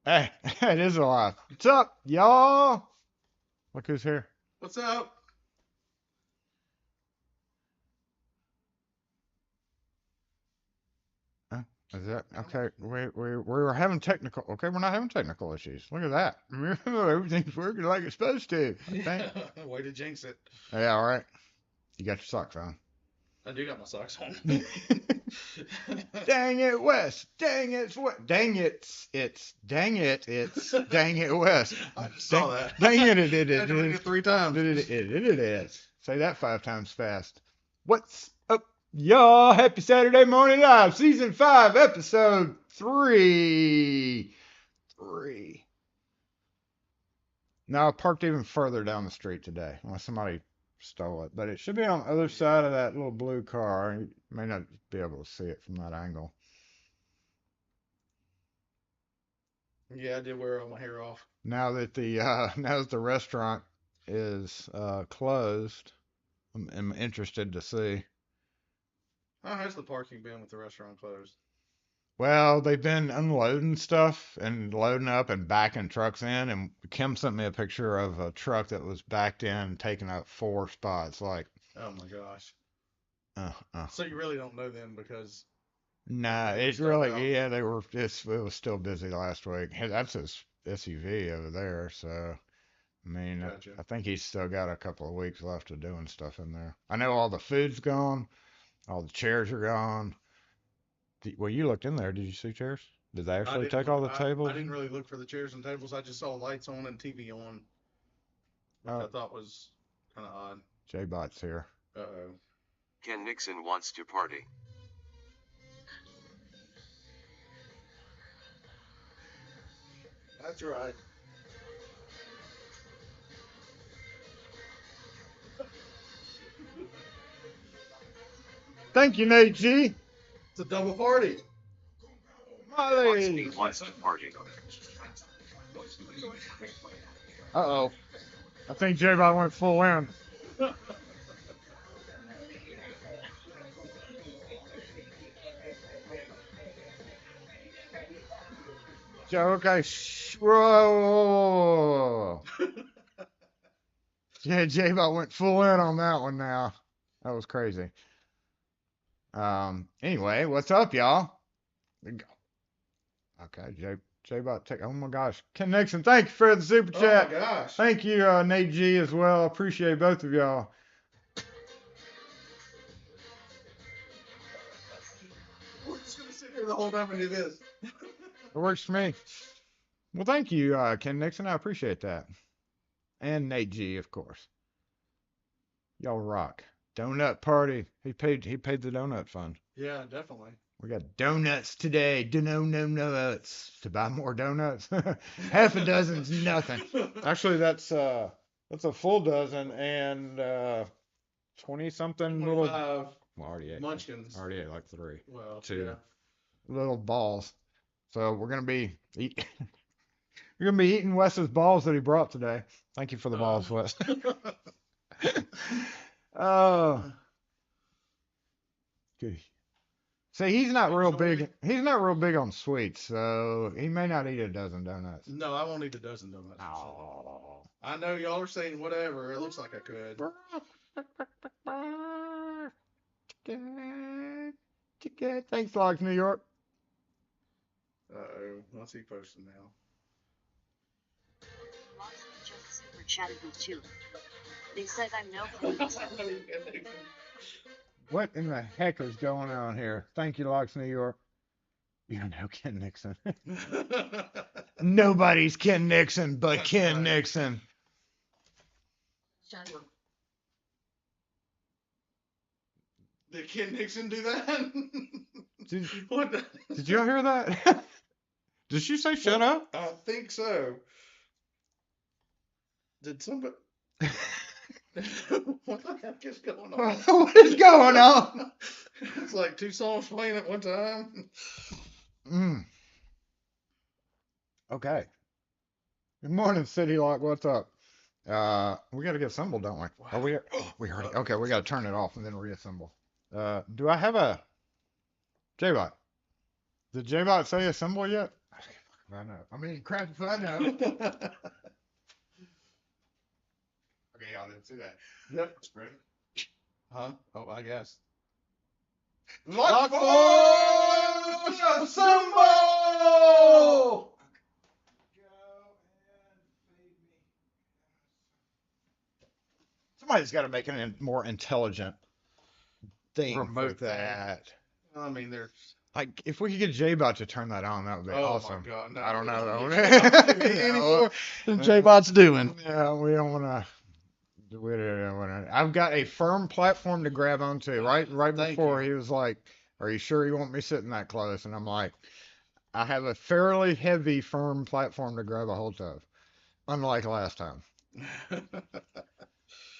Hey, it is alive. What's up, y'all? Look who's here. What's up? Huh? Is that okay? We were having technical. Okay, we're not having technical issues. Look at that. Everything's working like it's supposed to. I think. Yeah, way to jinx it. Yeah, all right. You got your socks on. I do got my socks on. Dang it, West. Dang it, West. Dang it, it's dang it, West. I just saw Dang, that. dang it, I had to read it 3 times. it is. Say that 5 times fast. What's up, y'all? Happy Saturday morning live, season 5, episode 3. Now I parked even further down the street today. Unless somebody stole it, but it should be on the other side of that little blue car. You may not be able to see it from that angle. Yeah, I did wear all my hair off. Now that the now that the restaurant is closed, I'm interested to see. How has the parking been with the restaurant closed? Well, they've been unloading stuff and loading up and backing trucks in, and Kim sent me a picture of a truck that was backed in and taking up 4 spots. Like, Oh my gosh. uh, uh. So you really don't know them because Nah, moving it stuff really, out. yeah, they were. It was still busy last week. Hey, that's his SUV over there, so. I mean, Gotcha. I think he's still got a couple of weeks left of doing stuff in there. I know all the food's gone, all the chairs are gone. Well, you looked in there. Did you see chairs? Did they I actually didn't take look. all the I tables? didn't really look for the chairs and tables. I just saw lights on and TV on, which I Oh, thought was kind of odd. J-Bot's here. Uh-oh. Ken Nixon wants to party. That's right. Thank you, Nate G. It's a double party. Molly. Locksmith wants to party. Uh-oh. I think J-Bot went full in. Joe, okay. Whoa. Yeah, J-Bot went full in on that one now. That was crazy. Anyway, what's up, y'all? Okay, J-Bot take. Oh my gosh, Ken Nixon, thank you for the super Oh my chat. gosh. Thank you, Nate G as well. Appreciate both of y'all. We're just gonna sit here the whole time and do this. It works for me. Well, thank you, Ken Nixon. I appreciate that. And Nate G, of course. Y'all rock. Donut party. He paid the donut fund. Yeah, definitely. We got donuts today. Donuts. To buy more donuts. Half a dozen's nothing. Actually, that's a full dozen and 20 something little. 25 Well, munchkins. already ate like 3, Well, 2 yeah. little balls. So we're gonna be we're gonna be eating Wes's balls that he brought today. Thank you for the balls, Wes. Oh, good. See, he's not real Enjoy. big. He's not real big on sweets, so he may not eat a dozen donuts. No, I won't eat a dozen donuts. For sure. Oh. I know y'all are saying whatever. It looks like I could. Thanks, Logs, New York. Uh-oh. What's he posting now? Locksmith just super chatted with you. They said I'm no What in the heck is going on here? Thank you, Logs, New York. You know Ken Nixon. Nobody's Ken Nixon but That's Ken right. Nixon. Did Ken Nixon do that? Did, What the- did y'all hear that? Did she say shut up? I think so. Did somebody? What the heck is going on? What is going on? It's like 2 songs playing at one time. Mm. Okay. Good morning, City Lock. What's up? We got to get assembled, don't we? Wow. Are we? We already. Okay, we got to turn it off and then reassemble. Do I have a J-Bot? Did J-Bot say assemble yet? I know. I mean, crap if I know. Okay, y'all didn't see that. Yep. Ready? Huh? Oh, I guess. Lock Force assemble! Somebody's got to make a more intelligent thing Remote for thing. that. I mean, there's. Like, if we could get J-Bot to turn that on, that would be Oh awesome. my God! No, I don't know. You though. cannot do any more than J-Bot's doing. Yeah, we don't want to. We don't want to. I've got a firm platform to grab onto. Right Thank before you. he was like, "Are you sure you want me sitting that close?" And I'm like, "I have a fairly heavy, firm platform to grab a hold of, unlike last time."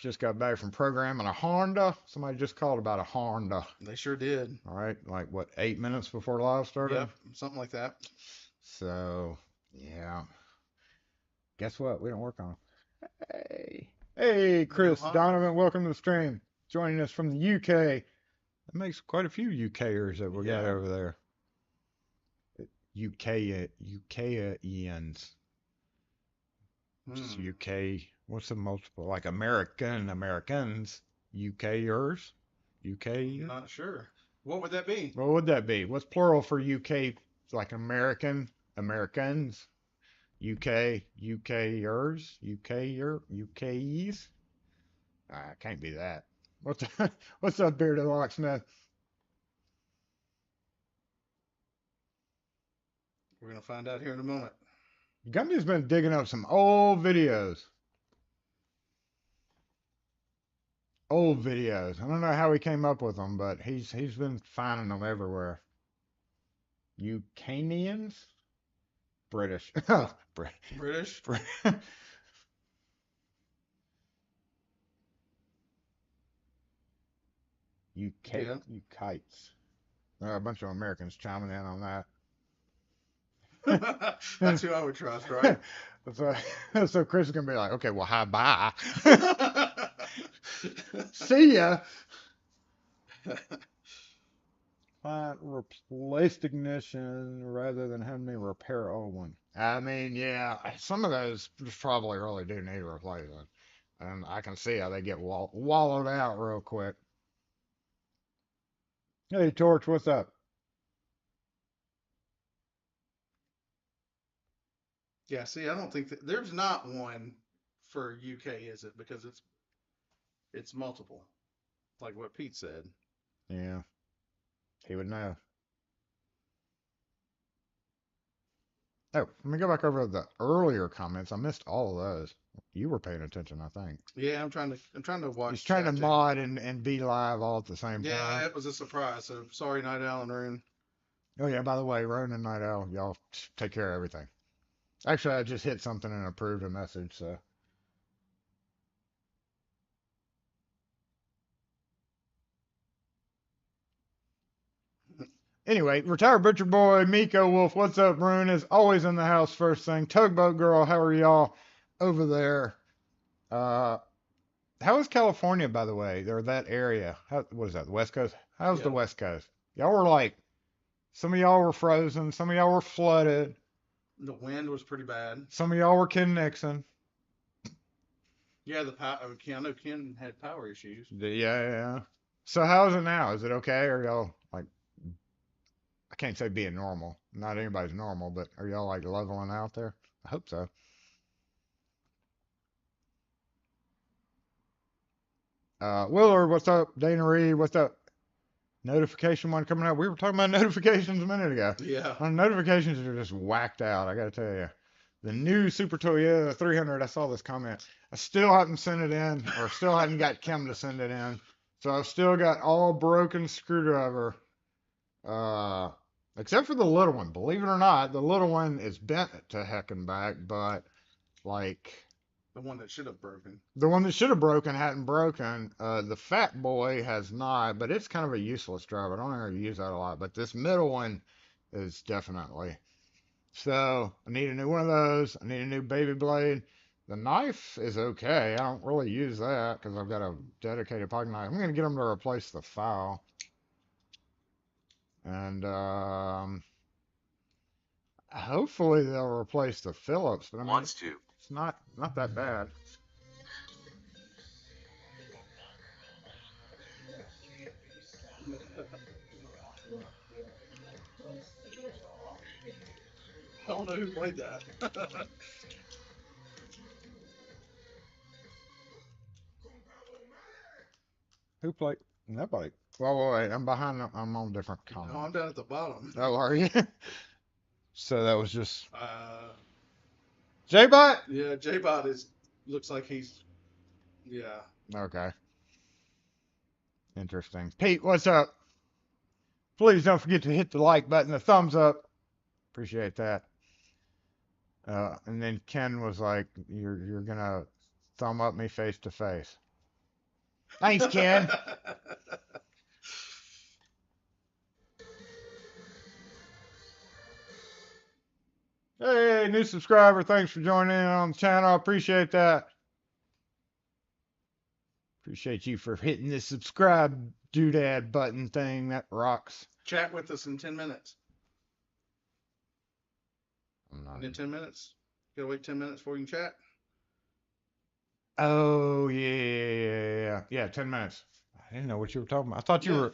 Just got back from programming a Honda. Somebody just called about a Honda. They sure did. All right, like what, 8 minutes before live started? Yep, something like that. So, yeah. Guess what? We don't work on them. Hey, Chris Huh? Donovan, welcome to the stream. Joining us from the UK. That makes quite a few UKers that we got Yeah. over there. UKians. Just UK. What's the multiple? Like Americans. UKers. UK. Not sure. What would that be? What would that be? What's plural for UK? Like Americans. UKers. UKs. Can't be that. What's up, Bearded Locksmith? We're gonna find out here in a moment. Gumby's been digging up some old videos. Old videos. I don't know how he came up with them, but he's been finding them everywhere. Ukrainians? British. British? UK, Yeah. you kites. A bunch of Americans chiming in on that. That's who I would trust, right? So Chris is gonna be like, okay, well, hi, bye. See ya. Replaced ignition rather than having me repair old one. I mean, yeah, some of those probably really do need replacement, and I can see how they get wallowed out real quick. Hey, Torch, what's up? Yeah, see, I don't think there's not one for UK, is it? Because it's multiple, like what Pete said. Yeah, he would know. Oh, let me go back over the earlier comments. I missed all of those. You were paying attention, I think. Yeah, I'm trying to watch. He's trying to chat, too. mod and be live all at the same Yeah, time. it was a surprise. So sorry, Night Owl and Rune. Oh yeah, by the way, Ronan and Night Owl, y'all take care of everything. Actually, I just hit something and approved a message, so. Anyway, retired butcher boy, Miko Wolf, what's up, Rune? Is always in the house first thing. Tugboat girl, how are y'all over there? How is California, by the way? Or that area? What is that, the West Coast? How's the Yeah. West Coast? Y'all were like, some of y'all were frozen, some of y'all were flooded, The wind was pretty bad. some of y'all were Ken Nixon. Yeah, the power. I know Ken had power issues. Yeah. So how is it now? Is it okay? Or y'all like, I can't say being normal. Not anybody's normal, but are y'all like leveling out there? I hope so. Willard, what's up? Dana Reed, what's up? Notification one coming up. We were talking about notifications a minute ago. Yeah. Our notifications are just whacked out. I got to tell you. The new Super Toyota 300, I saw this comment. I still haven't sent it in, or still haven't got Kim to send it in. So I've still got all broken screwdriver. Except for the little one. Believe it or not, the little one is bent to heck and back, but like The one that should have broken. the one that should have broken hadn't broken. The fat boy has not, but it's kind of a useless driver. I don't ever use that a lot, but this middle one is definitely. So I need a new one of those. I need a new baby blade. The knife is okay. I don't really use that because I've got a dedicated pocket knife. I'm gonna get them to replace the file. And Hopefully they'll replace the Phillips, but I mean, Wants to. it's not that bad. I don't know who played that. Who played? Nobody. Well, wait, I'm behind. I'm on different No, I'm comments. down at the bottom. Oh, are you? So that was just J-Bot? J-Bot? Yeah, J-Bot looks like he's, yeah. Okay. Interesting. Pete, what's up? Please don't forget to hit the like button, the thumbs up. Appreciate that. And then Ken was like, "You're gonna thumb up me face to face." Thanks, Ken. Hey, new subscriber. Thanks for joining in on the channel. I appreciate that. Appreciate you for hitting the subscribe doodad button thing. That rocks. Chat with us in 10 minutes. I'm not. In 10 minutes? You gotta wait 10 minutes before you can chat? Oh yeah. 10 minutes. I didn't know what you were talking about. I thought Yeah,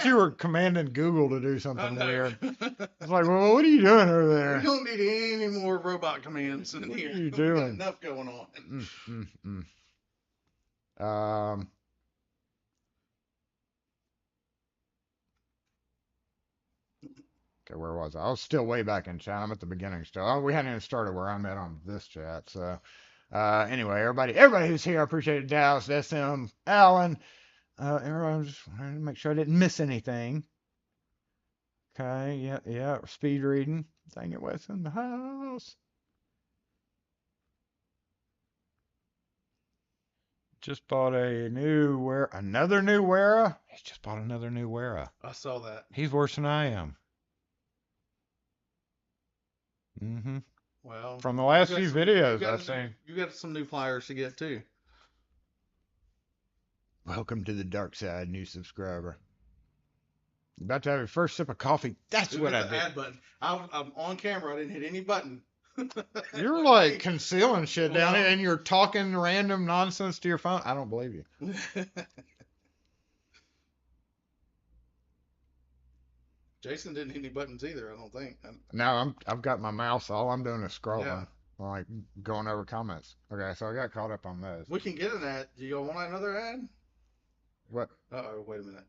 you were commanding Google to do I something know. weird. I was like, well, what are you doing over We there? don't need any more robot commands in What here. are you We got doing? enough going on. Okay, where was I? I was still way back in chat. I'm at the beginning still. Oh, we hadn't even started where I'm at on this chat. So, anyway, everybody who's here, I appreciate it. Dallas, SM, Alan, everyone, just wanted to make sure I didn't miss anything. Okay, yeah, speed reading. Dang it, Wes in the house. Just bought another new Wera. He's just bought another new Wera. I saw that. He's worse than I am. Mm-hmm. Well, From the last you got few some- videos you got I've some- seen. You got some new flyers to get too. Welcome to the dark side, new subscriber. About to have your first sip of coffee. That's Who what hit I the did. add button? I'm on camera. I didn't hit any button. You're like concealing shit down Well- here and you're talking random nonsense to your phone. I don't believe you. Jason didn't hit any buttons either. I don't think. No, I've got my mouse. All I'm doing is scrolling. Yeah. I'm like going over comments. Okay, so I got caught up on those. We can get an ad. Do you want another ad? What? Uh-oh, wait a minute.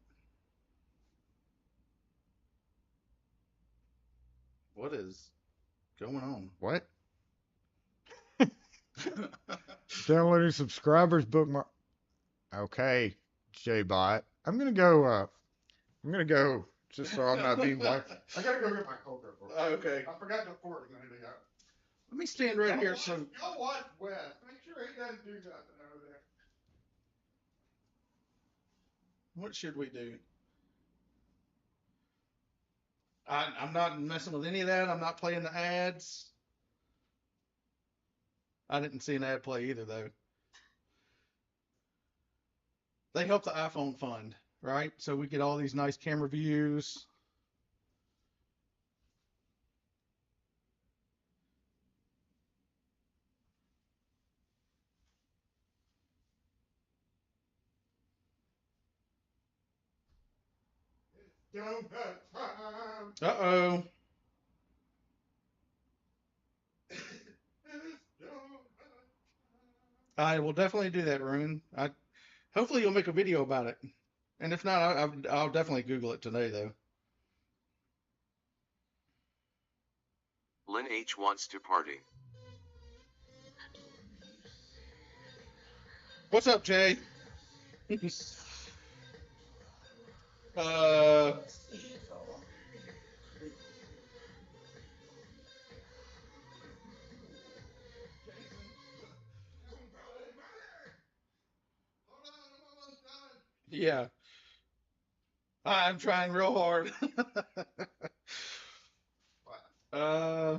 What is going on? What? Downloading subscribers bookmark. Okay, J-Bot. I'm gonna go just so I'm not being like. I gotta go get my cocoa. Oh, okay. I forgot to pour it a minute ago. Let me stand right here. So Y'all watch Wes. Make sure he doesn't do nothing over there. what should we do? I'm not messing with any of that. I'm not playing the ads. I didn't see an ad play either, though. They help the iPhone fund, right? So we get all these nice camera views. Donut time. Uh-oh. I will definitely do that, Rune. Hopefully you'll make a video about it. And if not, I'll definitely Google it today, though. Lynn H wants to party. What's up, Jay? uh, yeah. I'm trying real hard. uh,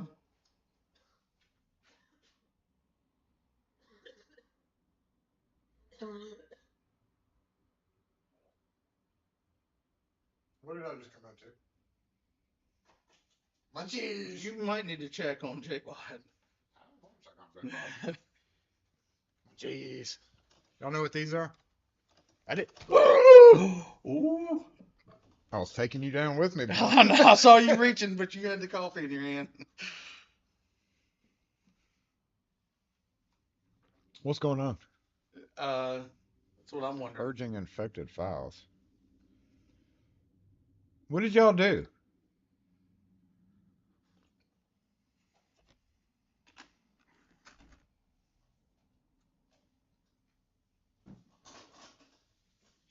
What did I just come out to? Munchies. You might need to check on J Bod. Jeez. Y'all know what these are? I did. Ooh. I was taking you down with me. Boy. I know, I saw you reaching, but you had the coffee in your hand. What's going on? That's what I'm wondering. Purging infected files. What did y'all do?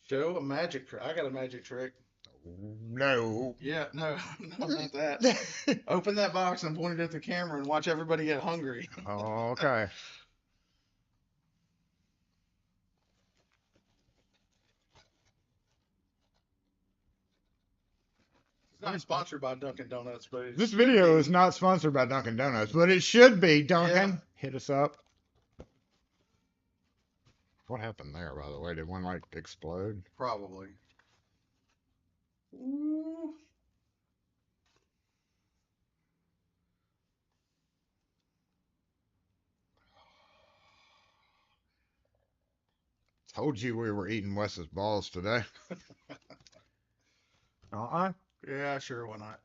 Show a magic trick. I got a magic trick. No. Yeah, no, no, not that. Open that box and point it at the camera and watch everybody get hungry. Oh, okay. It's not sponsored by Dunkin' Donuts, but This video is not sponsored by Dunkin' Donuts, but it should be. Dunkin', Yeah. hit us up. What happened there, by the way? Did one like explode? Probably. Ooh. Told you we were eating Wes's balls today. Yeah, sure, why not?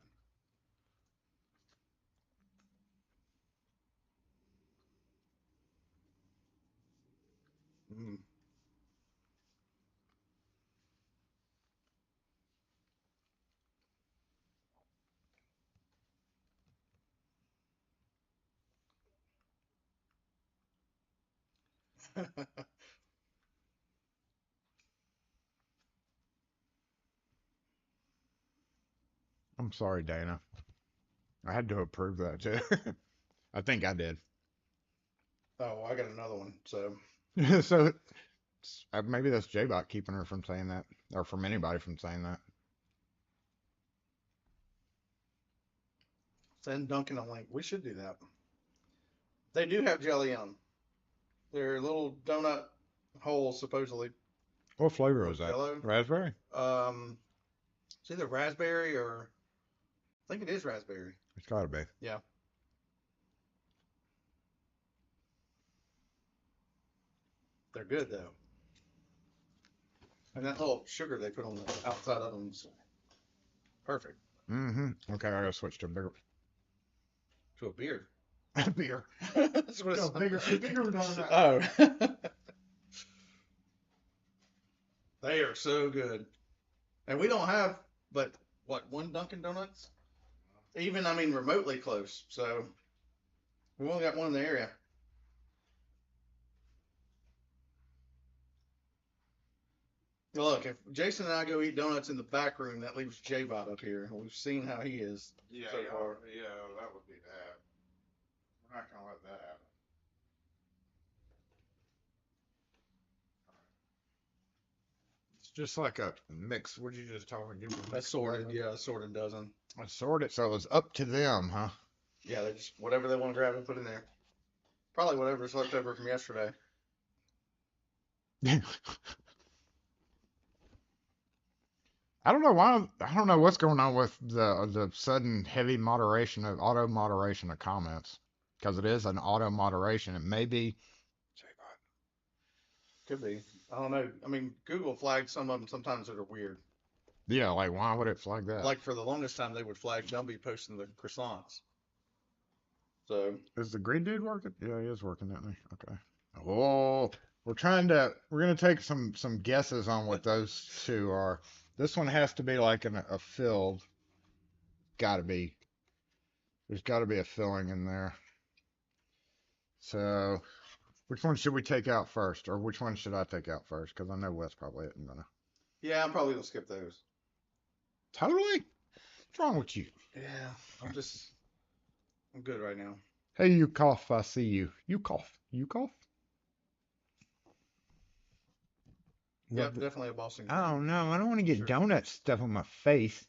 Mm. I'm sorry, Dana. I had to approve that too. I think I did. Oh, I got another one. So So maybe that's J-Bot keeping her from saying that, or from anybody from saying that. send Dunkin' a link. We should do that. They do have jelly in them. They're little donut holes, supposedly. What flavor is that? Jello? Raspberry? It's either raspberry or I think it is raspberry. It's gotta be. Yeah. They're good though. And that little sugar they put on the outside of them is perfect. Mm-hmm. Okay, I gotta switch to a bigger To a beer. beer. That's what No, it's bigger donut. Oh. They are so good. And we don't have but what, one Dunkin' Donuts? Even I mean remotely close. So we only got one in the area. Look, if Jason and I go eat donuts in the back room, that leaves J-Bot up here. We've seen how he is so far. Yeah, that would be bad. We're not gonna let that happen. It's just like a mix. Would you just talk and give me a mix Assorted, flavor? yeah, assorted dozen. Assorted, so it was up to them, huh? Yeah, they just whatever they want to grab and put in there. Probably whatever's left over from yesterday. I don't know why. I don't know what's going on with the sudden heavy moderation of auto moderation of comments, because it is an auto moderation. It may be. Could be. I don't know. I mean, Google flags some of them sometimes that are weird. Yeah, like why would it flag that? Like for the longest time, they would flag Dumby posting the croissants. So Is the green dude working? Yeah, he is working, isn't he? Okay. Oh, we're gonna take some guesses on what those two are. This one has to be like a filled. Gotta be. There's gotta be a filling in there. So, which one should we take out first, or which one should I take out first? Because I know Wes probably isn't gonna. yeah, I'm probably gonna skip those. Totally. What's wrong with you? Yeah, I'm good right now. Hey, you cough. I see you. You cough. You cough. Yep, Love it. definitely a Boston. Oh no, I don't want to get Sure. donut stuff on my face.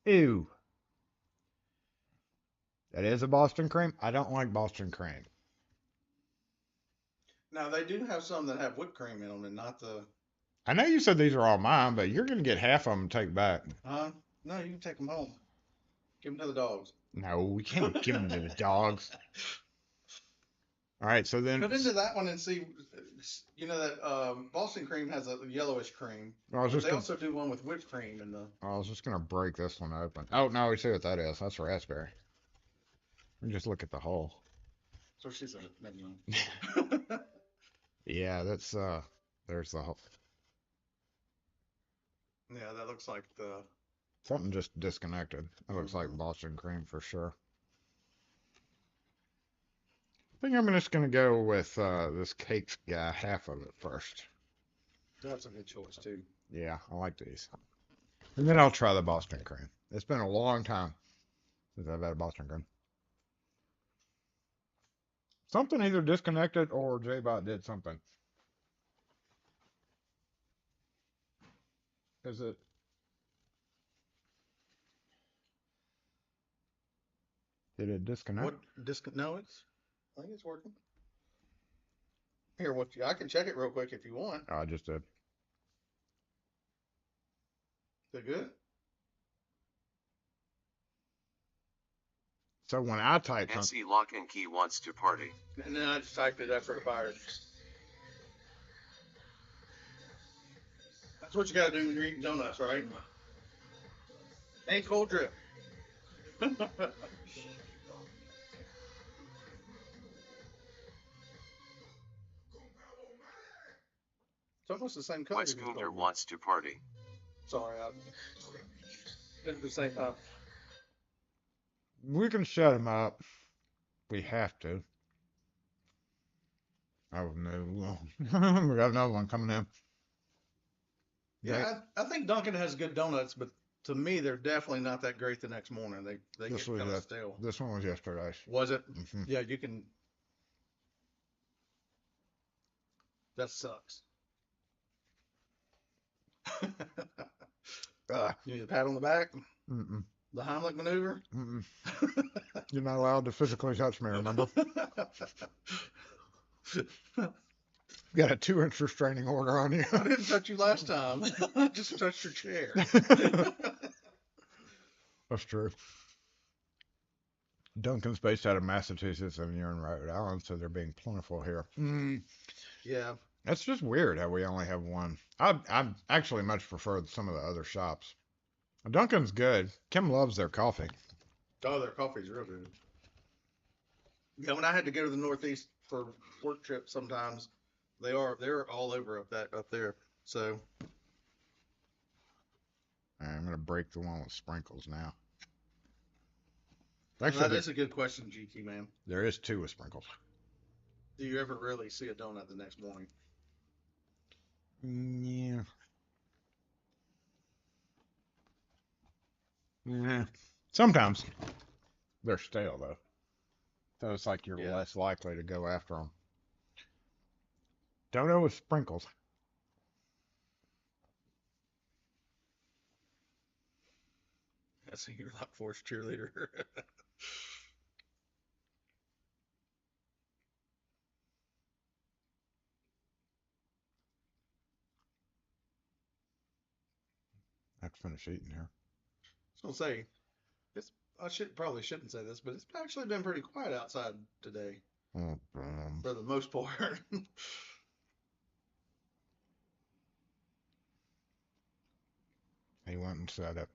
Ew. That is a Boston cream. I don't like Boston cream. Now they do have some that have whipped cream in them, and not the. I know you said these are all mine, but you're gonna get half of them to take back. No, you can take them home. Give them to the dogs. No, we can't give them to the dogs. All right, so then Cut into that one and see. You know that Boston cream has a yellowish cream, I was but just they gonna, also do one with whipped cream in the. I was just gonna break this one open. Oh no, we see what that is. That's raspberry. We just look at the hole. So she said, never mind. Yeah, that's there's the hole. Yeah, that looks like the. Something just disconnected. It looks like Mhm. Boston cream for sure. I think I'm just gonna go with this cake guy, half of it first. That's a good choice too. Yeah, I like these. And then I'll try the Boston cream. It's been a long time since I've had a Boston cream. Something either disconnected or J-Bot did something. Is it? Did it disconnect? What No, I think it's working. Here, I can check it real quick if you want. Oh, I just did. Is it good? So when I type something, SE Lock and Key wants to party. And then I just typed it after it fired. That's what you gotta do when you're eating donuts, right? Hey, cold drip. It's almost the same color. Wes Gunter wants to party. Sorry, I did it the same time. we can shut him up. We have to. Oh no, we got another one coming in. Yeah, I think Dunkin' has good donuts, but to me, they're definitely not that great the next morning. They This get was kind of that. stale. This one was yesterday's. Was it? Mhm. Yeah, you can. That sucks. You need a pat on the back, Mm-mm. the Heimlich maneuver. Mm-mm. You're not allowed to physically touch me, remember? Got a 2-inch restraining order on you. I didn't touch you last time. I just touched your chair. That's true. Duncan's based out of Massachusetts and you're in Rhode Island, so they're being plentiful here. Yeah. That's just weird how we only have one. I actually much prefer some of the other shops. Duncan's good. Kim loves their coffee. Oh, their coffee's real good. Yeah, when I had to go to the Northeast for work trips, sometimes they're all over up there. So All right, I'm gonna break the one with sprinkles now. that Actually, is a good question, GQ man. there is 2 with sprinkles. Do you ever really see a donut the next morning? Yeah. Yeah. Sometimes they're stale though, so it's like you're Yeah. less likely to go after them. Donut with sprinkles. I see you're Lock Force cheerleader. I have to finish eating here. I was gonna say, probably shouldn't say this, but it's actually been pretty quiet outside today Oh, for the most part. he went and said it.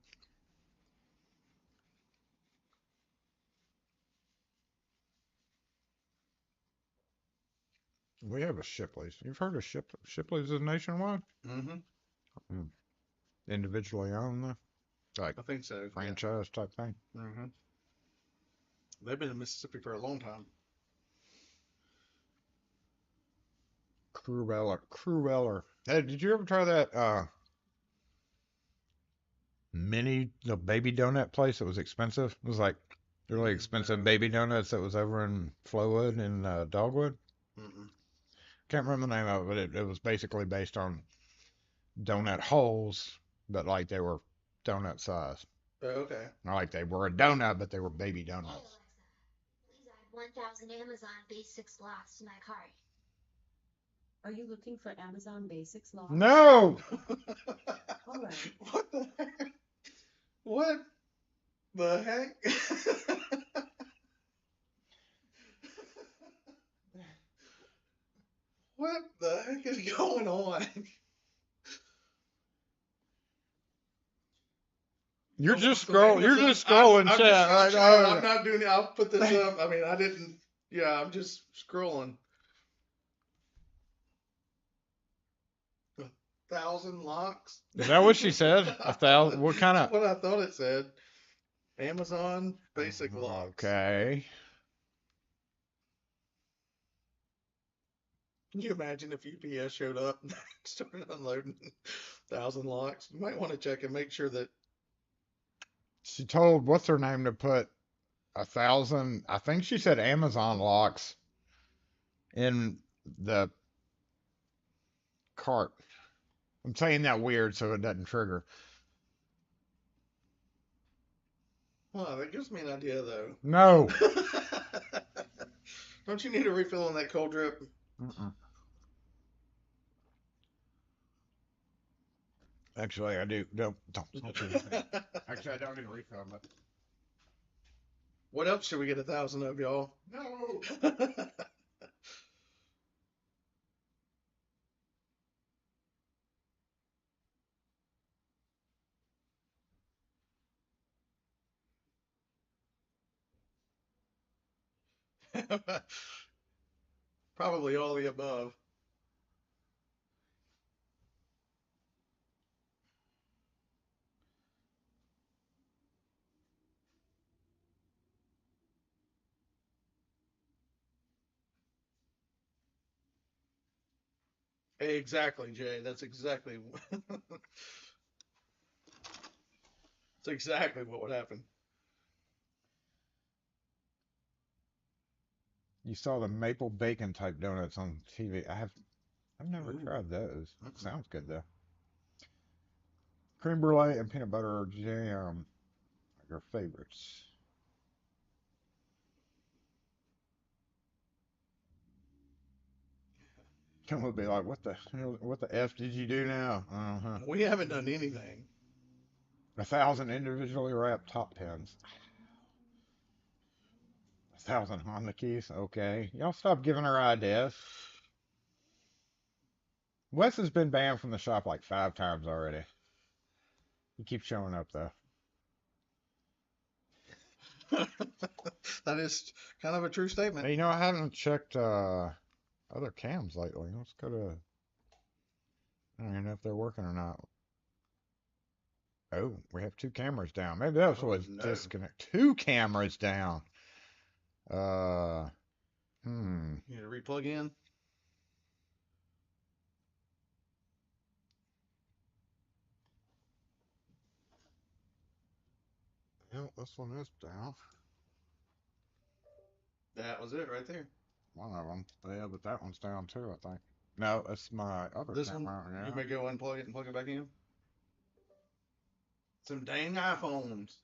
We have a Shipley's. You've heard of Shipley's is nationwide? Mm-hmm. Individually owned, like I think so. franchise type thing. Yeah. Mm-hmm. They've been in Mississippi for a long time. Crueller. Hey, did you ever try that the baby donut place that was expensive? It was like really expensive baby donuts that was over in Flowood and Dogwood. Mm-mm. Can't remember the name of it, but it was basically based on donut holes, but like they were donut size. Oh, okay. Not like they were a donut, but they were baby donuts. Please add 1,000 Amazon Basics blocks to my cart. Are you looking for Amazon Basics locks? No! All right. What the heck? What? the heck? What the heck is going on? You're just scrolling. You're just scrolling I'm chat. just Right? trying, I'm not doing it. I'll put this up. I mean, I didn't. Yeah, I'm just scrolling. 1,000 locks. Is that what she said? 1,000. What kind That's of? what I thought it said. Amazon basic locks. Okay. Can you imagine if UPS showed up and started unloading 1,000 locks? You might want to check and make sure that. She told what's her name to put 1,000. I think she said Amazon locks in the cart. I'm saying that weird so it doesn't trigger. Well, that gives me an idea, though. No. Don't you need a refill on that cold drip? Mm-mm. Actually, I do. Don't you. Actually, I don't need a refill, but. What else should we get 1,000 of, y'all? No. Probably all the above. Exactly, Jay. That's exactly. That's exactly what would happen. You saw the maple bacon type donuts on TV. I've never Ooh. tried those. Mm-mm. Sounds good though. Cream brulee and peanut butter jam are your favorites. Some would be like, what the F did you do now? Uh-huh. We haven't done anything. 1,000 individually wrapped top pins. 1,000 Honda keys. Okay. Y'all stop giving her ideas. Wes has been banned from the shop like 5 times already. He keeps showing up though. That is kind of a true statement. Hey, I haven't checked other cams lately. Let's go to. I don't even know if they're working or not. Oh, we have 2 cameras down. Maybe that's Oh, what's no. disconnect. 2 cameras down. You need to replug in. Yep, this one is down. That was it right there. One of them. Yeah, but that one's down too, I think. No, that's my other This camera. one, Yeah. you may go unplug it and plug it back in. Some dang iPhones.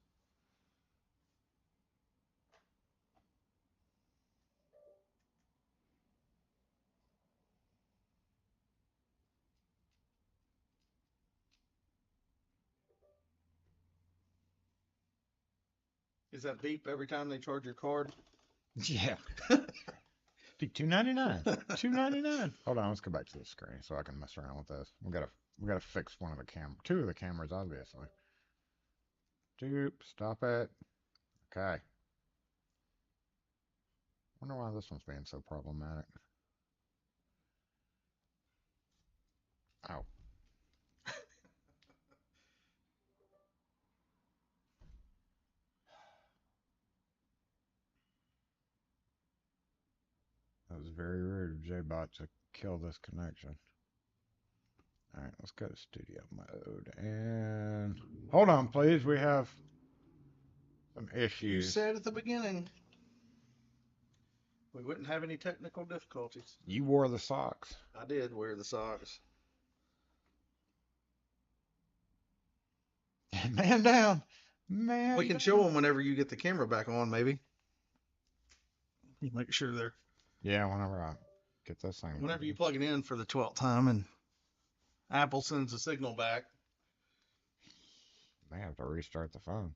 Is that beep every time they charge your card? Yeah. Be $2.99. $2.99. Hold on, let's go back to the screen so I can mess around with this. We gotta fix one of the 2 of the cameras, obviously. Doop, stop it. Okay. Wonder why this one's being so problematic. Ow. That was very rude of J-Bot to kill this connection. Alright, let's go to studio mode. And hold on, please. We have some You issues. said at the beginning we wouldn't have any technical difficulties. You wore the socks. I did wear the socks. Man down. Man We can down. show them whenever you get the camera back on, maybe. You make sure they're. Yeah, whenever I get this thing. Whenever you plug it in for the 12th time and Apple sends a signal back. May have to restart the phone.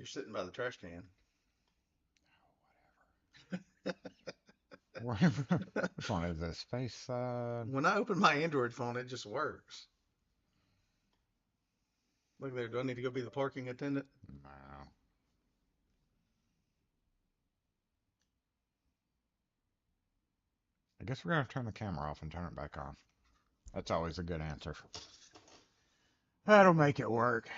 You're sitting by the trash can. Which one is this? Face When I open my Android phone, it just works. Look there. Do I need to go be the parking attendant? No. I guess we're gonna have to turn the camera off and turn it back on. That's always a good answer. That'll make it work.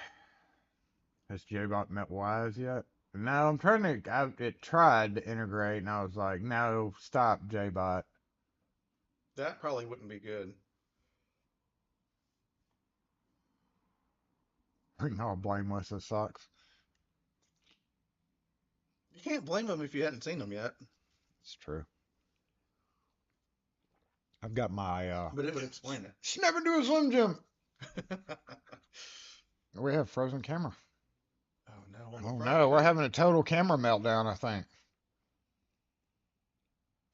Has JBot met Wise yet? No, I'm trying to. It tried to integrate, and I was like, no, stop, JBot. That probably wouldn't be good. We can all blame Wes's socks. You can't blame them if you hadn't seen them yet. It's true. I've got my. But it would explain it. She never do a Slim Jim. We have frozen camera. Oh no! Oh no, we're having a total camera meltdown, I think.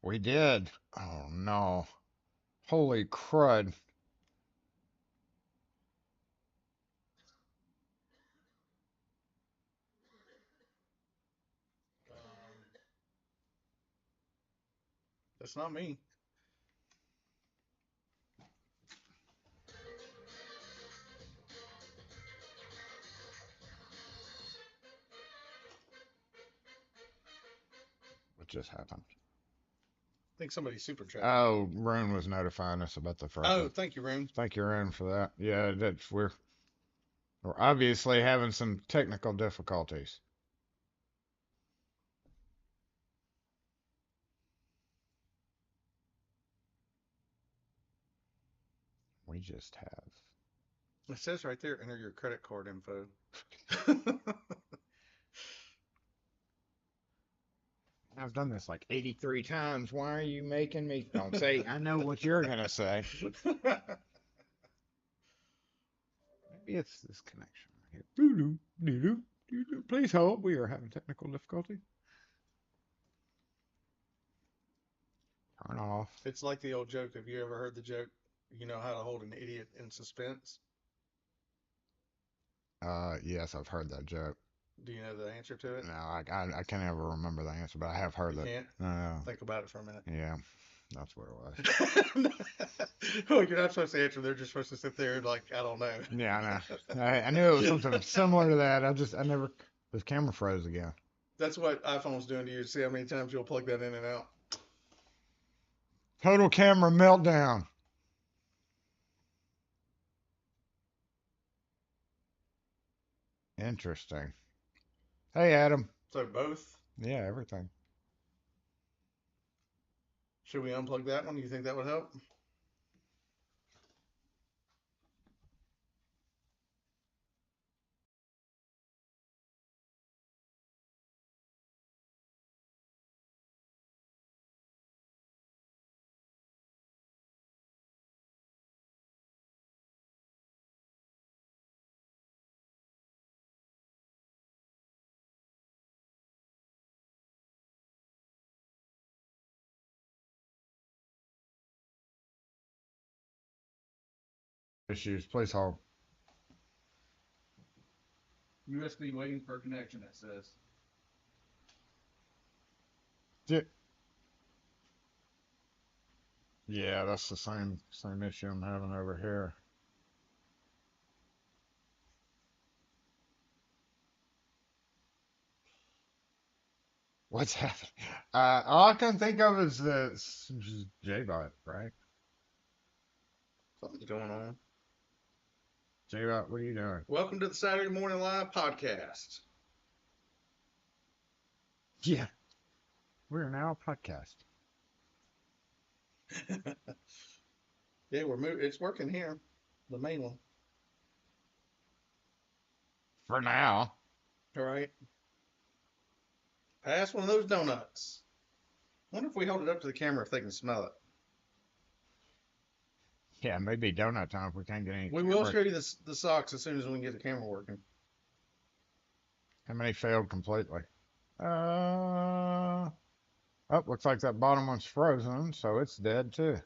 We did. Oh no. Holy crud. That's not me. What just happened? I think somebody super chatted. Oh, Rune was notifying us about the frozen. Oh, thank you, Room. Thank you, Rune, for that. Yeah, we're obviously having some technical difficulties. We just have. It says right there, enter your credit card info. I've done this like 83 times. Why are you making me? Don't say, I know what you're going to say. Maybe it's this connection right here. Doo-doo, doo-doo, doo-doo. Please hold. We are having technical difficulty. Turn off. It's like the old joke. Have you ever heard the joke? You know how to hold an idiot in suspense? Yes, I've heard that joke. Do you know the answer to it? No, I can't ever remember the answer, but I have heard You that. can't? No. Think about it for a minute. Yeah, that's what it was. Oh, you're not supposed to answer. They're just supposed to sit there and like, I don't know. Yeah, I know. I knew it was something similar to that. I never. This camera froze again. That's what iPhone's doing to you. See how many times you'll plug that in and out. Total camera meltdown. Interesting. Hey, Adam. So both. Yeah, everything. Should we unplug that one? You think that would help? Issues. Please hold. USB waiting for connection, it says. Yeah, that's the same issue I'm having over here. What's happening? All I can think of is this JBot, right? Something's going on. JBot, what are you doing? Welcome to the Saturday Morning Live podcast. Yeah, we're now a podcast. Yeah, we're moving. It's working here, the main one. For now. All right. Pass one of those donuts. Wonder if we hold it up to the camera if they can smell it. Yeah, maybe donut time if we can't get any. We will show you the socks as soon as we can get the camera working. How many failed completely? Oh, looks like that bottom one's frozen, so it's dead too.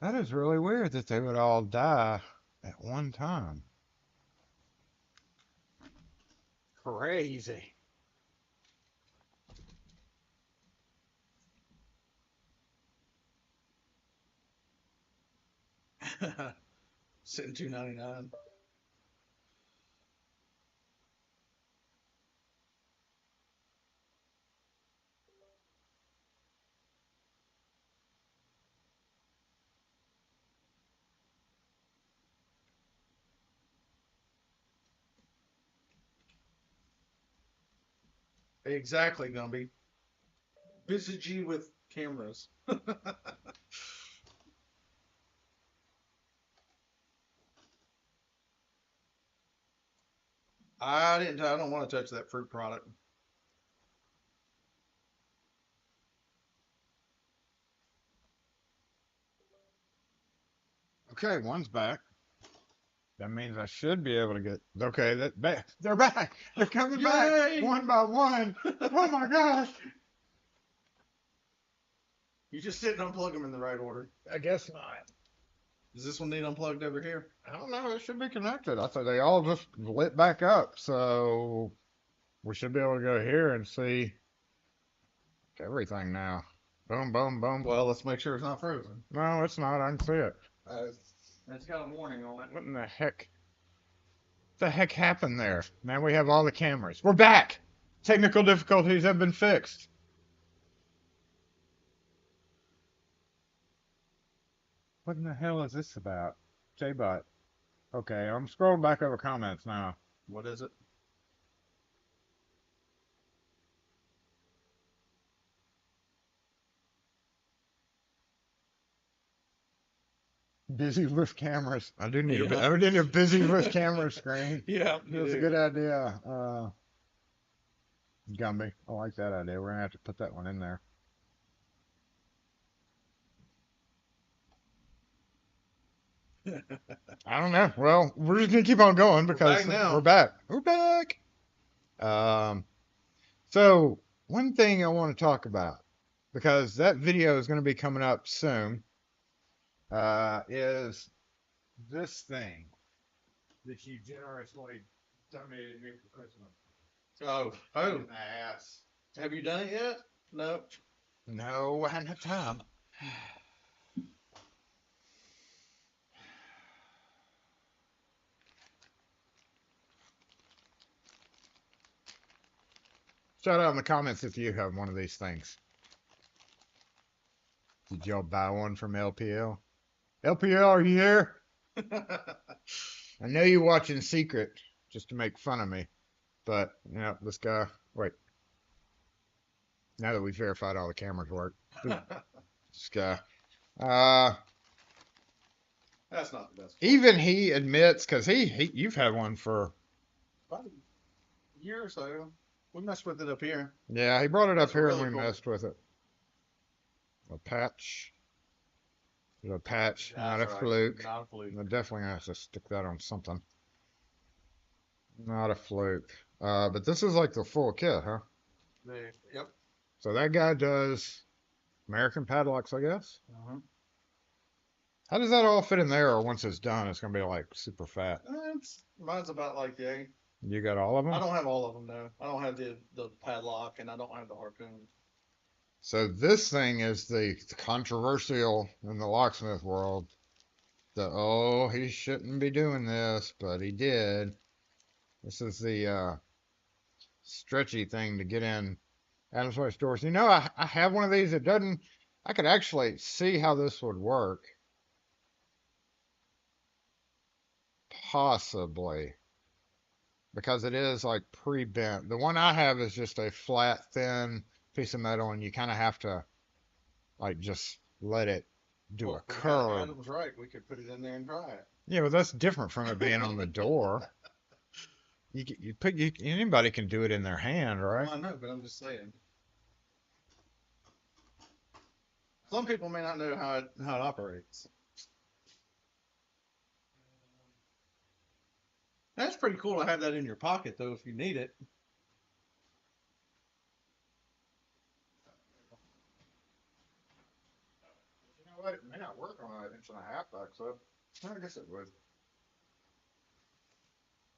That is really weird that they would all die at one time. crazy. Sitting $2.99. Exactly, Gumby. Busy with cameras. I don't want to touch that fruit product. Okay, one's back. That means I should be able to get. Okay, that back. They're back. They're coming back Yay! one by one. Oh my gosh. You just didn't unplug them in the right order. I guess not. Does this one need unplugged over here? I don't know. It should be connected. I thought they all just lit back up. So we should be able to go here and see everything now. Boom, boom, boom. Well, let's make sure it's not frozen. No, it's not. I can see it. It's got a warning on it. What in the heck? What the heck happened there? Now we have all the cameras. We're back. Technical difficulties have been fixed. What in the hell is this about? J-Bot. Okay, I'm scrolling back over comments now. What is it? Busy with cameras. I do need Yeah. I need a busy with camera screen. Yeah, That's a good idea. Gumby. I like that idea. We're gonna have to put that one in there. I don't know. Well, we're just gonna keep on going because back now. we're back. We're back. So one thing I want to talk about, because that video is going to be coming up soon, is this thing that you generously donated me for Christmas. Oh, In the ass. have you done it yet? No. No, I hadn't had time. Shout out in the comments if you have one of these things. Did y'all buy one from LPL? LPL, are you here? I know you're watching secret just to make fun of me, but you know, this guy. Wait. Now that we've verified all the cameras work, this guy. That's not the best. Even he admits, because you've had one for. About a year or so. We messed with it up here. Yeah, he brought it up That's here and really we cool. messed with it. A patch. A patch, not a That's right. fluke. Not a fluke. I definitely have to stick that on something. Not a fluke. But this is like the full kit, huh? Yep. So that guy does American padlocks, I guess. Uh-huh. How does that all fit in there? Or once it's done, it's gonna be like super fat. Mine's about like the. You got all of them? I don't have all of them though. I don't have the padlock and I don't have the harpoon. So this thing is the controversial in the locksmith world. He shouldn't be doing this, but he did. This is the stretchy thing to get in Adam's Way stores. You know, I have one of these. It doesn't. I could actually see how this would work. Possibly. Because it is like pre-bent. The one I have is just a flat, thin piece of metal, and you kind of have to like just let it do a curve. Adam was right. We could put it in there and try it. Yeah, but that's different from it being on the door. Anybody can do it in their hand, right? Well, I know, but I'm just saying. Some people may not know how it operates. That's pretty cool to have that in your pocket, though, if you need it. You know what? It may not work on an 1.5 inch back, so I guess it would.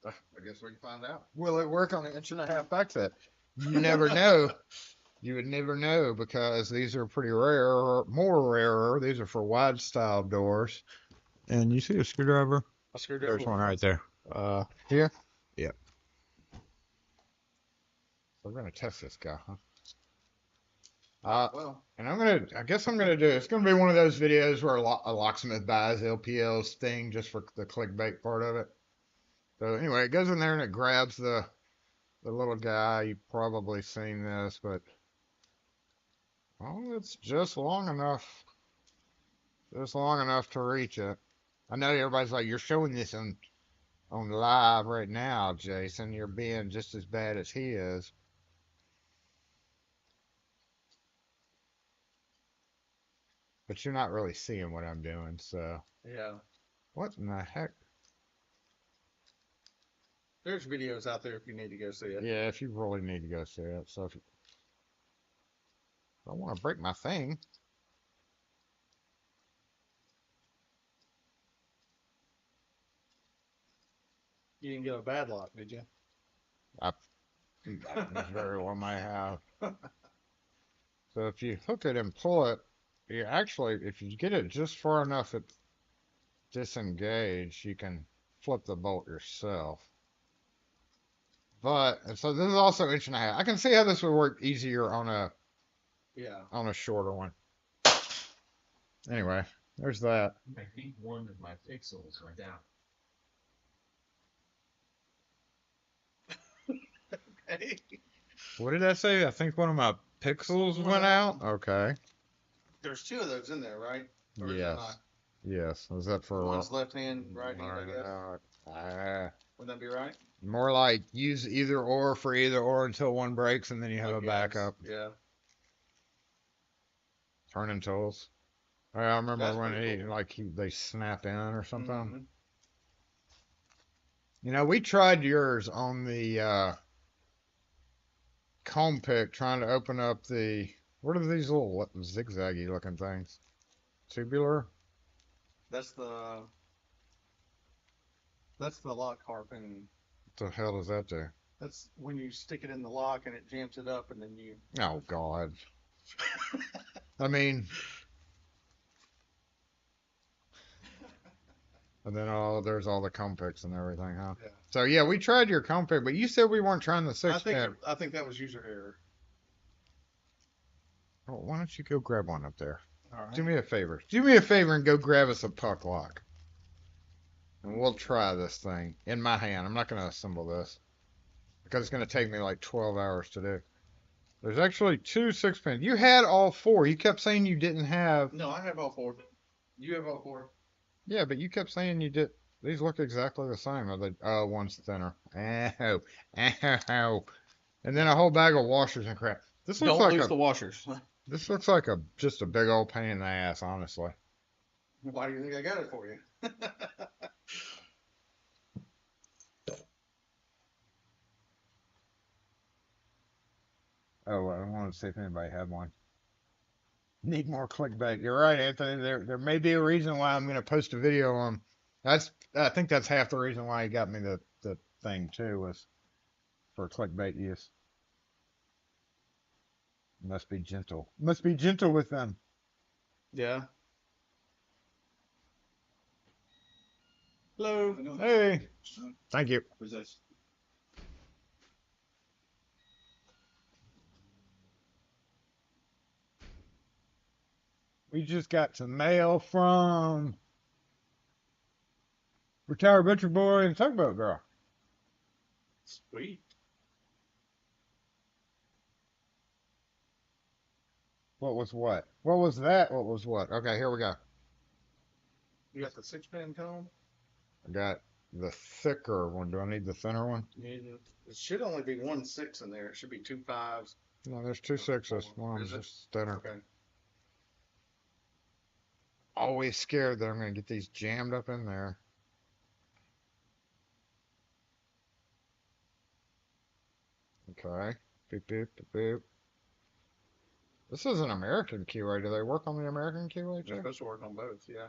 I guess we can find out. Will it work on an 1.5-inch back set? You never know. You would never know because these are pretty rare, more rarer. These are for wide style doors. And you see a screwdriver? A screwdriver. There's one right there. Here? Yep. So we're gonna test this guy, huh? Well, And I guess I'm gonna do, it's gonna be one of those videos where a locksmith buys LPL's thing just for the clickbait part of it. So anyway, it goes in there and it grabs the little guy. You've probably seen this, but oh, it's just long enough to reach it. I know everybody's like, you're showing this on live right now, Jason. You're being just as bad as he is. But you're not really seeing what I'm doing, so. yeah. What in the heck? There's videos out there if you need to go see it. Yeah, if you really need to go see it. So if you don't want to break my thing. You didn't get a bad lock, did you? I very well might have. So if you hook it and pull it, you actually, if you get it just far enough it disengage, you can flip the bolt yourself. But, and so this is also 1.5 inches. I can see how this would work easier on a shorter one. Anyway, there's that. I think one of my pixels went down. Hey. What did I say? I think one of my pixels went out. Okay. There's two of those in there, right? Or is there Yes. not? Yes. Is that for One's left hand, right hand, I guess. Wouldn't that be right? More like use either or for either or until one breaks and then you have a guess. backup. Yeah. Turning tools. I remember That's when pretty cool. they snap in or something. Mhm. You know, we tried yours on the comb pick trying to open up the, what are these little zigzaggy looking things? Tubular? That's the lock harping. What the hell does that do? That's when you stick it in the lock and it jams it up and then you. Oh, God. I mean, and then there's all the comb picks and everything, huh? Yeah. So yeah, we tried your comb pick, but you said we weren't trying the 6-pin. I think that was user error. Well, why don't you go grab one up there? All right. Do me a favor. Do me a favor and go grab us a puck lock. And we'll try this thing in my hand. I'm not going to assemble this because it's going to take me like 12 hours to do. There's actually 2 6-pins. You had all 4. You kept saying you didn't have. No, I have all 4. You have all 4. Yeah, but you kept saying you did. These look exactly the same. One's thinner. Ow. Ow. And then a whole bag of washers and crap. This looks Don't like lose the washers. This looks like just a big old pain in the ass, honestly. Why do you think I got it for you? Oh, I wanted to see if anybody had one. Need more clickbait. You're right, Anthony. There may be a reason why I'm going to post a video on. I think that's half the reason why he got me the thing too, was for clickbait use. Must be gentle. Must be gentle with them. Yeah. Hello. Hey. Thank you. Who's this? We just got some mail from Retired Butcher Boy and Tugboat Girl. Sweet. What was what? What was that? What was what? Okay, here we go. You got the 6-pin comb? I got the thicker one. Do I need the thinner one? It should only be 1 6 in there. It should be 2 5s. No, there's 2 6s. One Is is it? just thinner. Okay. Always scared that I'm going to get these jammed up in there. Okay. Boop, boop, boop, boop. This is an American keyway. Do they work on the American keyway You're too? supposed to work on both, yeah.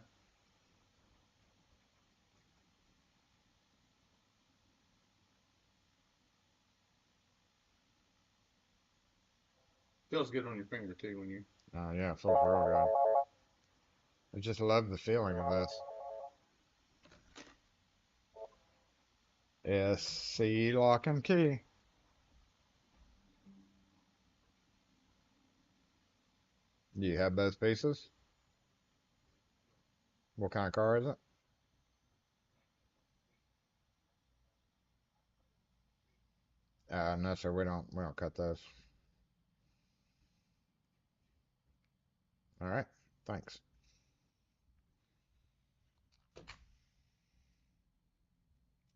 Feels good on your finger too when you. Oh yeah, it feels real good. I just love the feeling of this. SC lock and key. Do you have both pieces? What kind of car is it? No, sir. We don't cut those. All right. Thanks.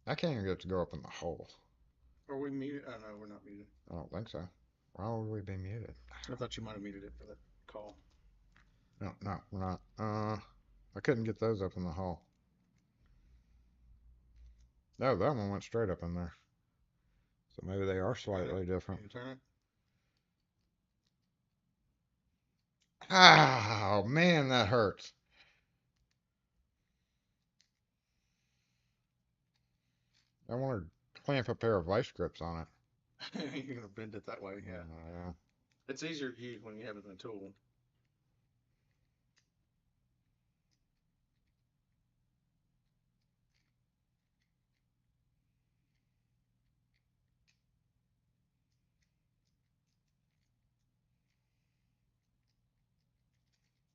I can't even get it to go up in the hole. Are we muted? Oh no, we're not muted. I don't think so. Why would we be muted? I thought you might have muted it for that call. No, no, we're not. I couldn't get those up in the hole. No, that one went straight up in there. So maybe they are slightly different. Can you turn it? Oh, man, that hurts. I want to clamp a pair of vice grips on it. You're gonna bend it that way, yeah. Yeah. It's easier to use when you have it in a tool.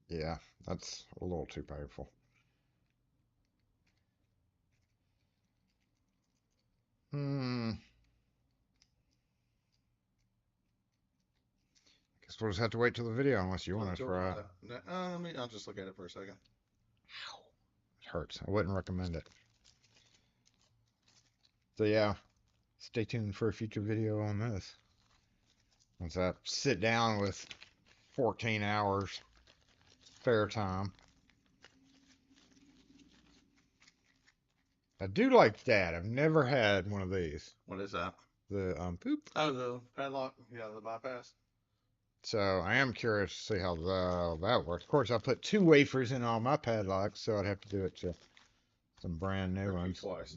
Yeah, that's a little too painful. Guess we'll just have to wait till the video unless you want us for it. I'll just look at it for a second. It hurts. I wouldn't recommend it. So yeah, stay tuned for a future video on this. Once I sit down with 14 hours spare time. I do like that. I've never had one of these. What is that? The poop. Oh, the padlock. Yeah, the bypass. So I am curious to see how that works. Of course, I put 2 wafers in all my padlocks, so I'd have to do it to some brand new ones. Twice.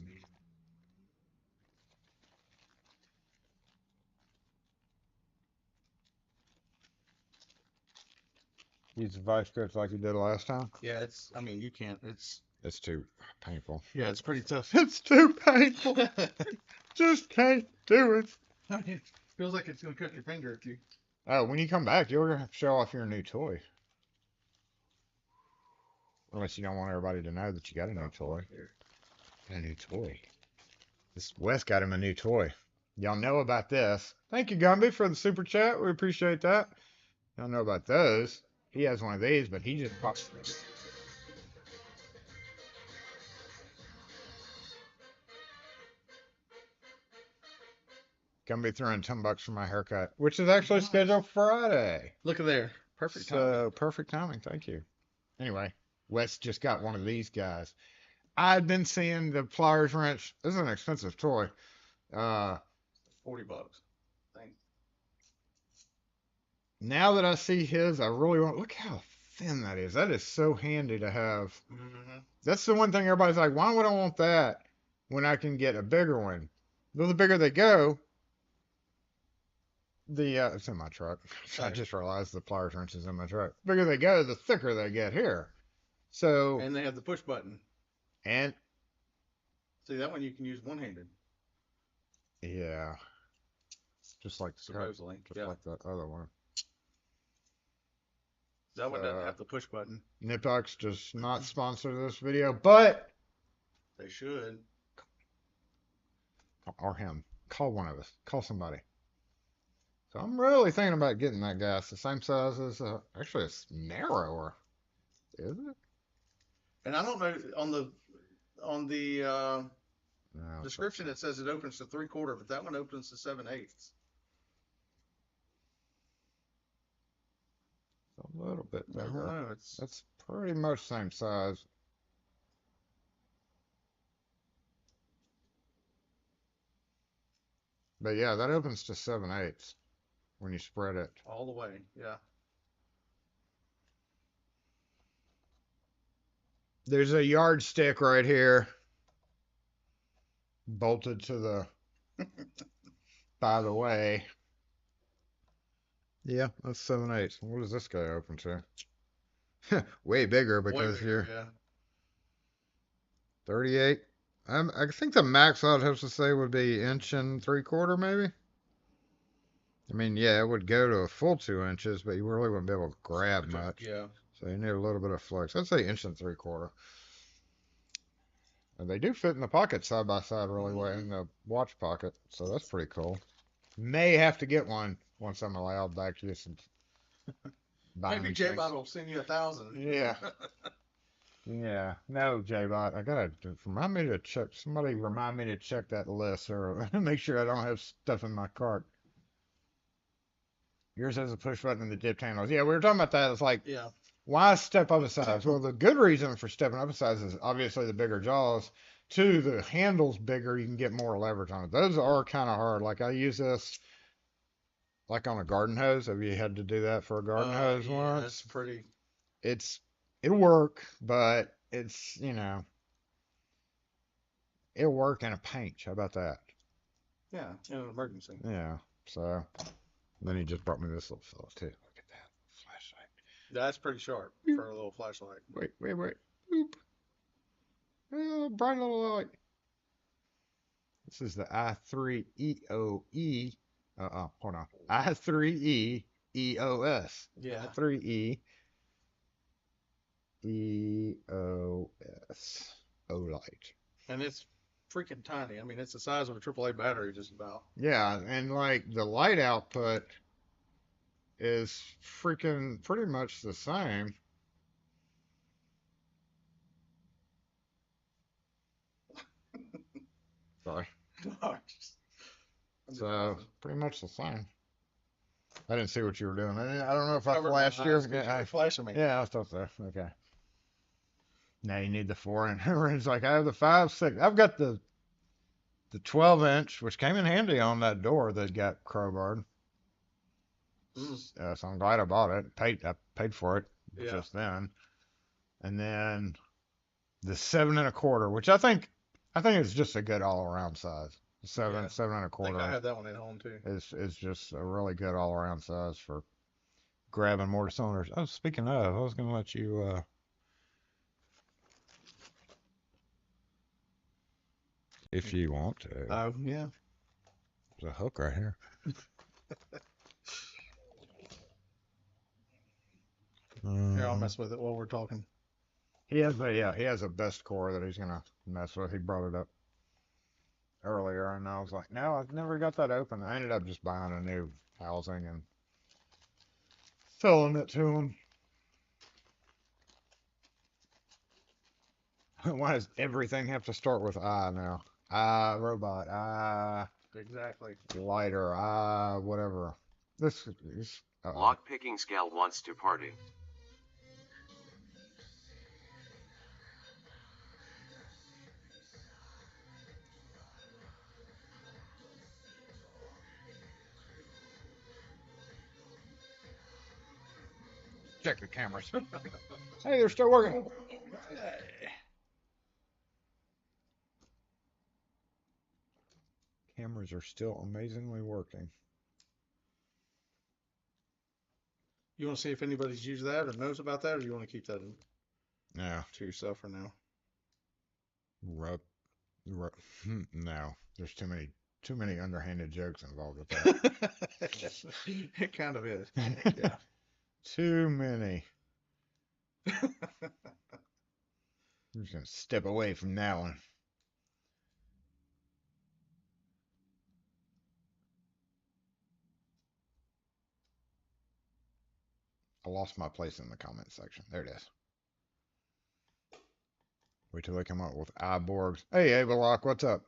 Use the vice grips like you did last time. Yeah, it's. I mean, you can't. It's too painful. Yeah, it's pretty tough. It's too painful. Just can't do it. It feels like it's gonna cut your finger if you. Oh, when you come back, you're gonna have to show off your new toy. Unless you don't want everybody to know that you got a new toy. Got a new toy. This Wes got him a new toy. Y'all know about this. Thank you, Gumby, for the super chat. We appreciate that. Y'all know about those. He has one of these, but he just pops. Gumby throwing $10 for my haircut, which is actually scheduled Friday. Look at there. Perfect timing. So perfect timing. Thank you. Anyway, Wes just got one of these guys. I'd been seeing the pliers wrench. This is an expensive toy. $40. Thanks. Now that I see his, I really want. Look how thin that is. That is so handy to have. Mm-hmm. That's the one thing everybody's like, why would I want that when I can get a bigger one? Well, the bigger they go, it's in my truck. I just realized the pliers wrench is in my truck. The bigger they go, the thicker they get here. So. And they have the push button. And. See, that one you can use one-handed. Yeah. Just like supposedly. Just like that other one. That one doesn't have the push button. Nipox does not sponsor this video, but they should. Or him. Call one of us. Call somebody. So I'm really thinking about getting that guy. It's the same size as actually it's narrower. Is it? And I don't know on the description it says it opens to 3/4, but that one opens to 7/8. A little bit bigger. I don't know. That's pretty much same size. But yeah, that opens to 7/8 when you spread it. All the way, yeah. There's a yardstick right here. Bolted to the by the way. Yeah, that's 7/8. What is this guy open to? Way bigger Way because bigger, you're yeah. 38. I think the max I'd have to say would be 1.75 inches, maybe. I mean, yeah, it would go to a full 2 inches, but you really wouldn't be able to grab much. Yeah. So you need a little bit of flex. I'd say 1.75 inches. And they do fit in the pocket side by side really well in the watch pocket, so that's pretty cool. May have to get one once I'm allowed back to some buying Maybe things. J-Bot will send you 1,000. Yeah. Yeah. No, J-Bot. I gotta remind me to check. Somebody remind me to check that list or make sure I don't have stuff in my cart. Yours has a push button in the dip handles. Yeah, we were talking about that. It's like, Yeah. why step up a size? Well, the good reason for stepping up a size is obviously the bigger jaws. Two, the handle's bigger. You can get more leverage on it. Those are kind of hard. Like I use this like on a garden hose. Have you had to do that for a garden hose Yeah, once? that's pretty. It'll work, but it'll work in a pinch. How about that? Yeah, in an emergency. Yeah. So then he just brought me this little fella too. Look at that flashlight. That's pretty sharp for a little flashlight. Wait. Boop. Oh, bright little light. This is the i3EOE. Hold on. i3E EOS. Yeah. i3E EOS. O-light. And it's freaking tiny. I mean, it's the size of a AAA battery, just about. Yeah, and like the light output is freaking pretty much the same. Sorry. So pretty much the same. I didn't see what you were doing. I don't know if I flashed you. Yeah, flashing me. Yeah, I thought so. Okay. Now you need the 4 inch. It's like I have the 5/6. I've got the 12 inch, which came in handy on that door that got crowbarred. So I'm glad I bought it. I paid for it just then. And then the 7 1/4, which I think is just a good all around size. Seven I 1/4. think I have that one at home too. Is just a really good all around size for grabbing more cylinders. Oh, speaking of, I was gonna let you if you want to. Oh, yeah. There's a hook right here. Here, I'll mess with it while we're talking. He has a best core that he's gonna mess with. He brought it up earlier, and I was like, no, I've never got that open. I ended up just buying a new housing and selling it to him. Why does everything have to start with I now? Robot, Exactly. lighter, whatever. This is Lockpicking Scal wants to party. check the cameras. Hey, they're still working. Cameras are still amazingly working. You want to see if anybody's used that or knows about that, or you want to keep that No. to yourself for now? No. There's too many underhanded jokes involved with that. It kind of is. Yeah. Too many. I'm just gonna step away from that one. I lost my place in the comment section. There it is. Wait till they come up with iBorgs. Hey, Abellock, what's up?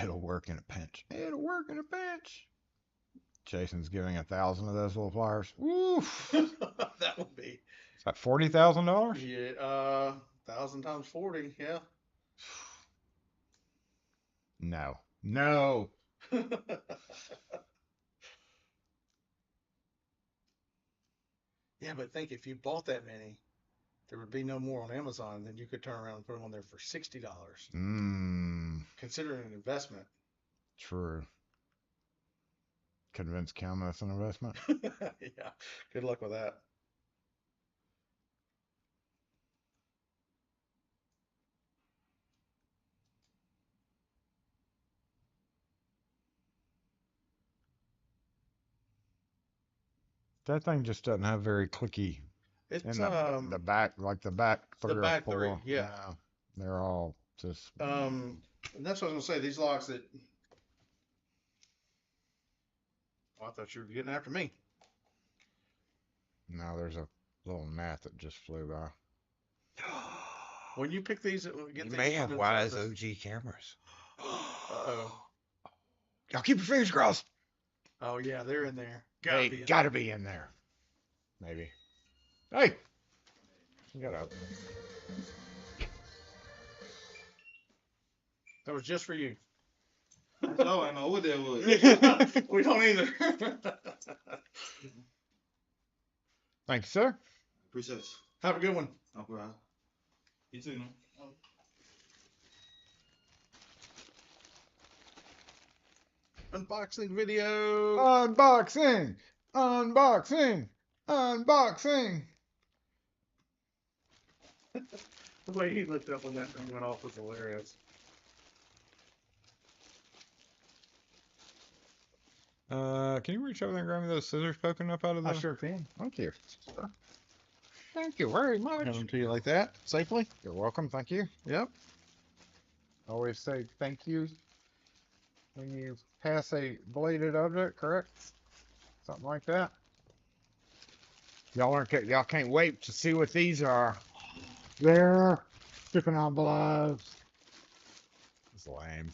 It'll work in a pinch. It'll work in a pinch. Jason's giving 1,000 of those little pliers. Woof. That would be. Is that $40,000? Yeah, 1,000 times 40. Yeah. No. No. Yeah, but think if you bought that many, there would be no more on Amazon, then you could turn around and put them on there for $60. Consider it an investment. True. Convince Kim that's an investment. Yeah. Good luck with that. That thing just doesn't have very clicky It's in the back, like the back three the or back four. three, yeah. No, they're all just. And that's what I was gonna say. These locks that. Oh, I thought you were getting after me. No, there's a little gnat that just flew by. When you pick these, You may have wise OG cameras. Uh-oh. Y'all keep your fingers crossed. Oh yeah, they're in there. They gotta be in there. Maybe. Hey. You gotta. That was just for you. Oh, I know what that was. We don't either. Thank you, sir. Appreciate it. Have a good one. No problem. You too, man. Unboxing video. Unboxing. Unboxing. Unboxing. The way he looked up when that thing went off was hilarious. Can you reach over there and grab me those scissors poking up out of the? I sure can. Thank you. Thank you very much. Hand them to you like that, safely. You're welcome. Thank you. Yep. Always say thank you when you pass a bladed object, correct? Something like that. Y'all can't wait to see what these are. They're sticking envelopes. It's lame.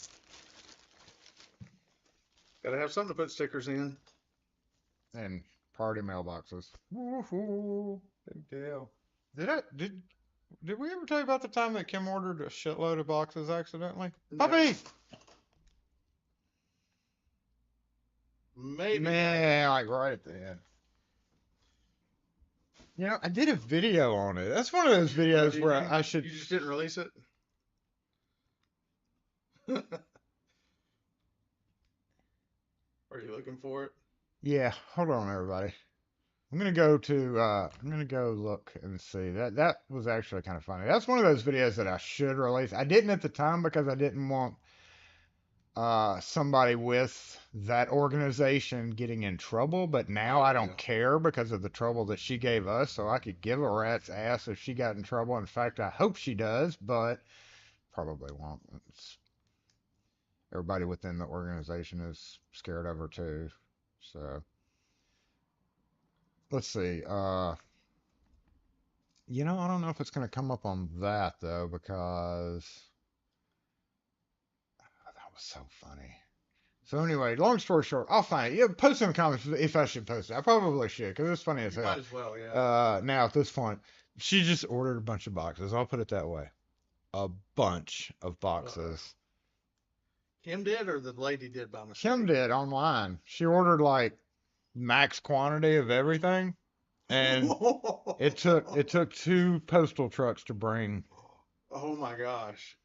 Gotta have something to put stickers in. And party mailboxes. Woohoo! Big deal. Did we ever tell you about the time that Kim ordered a shitload of boxes accidentally? No. Puppy! Maybe. Man, like right at the end. You know, I did a video on it. That's one of those videos where I should. You just didn't release it? Are you looking for it? Yeah, hold on, everybody. I'm gonna go look and see. That was actually kind of funny. That's one of those videos that I should release. I didn't at the time because I didn't want somebody with that organization getting in trouble, but now I don't care because of the trouble that she gave us, so I could give a rat's ass if she got in trouble. In fact, I hope she does, but probably won't. Everybody within the organization is scared of her too. So let's see. You know, I don't know if it's gonna come up on that though, because that was so funny. So anyway, long story short, I'll find it. Yeah, post in the comments if I should post it. I probably should, because it's funny as You hell. might as well, yeah. Now at this point, she just ordered a bunch of boxes. I'll put it that way. A bunch of boxes. Kim did, or the lady did by mistake? Kim did online. She ordered like max quantity of everything, and it took 2 postal trucks to bring. Oh my gosh.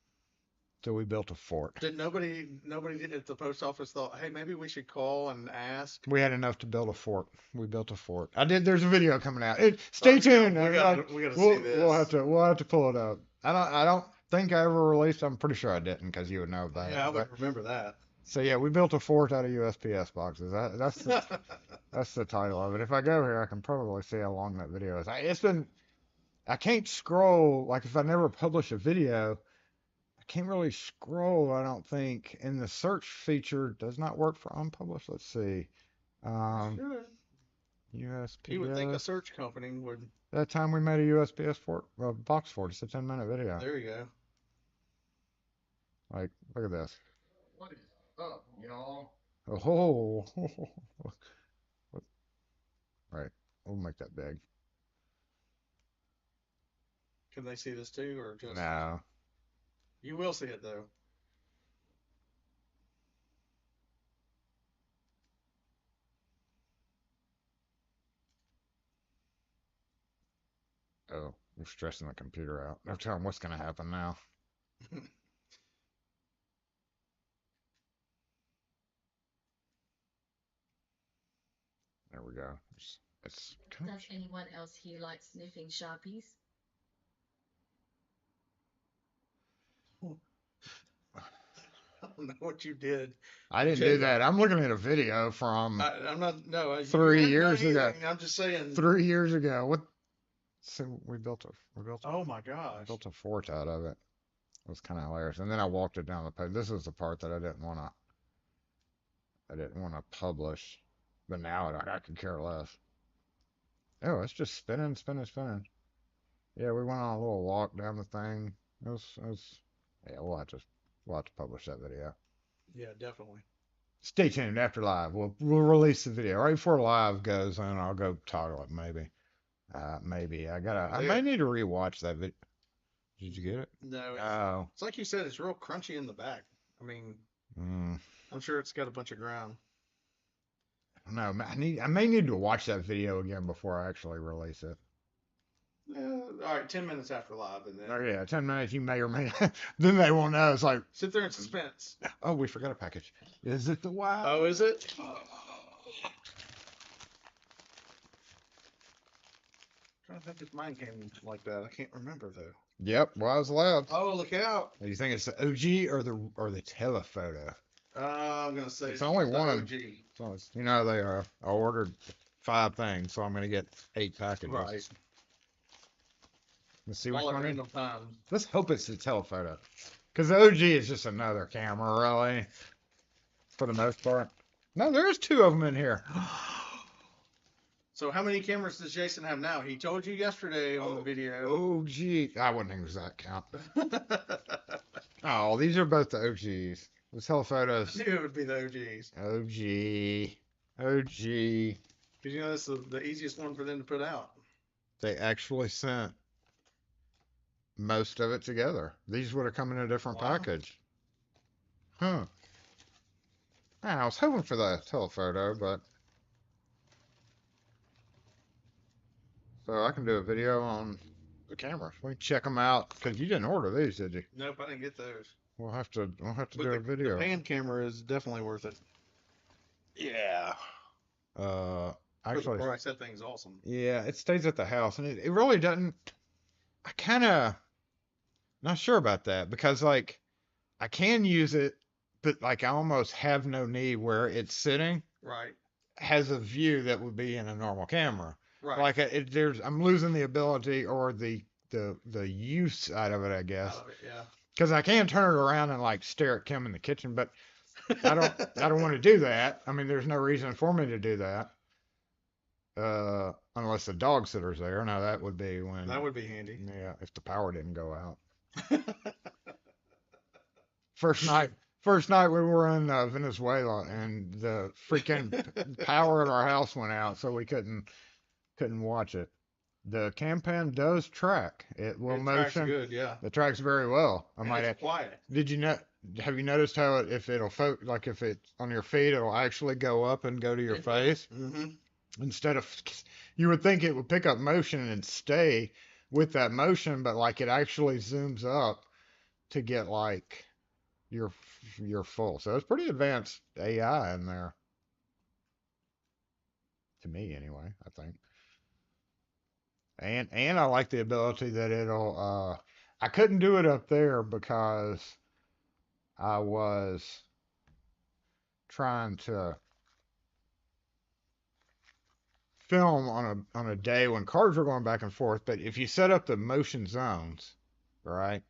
So we built a fort. Did nobody at the post office thought, hey, maybe we should call and ask? We had enough to build a fort. We built a fort. I did. There's a video coming out. Stay tuned. We gotta see this. We'll have to pull it up. I don't think I ever released. I'm pretty sure I didn't, because you would know about it. Yeah, I would remember that. So yeah, we built a fort out of USPS boxes. That's the title of it. If I go here, I can probably see how long that video is. I can't scroll, like if I never publish a video, I can't really scroll, I don't think. And the search feature does not work for unpublished. Let's see. Sure. USPS. You would think a search company would. That time we made a USPS fort, box fort. It's a 10-minute video. There you go. Like, look at this. What is up, y'all? Oh, right. We'll make that big. Can they see this too, or just? No. You will see it though. Oh, We're stressing the computer out. They're telling what's going to happen now. There we go. It's kind Does anyone else here like sniffing Sharpies? I don't know what you did. I didn't do that. I'm looking at a video from I'm not. No, you 3 haven't years done ago. anything. I'm just saying. 3 years ago. What? So we built Oh my gosh. a fort out of it. It was kind of hilarious. And then I walked it down the page. This is the part that I didn't want to publish, but now I could care less. Oh, it's just spinning. Yeah, we went on a little walk down the thing. Yeah, we'll have to publish that video. Yeah, definitely. Stay tuned after live. We'll release the video right before live goes, and I'll go toggle it maybe. Maybe I may need to rewatch that video. Did you get it? No. Oh. It's like you said. It's real crunchy in the back. I mean, Mm. I'm sure it's got a bunch of ground. No, I may need to watch that video again before I actually release it. All right, 10 minutes after live, and then Oh yeah, 10 minutes. You may or may not. Then they won't know. It's like, sit there in suspense. oh, we forgot a package. Is it the wild? Oh, is it? Trying to think if mine came like that. I can't remember though. Yep, Wise Labs. Oh, look out! Do you think it's the OG or the telephoto? I'm gonna say It's only the one. OG. So you know they are. I ordered 5 things, so I'm gonna get 8 packages. Right. Let's see which All at one. random times. Let's hope it's the telephoto, because the OG is just another camera, really, for the most part. No, there's 2 of them in here. So how many cameras does Jason have now? He told you yesterday on the video. OG. I wouldn't use that count. Oh, these are both the OGs. The telephotos. I knew it would be the OGs. OG. Because you know that's the easiest one for them to put out. They actually sent most of it together. These would have come in a different Wow. package. Huh. I was hoping for the telephoto, but so I can do a video on the cameras. We can check them out because you didn't order these, did you? Nope, I didn't get those. We'll have to But do a the video. pan camera is definitely worth it. Yeah. Actually, Or I said things awesome. yeah, it stays at the house, and it really doesn't. I kind of not sure about that because like I can use it, but like I almost have no need where it's sitting Right. has a view that would be in a normal camera. Right. Like I'm losing the ability or the use side of it, I guess, Out of it, yeah. because I can turn it around and like stare at Kim in the kitchen, but I don't want to do that. I mean, there's no reason for me to do that. Unless the dog sitter's there. Now that would be when, That would be handy. yeah, if the power didn't go out. First night we were in Venezuela and the freaking power at our house went out, so we couldn't watch it. The Campan does track. It will It tracks motion. good, yeah. It tracks very well. I And might it's add. quiet. Did you know? Have you noticed how if it's on your feet, it'll actually go up and go to your face Mm-hmm. instead of, you would think it would pick up motion and stay with that motion, but like it actually zooms up to get like your full. So it's pretty advanced AI in there. To me anyway, I think. And I like the ability that it'll I couldn't do it up there because I was trying to film on a day when cars were going back and forth, but if you set up the motion zones, right,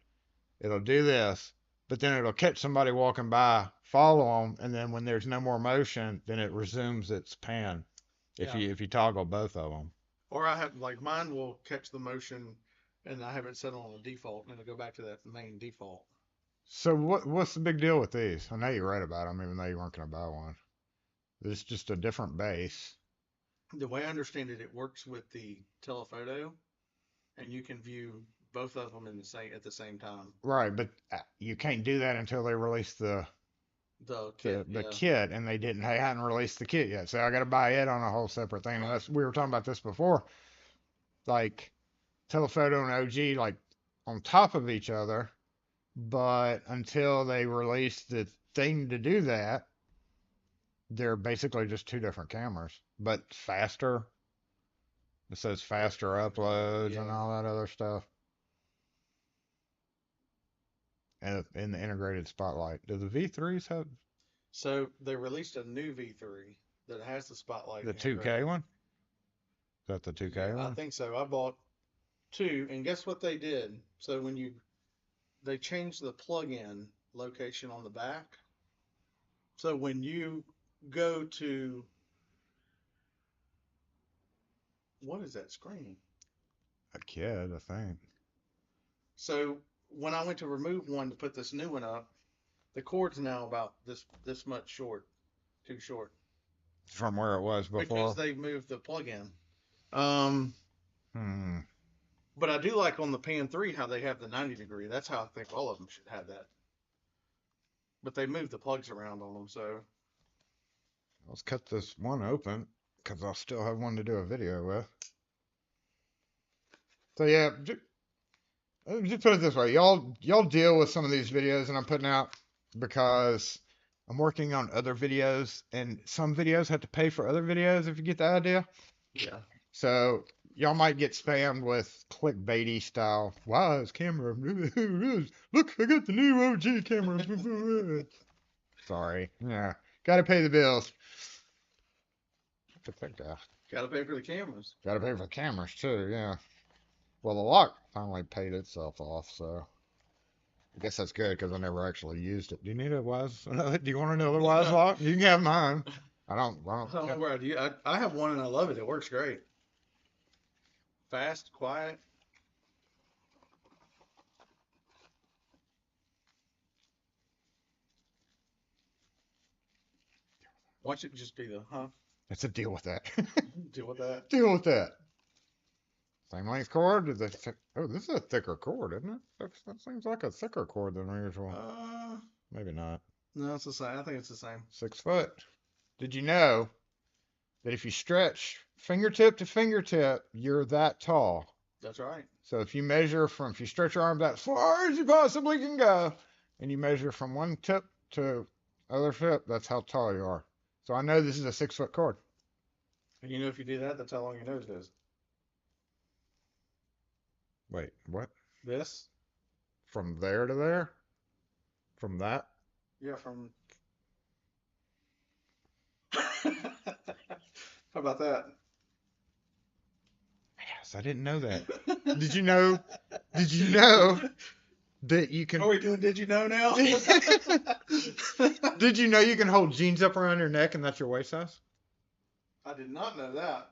it'll do this, but then it'll catch somebody walking by, follow them, and then when there's no more motion, then it resumes its pan if Yeah. you toggle both of them. Or I have, like, mine will catch the motion and I have it set on a default and it'll go back to that main default. So what's the big deal with these? I know you read about them, even though you weren't going to buy one. It's just a different base. The way I understand it, it works with the telephoto and you can view both of them at the same time. Right, but you can't do that until they release the Kit, yeah. kit, and they hadn't released the kit yet. So I got to buy it on a whole separate thing. We were talking about this before. Like, telephoto and OG like on top of each other, but until they released the thing to do that, they're basically just two different cameras, but faster. It says faster uploads and Yeah. all that other stuff. And in the integrated spotlight, do the V3s have So they released a new V3 that has the spotlight. the 2K integrated. one? Is that the 2K Yeah, I one? think so. I bought two, and guess what they did? So they changed the plug-in location on the back. So when you go to, what is that screen? A kid, I think. So when I went to remove one to put this new one up, the cord's now about this much short, too short, From where it was before. because they've moved the plug-in. Hmm. But I do like on the Pan 3 how they have the 90 degree. That's how I think all of them should have that. But they moved the plugs around on them, so Let's cut this one open because I'll still have one to do a video with. So yeah, just put it this way, y'all deal with some of these videos that I'm putting out because I'm working on other videos, and some videos have to pay for other videos. If you get the idea. yeah. So y'all might get spammed with clickbaity style. Wow, this camera. Look, I got the new OG camera. Sorry. Yeah. Gotta pay the bills. Look at that guy. Got to pay for the cameras. Gotta pay for the cameras too, yeah. Well, the lock finally paid itself off, so I guess that's good because I never actually used it. Do you need a wise? Do you want another wise lock? You can have mine. I don't know where I do. I have one and I love it. It works great. Fast, quiet. Why should it just be the Let's deal with that. deal with that? Deal with that. Same length cord. Oh, this is a thicker cord, isn't it? That seems like a thicker cord than usual. Maybe not. No, it's the same. I think it's the same. 6 foot. Did you know that if you stretch fingertip to fingertip, you're that tall? That's right. So if you stretch your arm that far as you possibly can go, and you measure from one tip to other tip, that's how tall you are. So I know this is a 6 foot cord. And you know, if you do that, that's how long your nose is. Wait, what? This? From there to there? From that? Yeah, from. How about that? Yes, I didn't know that. Did you know? Did you know that you can? Are we doing Did You Know now? Did you know you can hold jeans up around your neck and that's your waist size? I did not know that.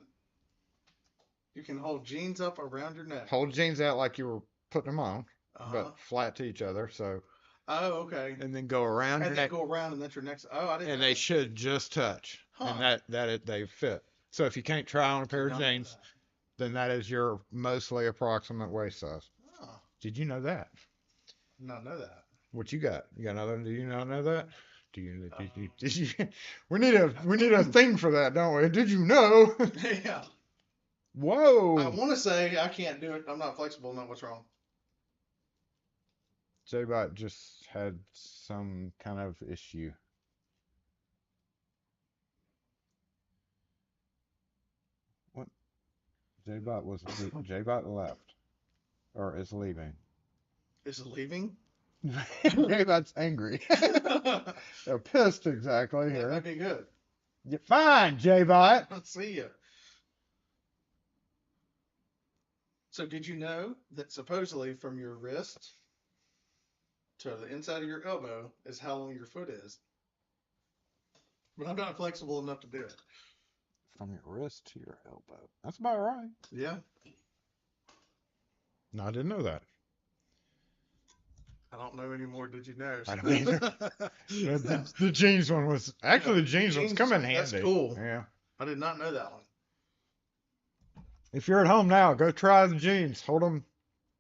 You can hold jeans up around your neck. Hold jeans out like you were putting them on, Uh-huh. but flat to each other. So, Oh, okay. and then go around your And then neck, go around and that's your next. Oh, I didn't. and know they that. should just touch, Huh. and they fit. So if you can't try on a pair of Did not know jeans, that. then that is your mostly approximate waist size. Oh, Did you know that? did not know that. What you got? You got another? Do you not know that? Did you? We need a thing for that, don't we? Did you know? Yeah. Whoa! I want to say I can't do it. I'm not flexible enough. What's wrong? J-Bot just had some kind of issue. What? J-Bot left. Or is leaving. Is it leaving? J-Bot's angry. They're pissed exactly Yeah, here. that'd be good. You're fine, J-Bot. Let's see you. So did you know that supposedly from your wrist to the inside of your elbow is how long your foot is? But I'm not flexible enough to do it. From your wrist to your elbow. That's about right. Yeah. No, I didn't know that. I don't know anymore. Did you know? I don't either. The jeans one was actually the jeans one's come in handy. That's cool. Yeah. I did not know that one. If you're at home now, go try the jeans. Hold them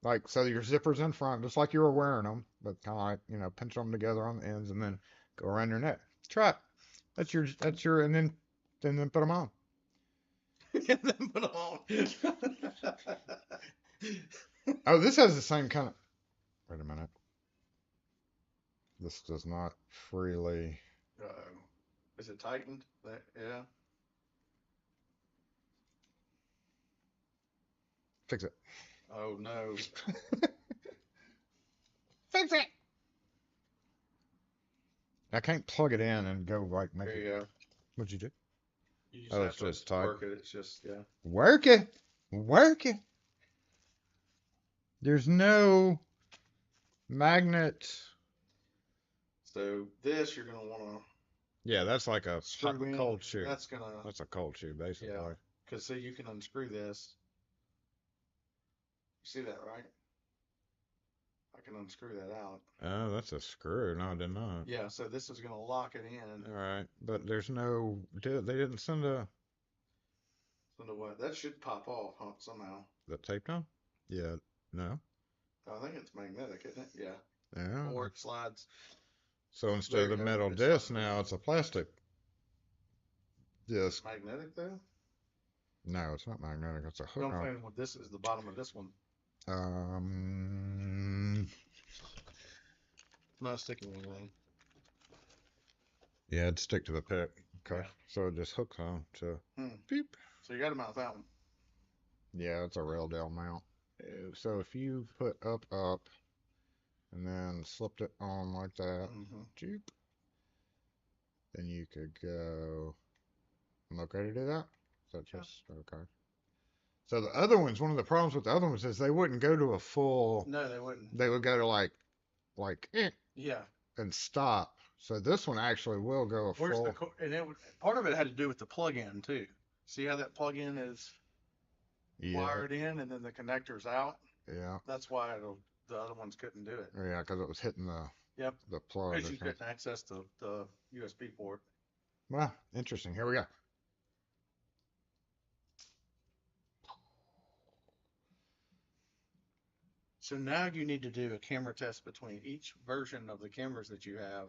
like so your zipper's in front, just like you were wearing them, but kind of like pinch them together on the ends and then go around your neck. Try it. That's your, and then put them on. And then put them on. Oh, this has the same kind of. Wait a minute. This does not freely. Uh-oh. Is it tightened? Yeah. Fix it. Oh no. Fix it. I can't plug it in and go like make There it. you go. What'd you do? You just Oh, have it's to just tight. work it. It's just yeah. Work it. Work it. There's no magnet. So this you're gonna want to Yeah, that's like a screw in. cold shoe. That's gonna That's a cold shoe, basically. yeah. Because see, you can unscrew this. You see that, right? I can unscrew that out. Oh, that's a screw. No, I did not. Yeah, so this is gonna lock it in. All right, but there's no. They didn't send So the what? That should pop off somehow. the tape down. Yeah. No. I think it's magnetic, isn't it? Yeah. Yeah. Or it slides. So instead There of you the go. metal It's disc, not- now it's a plastic disc. Magnetic though? No, it's not magnetic. It's a hook. Don't find what this is. The bottom of this one. Not sticking anything. Yeah, it'd stick to the pick. Okay. Yeah. So it just hooks on to. Hmm. Beep. So you got to mount that one. Yeah, it's a rail dell mount. So if you put up, and then slipped it on like that, Mm-hmm. Jeep, then you could go. I'm okay to do that? Is that just okay? So the other ones, one of the problems with the other ones is they wouldn't go to a full. No, they wouldn't. They would go to like, Yeah. and stop. So this one actually will go a Where's full. the and it would, part of it had to do with the plug-in too. See how that plug-in is Yeah, wired in and then the connector's out? yeah, That's why the other ones couldn't do it. yeah, because it was hitting the Yep. the plug. Because or you something. couldn't access the USB port. Well, interesting. Here we go. So now you need to do a camera test between each version of the cameras that you have,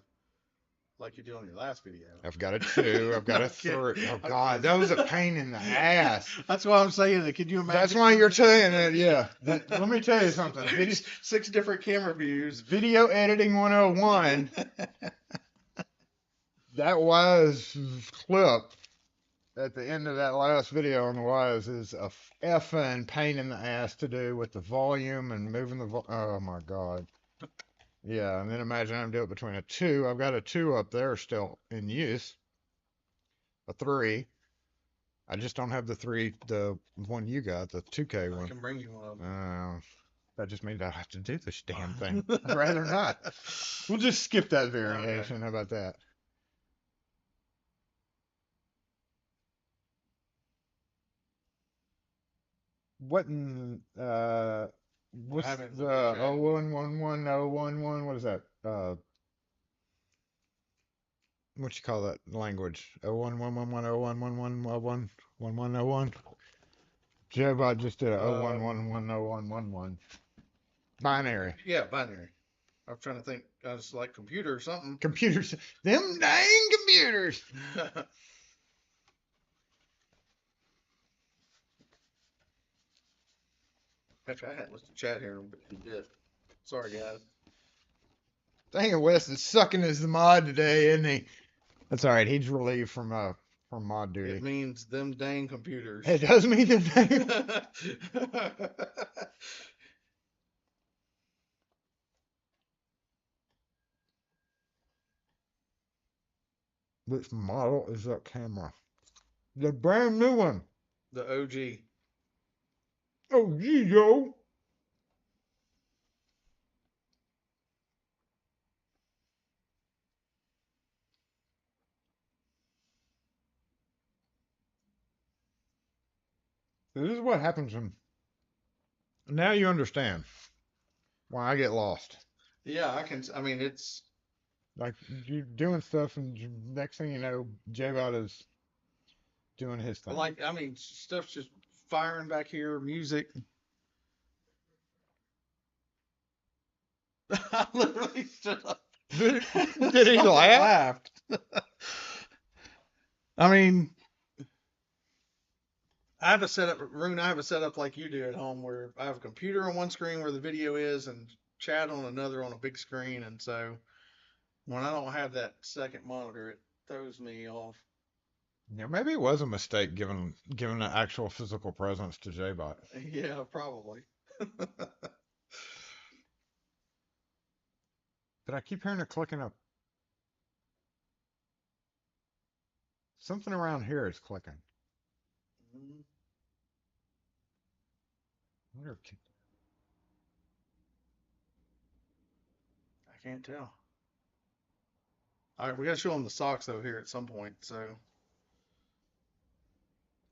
like you did on your last video. I've got a 2. I've got a 3. Oh God, that was a pain in the ass. That's why I'm saying that. Can you imagine? That's why you're saying it. Yeah. Let me tell you something. Six different camera views. Video editing 101. That wise clip at the end of that last video on the wise is a effing pain in the ass to do with the volume and moving the oh my God. Yeah, and then imagine I'm doing it between a 2. I've got a 2 up there still in use. A 3. I just don't have the 3, the one you got, the 2K I one. can bring you one of them. That just means I have to do this damn thing. I'd rather not. We'll just skip that variation. How about that? What in what's haven't the looked at it. 0111011 what is that? What you call that language? 0111101111111. Jobot just did a 011101111. Binary. Yeah, binary. I was trying to think. I was like computer or something. Computers. Them dang computers. Actually, I hadn't listened to chat here, but he did. Sorry, guys. Dang it, Wes is sucking as the mod today, isn't he? That's all right. He's relieved from mod duty. It means them dang computers. It does mean the name. Which model is that camera? The brand new one. The OG. Oh, gee, yo. This is what happens when. Now you understand why I get lost. Yeah, I can. I mean, it's. Like you're doing stuff, and next thing you know, J-Bot is doing his thing. Like, I mean, stuff's just firing back here, music. I literally stood up. Did he laugh? Laughed. I mean, I have a setup, Rune. I have a setup like you do at home, where I have a computer on one screen where the video is, and chat on another on a big screen. And so when I don't have that second monitor, it throws me off. Yeah, maybe it was a mistake giving an actual physical presence to J-Bot. Yeah, probably. But I keep hearing it clicking up. Something around here is clicking. Mhm. I wonder if- I can't tell. All right, we got to show them the socks though here at some point, so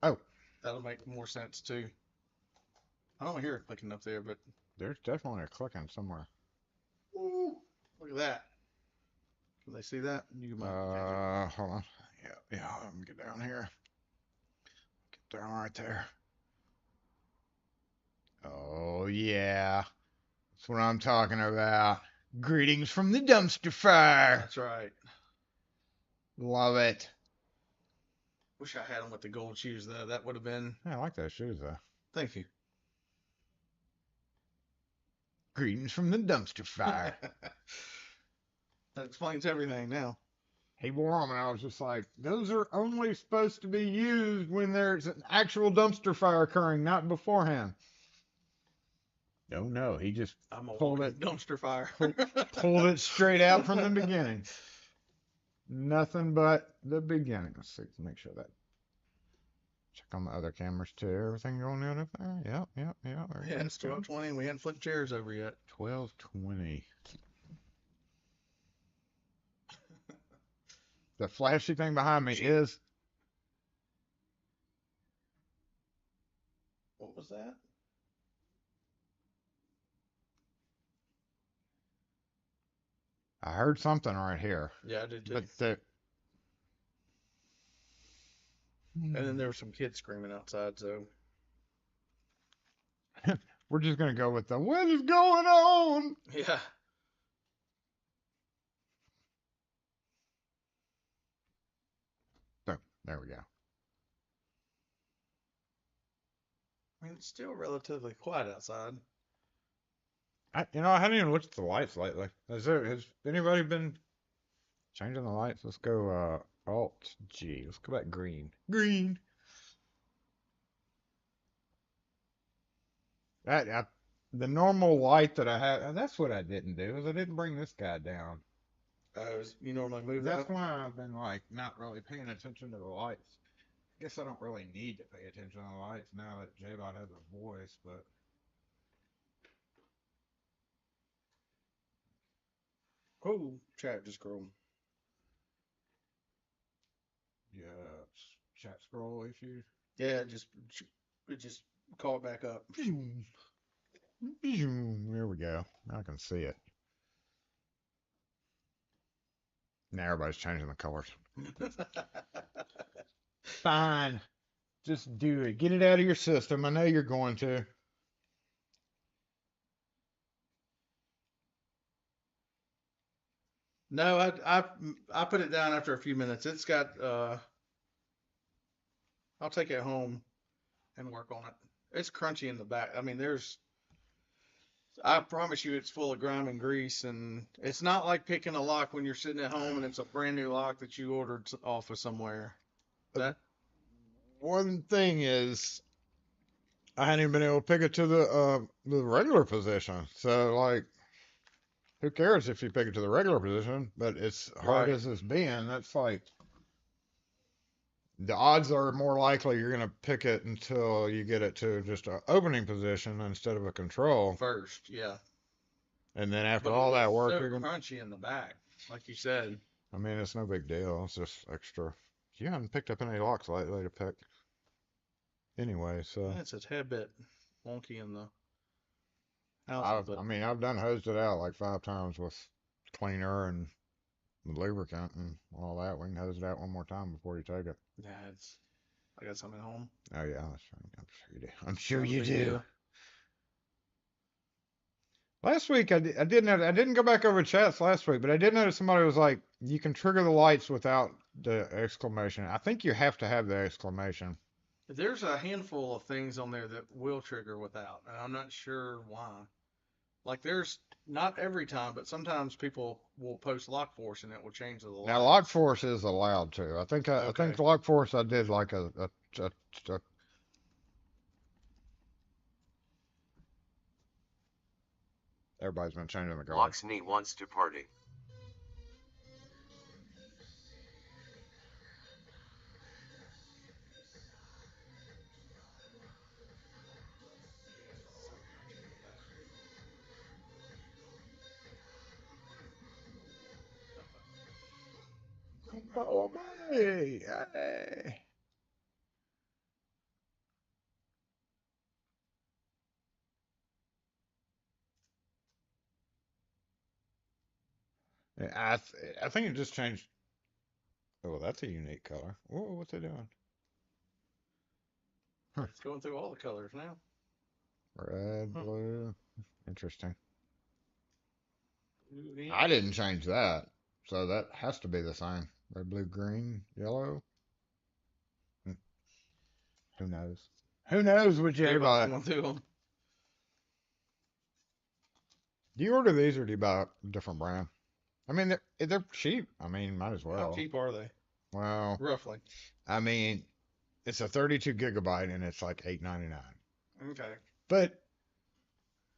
Oh, that'll make more sense too. I don't hear it clicking up there, but there's definitely a clicking somewhere. ooh, look at that. Can they see that? You might. Hold on. Yeah, let me get down here. Get down right there. Oh, yeah. That's what I'm talking about. Greetings from the dumpster fire. That's right. Love it. Wish I had them with the gold shoes though. That would have been. Yeah, I like those shoes, though. Thank you. Greetings from the dumpster fire. That explains everything now. He wore them, and I was just like, those are only supposed to be used when there's an actual dumpster fire occurring, not beforehand. Oh, no, he just I'm a Pulled walking it. dumpster fire. pulled it straight out from the beginning. Nothing but the beginning. Let's see, make sure that. Check on the other cameras too. Everything going on up there? Yep. Yeah, it's 12:20 and we hadn't flipped chairs over yet. 12:20. The flashy thing behind me is. What was that? I heard something right here. Yeah, I did too. But the. And then there were some kids screaming outside, so We're just gonna go with the what is going on? yeah. So there we go. I mean, it's still relatively quiet outside. I hadn't even looked at the lights lately. Has anybody been changing the lights? Let's go Alt G. Let's go back green. Green. The normal light that I had. That's what I didn't do. Is I didn't bring this guy down. You normally move That's that. why I've been like not really paying attention to the lights. I guess I don't really need to pay attention to the lights now that J-Bot has a voice, but. Oh, chat just scrolled. Yeah, chat scroll issues. Yeah, it just call it back up. There we go. Now I can see it. Now everybody's changing the colors. Fine. Just do it. Get it out of your system. I know you're going to. No, I put it down after a few minutes. It's got I'll take it home and work on it. It's crunchy in the back. I mean, I promise you it's full of grime and grease, and it's not like picking a lock when you're sitting at home and it's a brand new lock that you ordered off of somewhere. That One thing is, I hadn't even been able to pick it to the regular position. So like, who cares if you pick it to the regular position? But it's hard Right. as it's being. That's like the odds are more likely you're gonna pick it until you get it to just an opening position instead of a control. first, yeah. And then after But all it that was work, so you're gonna. crunchy in the back, like you said. I mean, it's no big deal. It's just extra. You haven't picked up any locks lately to pick. Anyway, so It's a tad bit wonky in the house, but I mean, I've done hosed it out like 5 times with cleaner and lubricant and all that. We can hose it out one more time before you take it. yeah, I got some at home. Oh yeah, that's right. I'm sure you do. I'm sure Not a you big do. deal. Last week I didn't go back over chats last week, but I did notice somebody was like, you can trigger the lights without the exclamation. I think you have to have the exclamation. There's a handful of things on there that will trigger without, and I'm not sure why. Like there's not every time, but sometimes people will post lock force and it will change the Now, lights. lock force is allowed to. I Okay. think lock force I did like a everybody's been changing the guard. Locksmith wants to party. Oh, money! Hey. Yeah, I think it just changed. Oh, that's a unique color. Whoa, what's it doing? It's going through all the colors now. Red, blue. Interesting. Ooh, I didn't change that, so that has to be the same. Red, blue, green, yellow. Hmm, who knows? Who knows which Everybody's everybody? going through them. Do you order these or do you buy a different brand? I mean, they're cheap. I mean, might as How well. cheap are they? Well, Roughly. I mean, it's a 32 gigabyte and it's like $8.99. Okay. But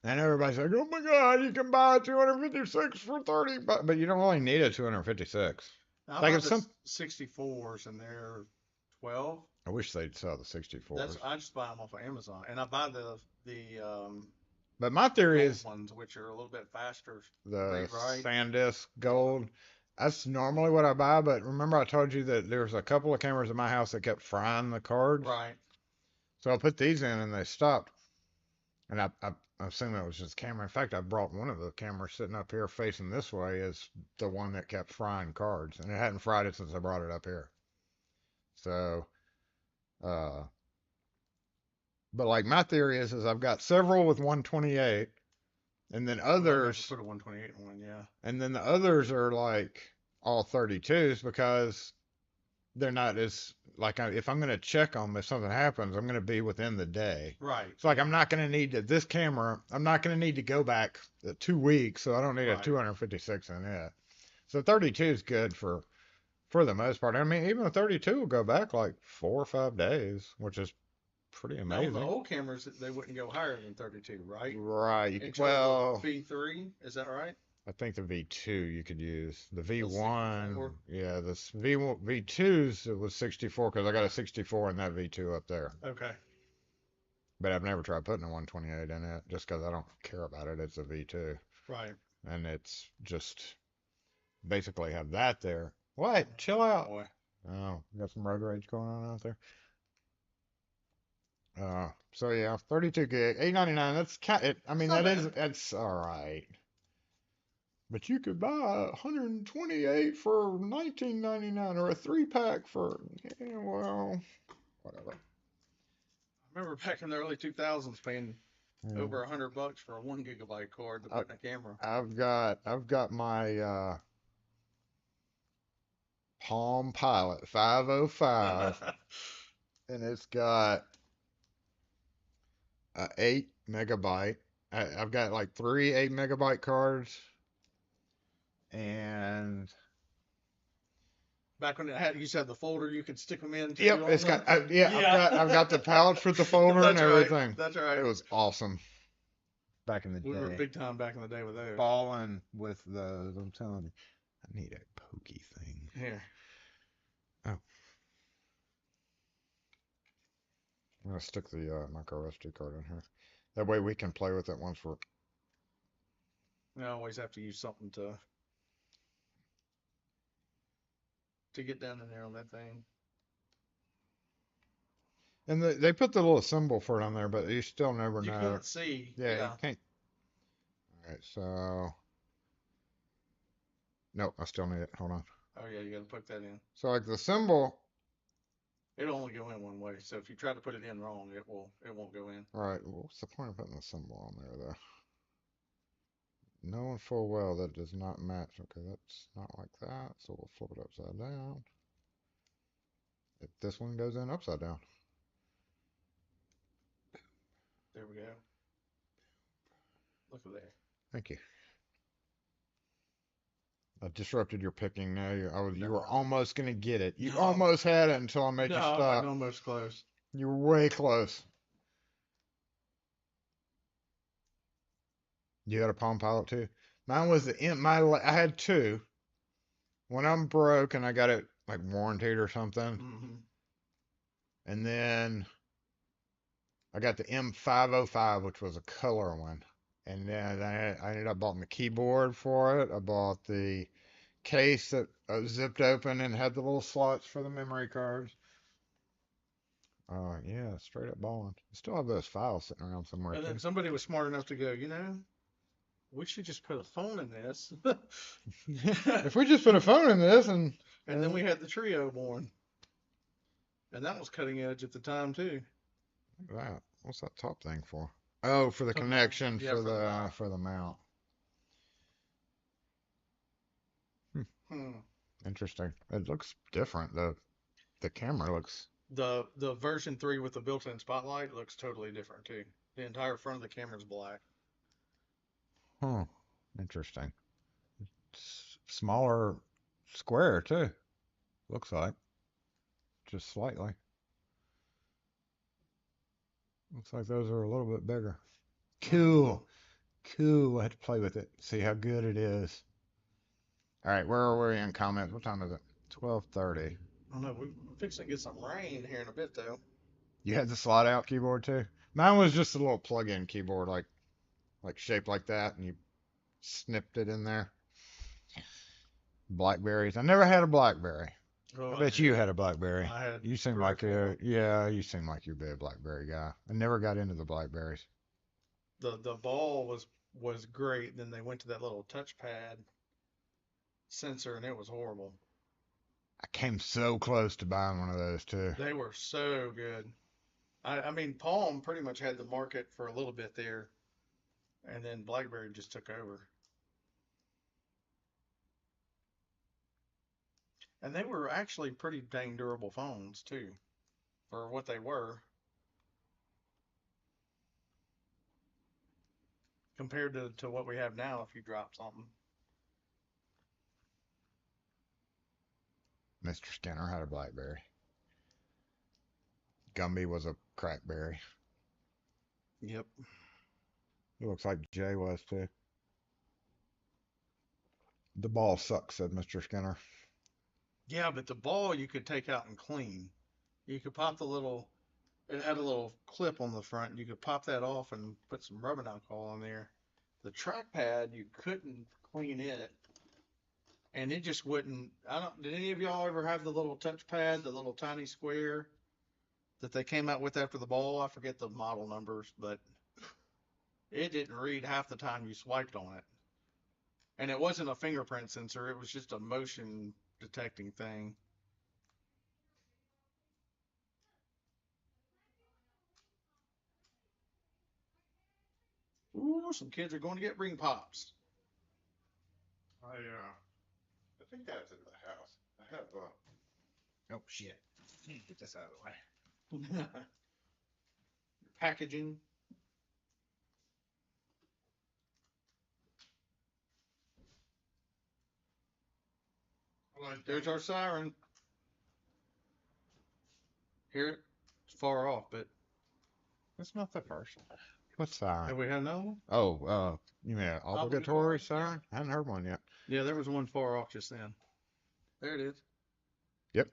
and everybody's like, "Oh my God, you can buy a 256 for 30 bucks," but you don't really need a 256. I Like bought if the some, 64s and they're 12. I wish they'd sell the 64s. I just buy them off of Amazon, and I buy the But my theory gold is ones, which are a little bit faster. the Read right. SanDisk Gold. That's normally what I buy, but remember I told you that there's a couple of cameras in my house that kept frying the cards. Right. So I put these in and they stopped. And I assume it was just camera. In fact, I brought one of the cameras sitting up here facing this way is the one that kept frying cards, and it hadn't fried it since I brought it up here. So, uh, but like my theory is I've got several with 128, and then others, Put a 128 in one, yeah. and then the others are like all 32s because they're not as like if I'm going to check them if something happens, I'm going to be within the day. Right. It's like I'm not going to need this camera. I'm not going to need to go back 2 weeks, so I don't need a Right. 256 in it. So 32 is good for the most part. I mean, even the 32 will go back like 4 or 5 days, which is pretty Now, amazing. the old cameras, they wouldn't go higher than 32, right? Right. Until Well, the V3, is that right? I think the V2 you could use. The The V1, 64? yeah, this V2's it was 64 because I got a 64 in that V2 up there. Okay. But I've never tried putting a 128 in it just because I don't care about it. It's a V2. Right. And it's just basically have that there. What? Chill out. Boy. Oh, got some road rage going on out there. So yeah, 32 gig, 899. That's I mean, It's not that's all right. But you could buy 128 for 19.99 or a 3-pack for well, whatever. I remember back in the early 2000s paying Yeah. over $100 for a 1 gigabyte card to put in a camera. I've got my Palm Pilot 505 and it's got a 8 megabyte. I've got like 3 8 megabyte cards and Back when it used to have the folder, you could stick them in. Too, yep, it's got I've got the pouch with the folder and That's right. everything. That's right. It was awesome back in the We were day. big time back in the day with those. Balling with those. I'm telling you, I need a pokey thing. Here. Oh, I'm gonna stick the micro SD card in here. That way we can play with it once we're. You always have to use something to get down in there on that thing. And they put the little symbol for it on there, but you still never You know. can't see. Yeah, you can't. All right, so. Nope, I still need it. Hold on. Oh yeah, you got to put that in. So like the symbol, It'll only go in one way. So if you try to put it in wrong, it won't go in. right? Well, what's the point of putting the symbol on there though? Knowing full well that does not match. Okay, that's not like that. So we'll flip it upside down. If this one goes in upside down. There we go. Look at there. Thank you. I disrupted your picking. Now you were No. almost gonna get it. You No. almost had it until I made you No, I'm stop. like almost close. You were way close. You had a Palm Pilot too? Mine was the I had two. One of them broke and I got it like warranted or something. Mm-hmm. And then I got the M505, which was a color one. And then I ended up buying the keyboard for it. I bought the case that zipped open and had the little slots for the memory cards. Yeah, straight up balling. I still have those files sitting around somewhere And then too. somebody was smart enough to go, we should just put a phone in this. If we just put a phone in this and then we had the Trio born. And that was cutting edge at the time too. look at that. What's that top thing for? Oh, for the For the- connection yeah, for for the the mount. for the mount. Hmm. Interesting. It looks different. The camera looks. The version 3 with the built-in spotlight looks totally different too. The entire front of the camera is black. Huh. Interesting. Smaller square too. Looks like. Just slightly. Looks like those are a little bit bigger. Cool. Cool. I had to play with it. See how good it is. All right, where are we in comments? What time is it? 12:30. I don't know. We're fixing to get some rain here in a bit though. You had the slide out keyboard too? Mine was just a little plug-in keyboard, like shaped like that, and you snipped it in there. Blackberries. I never had a Blackberry. Oh, I bet you had a Blackberry. I had You seem three or like four. you seem like you'd be a Blackberry guy. I never got into the Blackberries. The ball was great. Then they went to that little touchpad sensor and it was horrible. I came so close to buying one of those too. They were so good. I mean, Palm pretty much had the market for a little bit there, and then BlackBerry just took over. And they were actually pretty dang durable phones too, for what they were. Compared to what we have now if you drop something. Mr. Skinner had a Blackberry. Gumby was a Crackberry. Yep. It looks like Jay was too. The ball sucks, said Mr. Skinner. Yeah, but the ball you could take out and clean. You could pop it had a little clip on the front. You could pop that off and put some rubbing alcohol on there. The trackpad, you couldn't clean it. And it just wouldn't. Did any of y'all ever have the little touchpad, the little tiny square that they came out with after the ball? I forget the model numbers, but it didn't read half the time you swiped on it. And it wasn't a fingerprint sensor, it was just a motion detecting thing. Ooh, some kids are going to get ring pops. I think that's in the house. I have oh shit. Get this out of the way. Packaging. There's our siren. Hear it? It's far off, but That's not the first one. What's that? have we had another one? Oh, you mean an obligatory Obligatory, siren? I hadn't heard one yet. Yeah, there was one far off just then. There it is. Yep.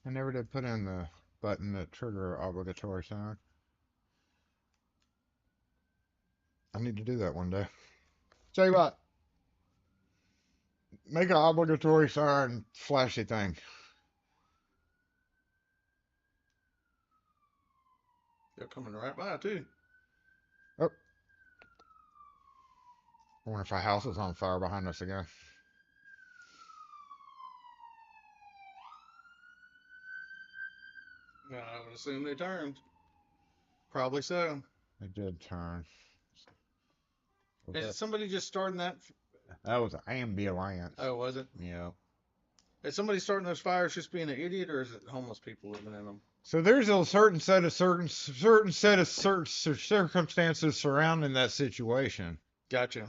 I never did put in the button to trigger obligatory siren. I need to do that one day. Tell you what, make an obligatory siren flashy thing. They're coming right by too. Oh. I wonder if our house is on fire behind us again. I would assume they turned. Probably so. They did turn. Is somebody just starting that? That was an ambulance. Oh, was it? Yeah. Is somebody starting those fires just being an idiot, or is it homeless people living in them? So there's a certain set of circumstances surrounding that situation. Gotcha.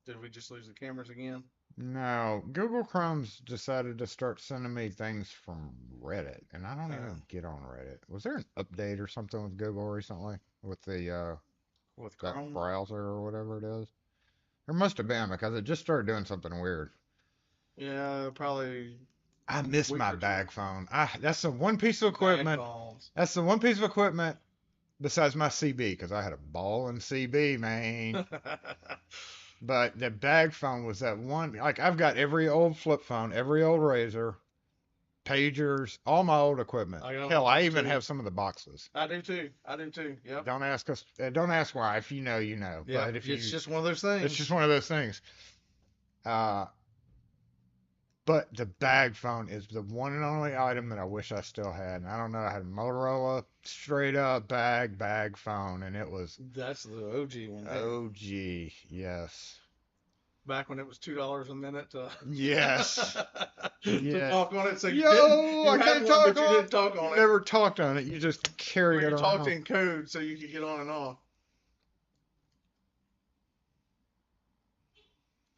Did we just lose the cameras again? No, Google Chrome's decided to start sending me things from Reddit, and I don't even get on Reddit. Was there an update or something with Google recently with the With that Chrome? browser or whatever it is? There must have been because it just started doing something weird. Yeah, probably. I miss Week my or two. bag phone. That's the one piece of equipment. Phones. That's the one piece of equipment besides my CB because I had a ball in CB, man. But the bag phone was that one. Like I've got every old flip phone, every old Razor, pagers, all my old equipment. I got Hell, I those even too. have some of the boxes. I do too. Yep. Don't ask us. Don't ask why. If you know, you know. Yeah. But if It's just one of those things. it's just one of those things. But the bag phone is the one and only item that I wish I still had. And I don't know. I had a Motorola straight up bag phone, and it was That's the OG one. OG. Yes. Back when it was $2 a minute to Yes. to Yeah. talk on it. So you Yo, didn't. You I had can't one, talk but you on didn't talk on You it. never talked on it. You just carried Or it you around. talked in code so you could get on and off.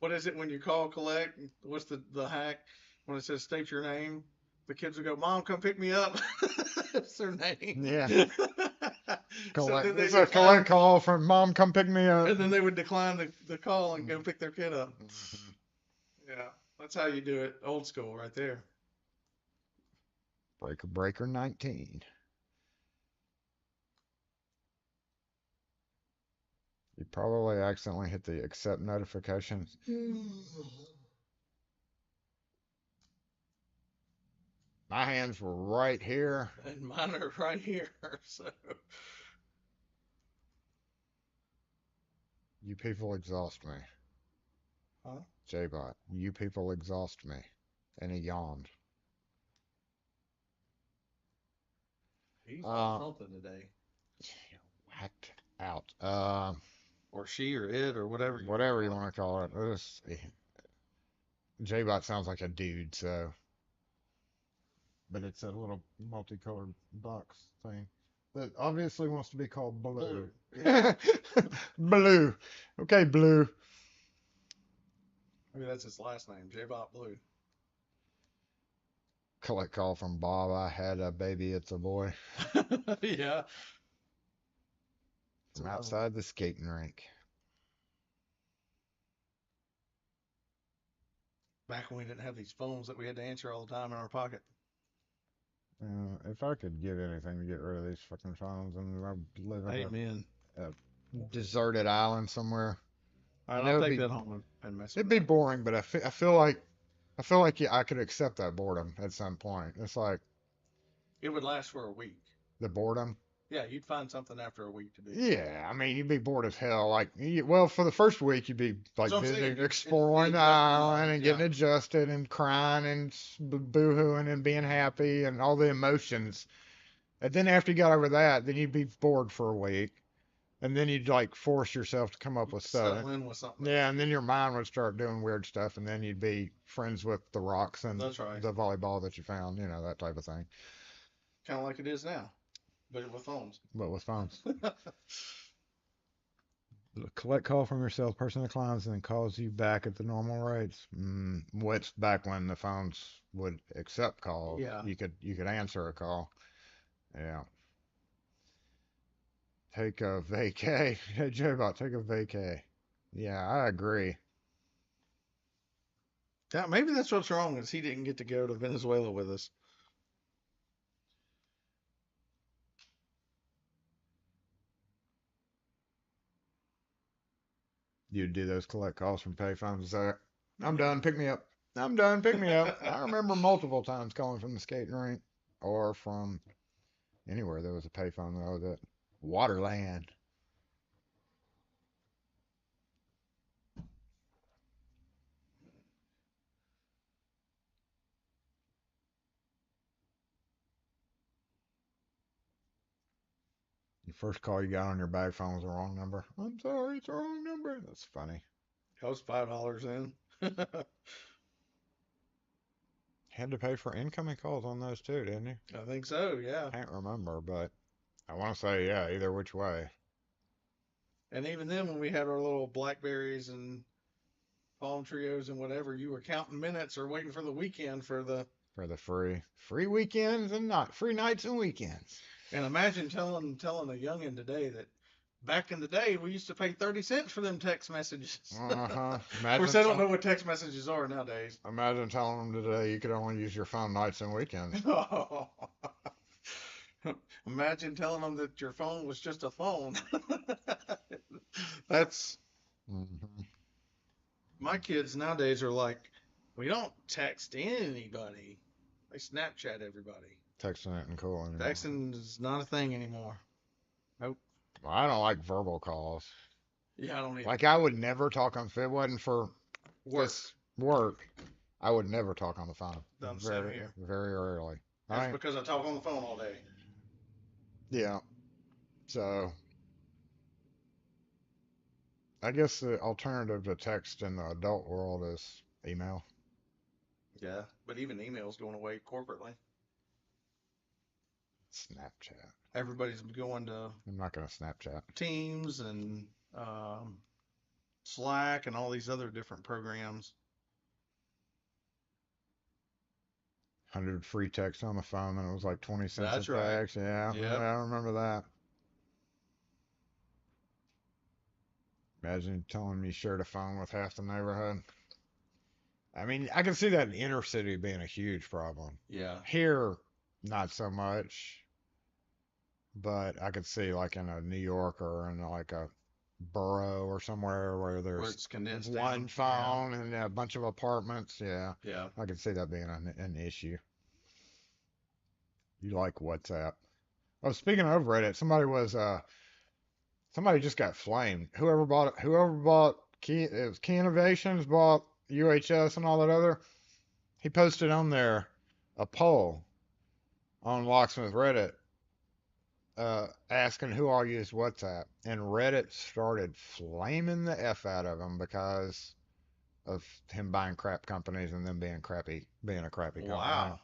What is it when you call collect? What's the hack? When it says state your name, the kids will go, "Mom, come pick me up." That's their name. Yeah. So then they It's a collect call from Mom. Come pick me up. and then they would decline the call and go pick their kid up. Yeah, that's how you do it. Old school, right there. Breaker 19. You probably accidentally hit the accept notification. My hands were right here. And mine are right here. So You people exhaust me. Huh? J-Bot, you people exhaust me. And he yawned. he's on something today, Whacked out. or she, or it, or whatever. Whatever you want to call it. J-Bot sounds like a dude, so. But it's a little multicolored box thing that obviously wants to be called Blue. Blue. Okay, Blue. Maybe that's his last name, J-Bot Blue. Collect call from Bob. I had a baby. It's a boy. Yeah. From outside the skating rink. Back when we didn't have these phones that we had to answer all the time in our pocket. If I could get anything to get rid of these fucking phones, and I live on Amen. a deserted island somewhere. All right, That I'll would take be- that home and mess It'd with be that. boring, but I feel like yeah, I could accept that boredom at some point. It's like It would last for a week. the boredom. Yeah, you'd find something after a week to do. Yeah, I mean, you'd be bored as hell. Like, well, for the first week, you'd be like That's what I'm busy saying. exploring the It's- island and yeah. getting adjusted and crying and boo-hooing and being happy and all the emotions. And then after you got over that, then you'd be bored for a week, and then you'd like force yourself to come up with stuff. Settle in with something. Yeah, and then your mind would start doing weird stuff, and then you'd be friends with the rocks and That's right. the volleyball that you found, that type of thing. Kind of like it is now, but with phones. But with phones. Collect call from yourself, person declines, and then calls you back at the normal rates. What's back when the phones would accept calls? Yeah. You could answer a call. Yeah. Take a vacay. Hey, J-Bot, take a vacay. Yeah, I agree. Yeah, maybe that's what's wrong is he didn't get to go to Venezuela with us. You do those collect calls from payphones. Zach. I'm done. Pick me up. I'm done. Pick me up. I remember multiple times calling from the skating rink or from anywhere there was a payphone that I was at. Waterland. The first call you got on your bag phone was the wrong number. I'm sorry, it's the wrong number. That's funny. That was $5 in. Had to pay for incoming calls on those too, didn't you? I think so, yeah. Can't remember, but I want to say, yeah, either which way. And even then, when we had our little Blackberries and Palm Trios and whatever, you were counting minutes or waiting for the weekend for the. For the free weekends and not free nights and weekends. And imagine telling a youngin today that back in the day we used to pay 30 cents for them text messages. Uh-huh. Of course, I don't know what text messages are nowadays. Imagine telling them today you could only use your phone nights and weekends. Imagine telling them that your phone was just a phone. That's Mhm. my kids nowadays are like, we don't text anybody. They Snapchat everybody. Texting it and cool anymore. Texting is not a thing anymore. Nope. Well, I don't like verbal calls. Yeah, I don't even. Like I would never talk on if it wasn't for this work. I would never talk on the phone. I'm same Very, here. very rarely. That's I, because I talk on the phone all day. yeah. So I guess the alternative to text in the adult world is email. Yeah, but even email's going away corporately. Snapchat. Everybody's going to I'm not gonna Snapchat. Teams and Slack and all these other different programs. 100 free texts on the phone, and it was like 20 cents That's a right. text. Yeah, Yep. I remember that. Imagine telling me share the phone with half the neighborhood. I mean, I can see that in inner city being a huge problem. Yeah. Here, not so much, but I could see like in a New York or in like a borough or somewhere where Where there's it's condensed one down. phone and a bunch of apartments. Yeah, Yeah. I could see that being an issue. You like WhatsApp? Oh, speaking of Reddit, somebody just got flamed. Whoever bought it was Key Innovations, bought UHS and all that other. He posted on there a poll on Locksmith Reddit, asking who all used WhatsApp, and Reddit started flaming the F out of him because of him buying crap companies and them being a crappy company. Wow.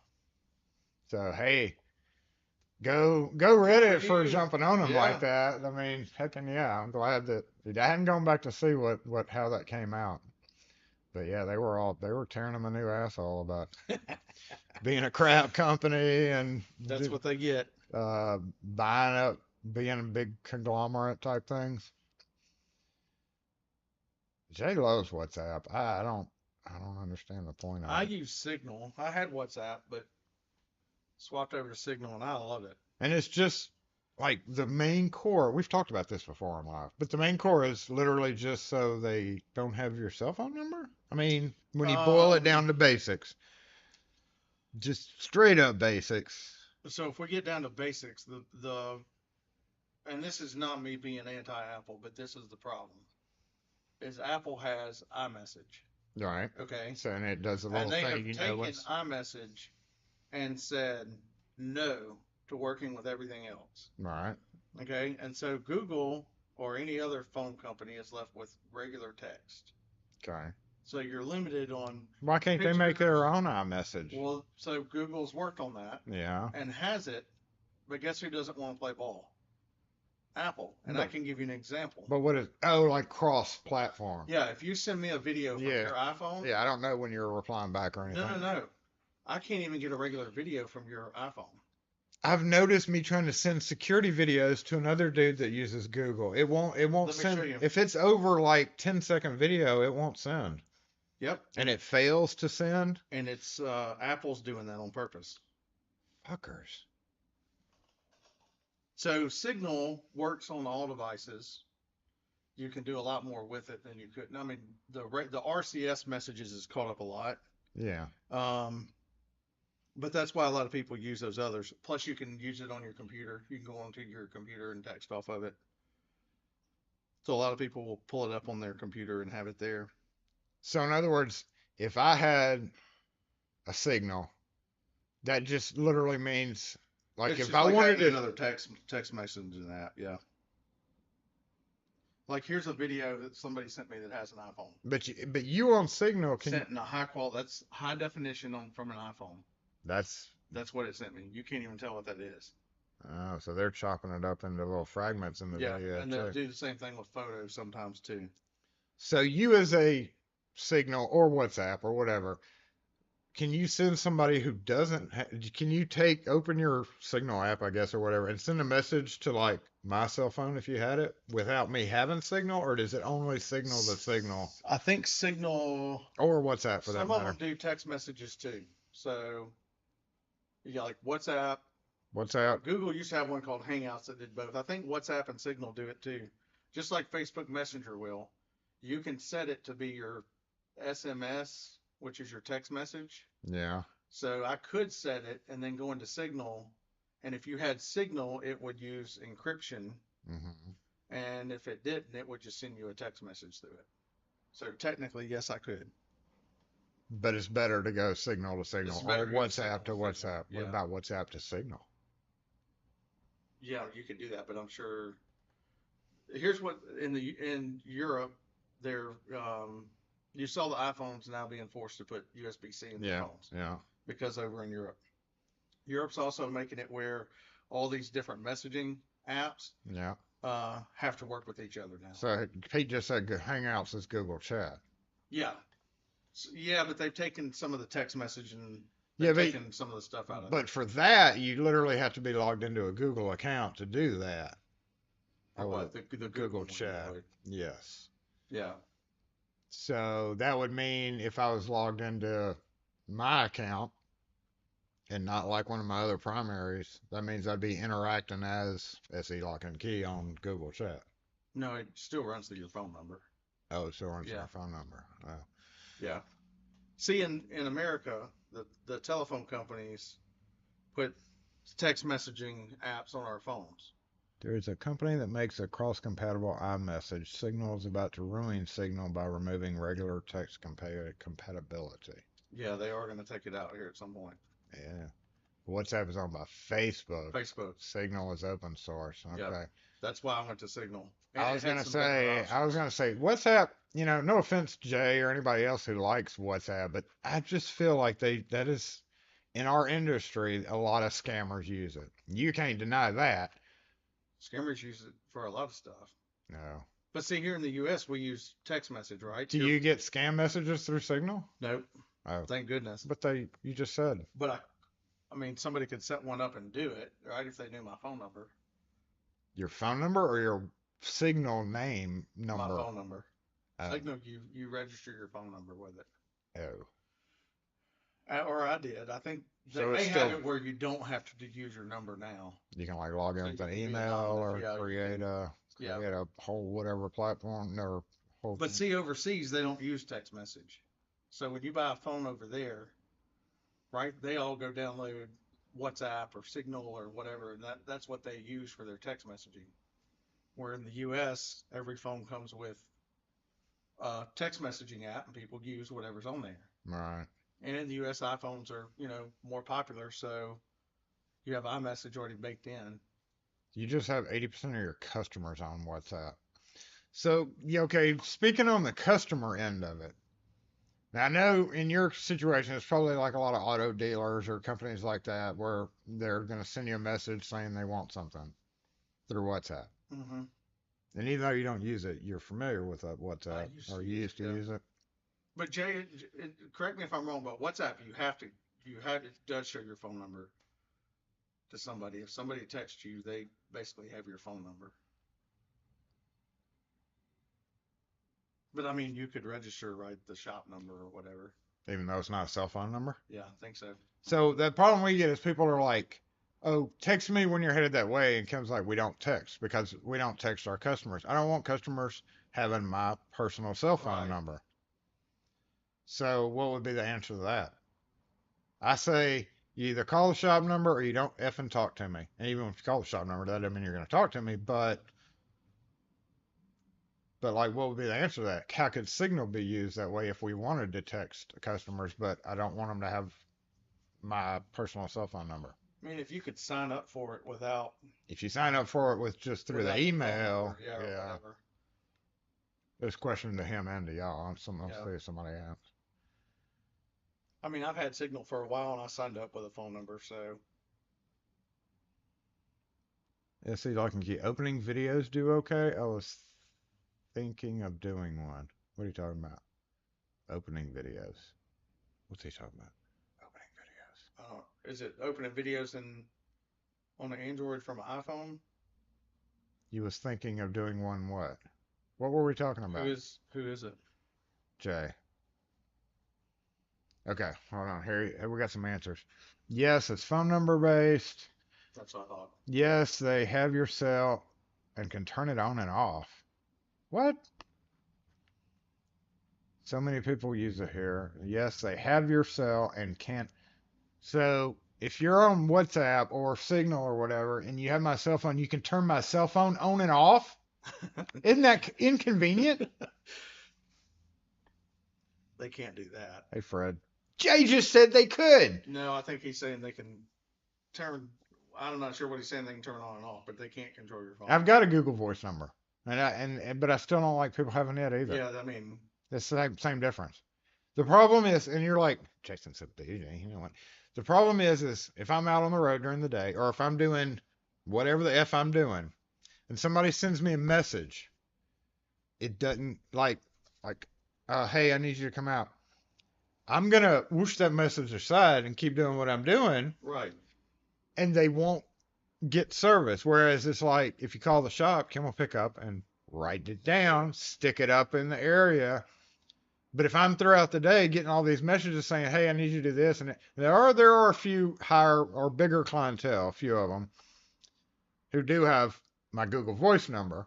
So hey, go Reddit for you. jumping on him Yeah. like that. I mean, heckin' yeah, I'm glad that I hadn't gone back to see how that came out. But yeah, they were tearing him a new asshole about being a crap company and That's what they get. buying up, being a big conglomerate type things. Jay loves WhatsApp. I don't understand the point of I it. use Signal. I had WhatsApp, but swapped over to Signal and I love it. And it's just like the main core. We've talked about this before in live, but the main core is literally just so they don't have your cell phone number. I mean, when you boil it down to basics, just straight up basics. So if we get down to basics, and this is not me being anti-Apple, but this is the problem, is Apple has iMessage. Right. Okay. So and it does a little And they have thing, taken what's iMessage and said no to working with everything else. right. Okay. And so Google or any other phone company is left with regular text. Okay. So you're limited on. Why can't they make Pictures. their own iMessage? Well, so Google's worked on that Yeah. and has it, but guess who doesn't want to play ball? Apple. And I No. can give you an example. But what is like cross-platform? Yeah, if you send me a video from Yeah. your iPhone, Yeah, I don't know when you're replying back or anything. no. I can't even get a regular video from your iPhone. I've noticed me trying to send security videos to another dude that uses Google. It won't Let me send. show you. If it's over like 10-second video, it won't send. Yep. And it fails to send. And it's Apple's doing that on purpose. Fuckers. So Signal works on all devices. You can do a lot more with it than you could. I mean, the RCS messages is caught up a lot. Yeah. But that's why a lot of people use those others. Plus, you can use it on your computer. You can go onto your computer and text off of it. So a lot of people will pull it up on their computer and have it there. So in other words, if I had a Signal, that just literally means like It's if just I like wanted having to. another text message in that, yeah. Like here's a video that somebody sent me that has an iPhone. But you on Signal Sent in a high quality. That's high definition from an iPhone. That's what it sent me. You can't even tell what that is. oh, so they're chopping it up into little fragments in the video and they'll too. do the same thing with photos sometimes too. So you as a Signal or WhatsApp or whatever, can you send somebody who doesn't can you open your Signal app, I guess, or whatever, and send a message to like my cell phone if you had it without me having Signal, or does it only signal the Signal I think Signal or WhatsApp for that some of matter? them do text messages too. So you got like WhatsApp. WhatsApp. Google used to have one called Hangouts that did both. I think WhatsApp and Signal do it too. Just like Facebook Messenger will. You can set it to be your SMS, which is your text message. Yeah. So I could set it and then go into Signal. And if you had Signal, it would use encryption. Mm-hmm. And if it didn't, it would just send you a text message through it. So technically, yes, I could. But it's better to go Signal to Signal It's or better to go WhatsApp to Signal to WhatsApp. Signal, What yeah. about WhatsApp to Signal? Yeah, you could do that, but I'm sure. Here's what in Europe, they're you saw the iPhones now being forced to put USB-C in the Yeah. phones Yeah. because over in Europe's also making it where all these different messaging apps Yeah. have to work with each other now. So Pete just said Hangouts is Google Chat. Yeah, yeah, but they've taken some of the text message and Yeah, they've but taken some of the stuff out of it. But for that, you literally have to be logged into a Google account to do that. Or what, the Google one, Chat. right? Yes. Yeah. So that would mean if I was logged into my account and not like one of my other primaries, that means I'd be interacting as SE Lock and Key on Google Chat. No, it still runs through your phone number. Oh, so runs Yeah. my phone number. Oh. Yeah. See, in America, the telephone companies put text messaging apps on our phones. There is a company that makes a cross-compatible iMessage. Signal is about to ruin Signal by removing regular text compatibility. Yeah, they are going to take it out here at some point. Yeah. WhatsApp is owned by Facebook. Facebook. Signal is open source. Okay. Yep. That's why I went to Signal. I was gonna say WhatsApp, no offense, Jay, or anybody else who likes WhatsApp, but I just feel like that is in our industry, a lot of scammers use it. You can't deny that. Scammers use it for a lot of stuff. No. But see, here in the U.S., we use text message, right? Do you get scam messages through Signal? Nope. Oh. Thank goodness. But you just said. But I mean, somebody could set one up and do it, right? If they knew my phone number. Your phone number or your Signal name number? My phone number. Oh. Signal, you register your phone number with it. Oh. Or I did. I think they So it's may still- have it where you don't have to use your number now. You can like log in So with you an can be email or anonymous, yeah, create a whole whatever platform or whole But see, overseas they don't use text message. So when you buy a phone over there, right? They all go download WhatsApp or Signal or whatever, and that's what they use for their text messaging. Where in the U.S., every phone comes with a text messaging app, and people use whatever's on there. Right. And in the U.S., iPhones are, more popular, so you have iMessage already baked in. You just have 80% of your customers on WhatsApp. So, yeah, okay, speaking on the customer end of it, now I know in your situation, it's probably like a lot of auto dealers or companies like that where they're going to send you a message saying they want something through WhatsApp. Mm-hmm. And even though you don't use it, you're familiar with WhatsApp or you used to yeah. use it. But Jay, correct me if I'm wrong, but WhatsApp, it does show your phone number to somebody. If somebody texts you, they basically have your phone number. But I mean, you could register, right, the shop number or whatever. Even though it's not a cell phone number. Yeah, I think so. So the problem we get is people are like, oh, text me when you're headed that way. And Kim's like, we don't text because we don't text our customers. I don't want customers having my personal cell phone Right. number. So what would be the answer to that? I say you either call the shop number or you don't effing talk to me. And even if you call the shop number, that doesn't mean you're going to talk to me. But like, what would be the answer to that? How could Signal be used that way if we wanted to text customers, but I don't want them to have my personal cell phone number? I mean, if you could sign up for it without If you sign up for it with just through without the your phone email, number, or whatever. This question to him and to y'all. I'll Yeah. see if somebody asked. I mean, I've had Signal for a while and I signed up with a phone number, so Yeah, see, like in key opening videos do okay. I was thinking of doing one. What are you talking about? Opening videos. What's he talking about? Opening videos. is it opening videos on an Android from an iPhone? You was thinking of doing one what? What were we talking about? Who is it? Jay. Okay, hold on. Here we got some answers. Yes, it's phone number based. That's what I thought. Yes, they have your cell and can turn it on and off. What? So many people use it here. Yes, they have your cell and can't. So if you're on WhatsApp or Signal or whatever, and you have my cell phone, you can turn my cell phone on and off. Isn't that inconvenient? They can't do that. Hey, Fred. Jay just said they could. No, I think he's saying they can turn. I'm not sure what he's saying. They can turn on and off, but they can't control your phone. I've got a Google Voice number, but I still don't like people having it either. Yeah, I mean, It's the same difference. The problem is, and you're like, Jason said, you know what? The problem is if I'm out on the road during the day, or if I'm doing whatever the F I'm doing, and somebody sends me a message, it doesn't hey, I need you to come out. I'm gonna whoosh that message aside and keep doing what I'm doing, right. and they won't get service. Whereas it's like if you call the shop, Kim will pick up and write it down, stick it up in the area. But if I'm throughout the day getting all these messages saying, "Hey, I need you to do this," and there are a few higher or bigger clientele, a few of them, who do have my Google Voice number,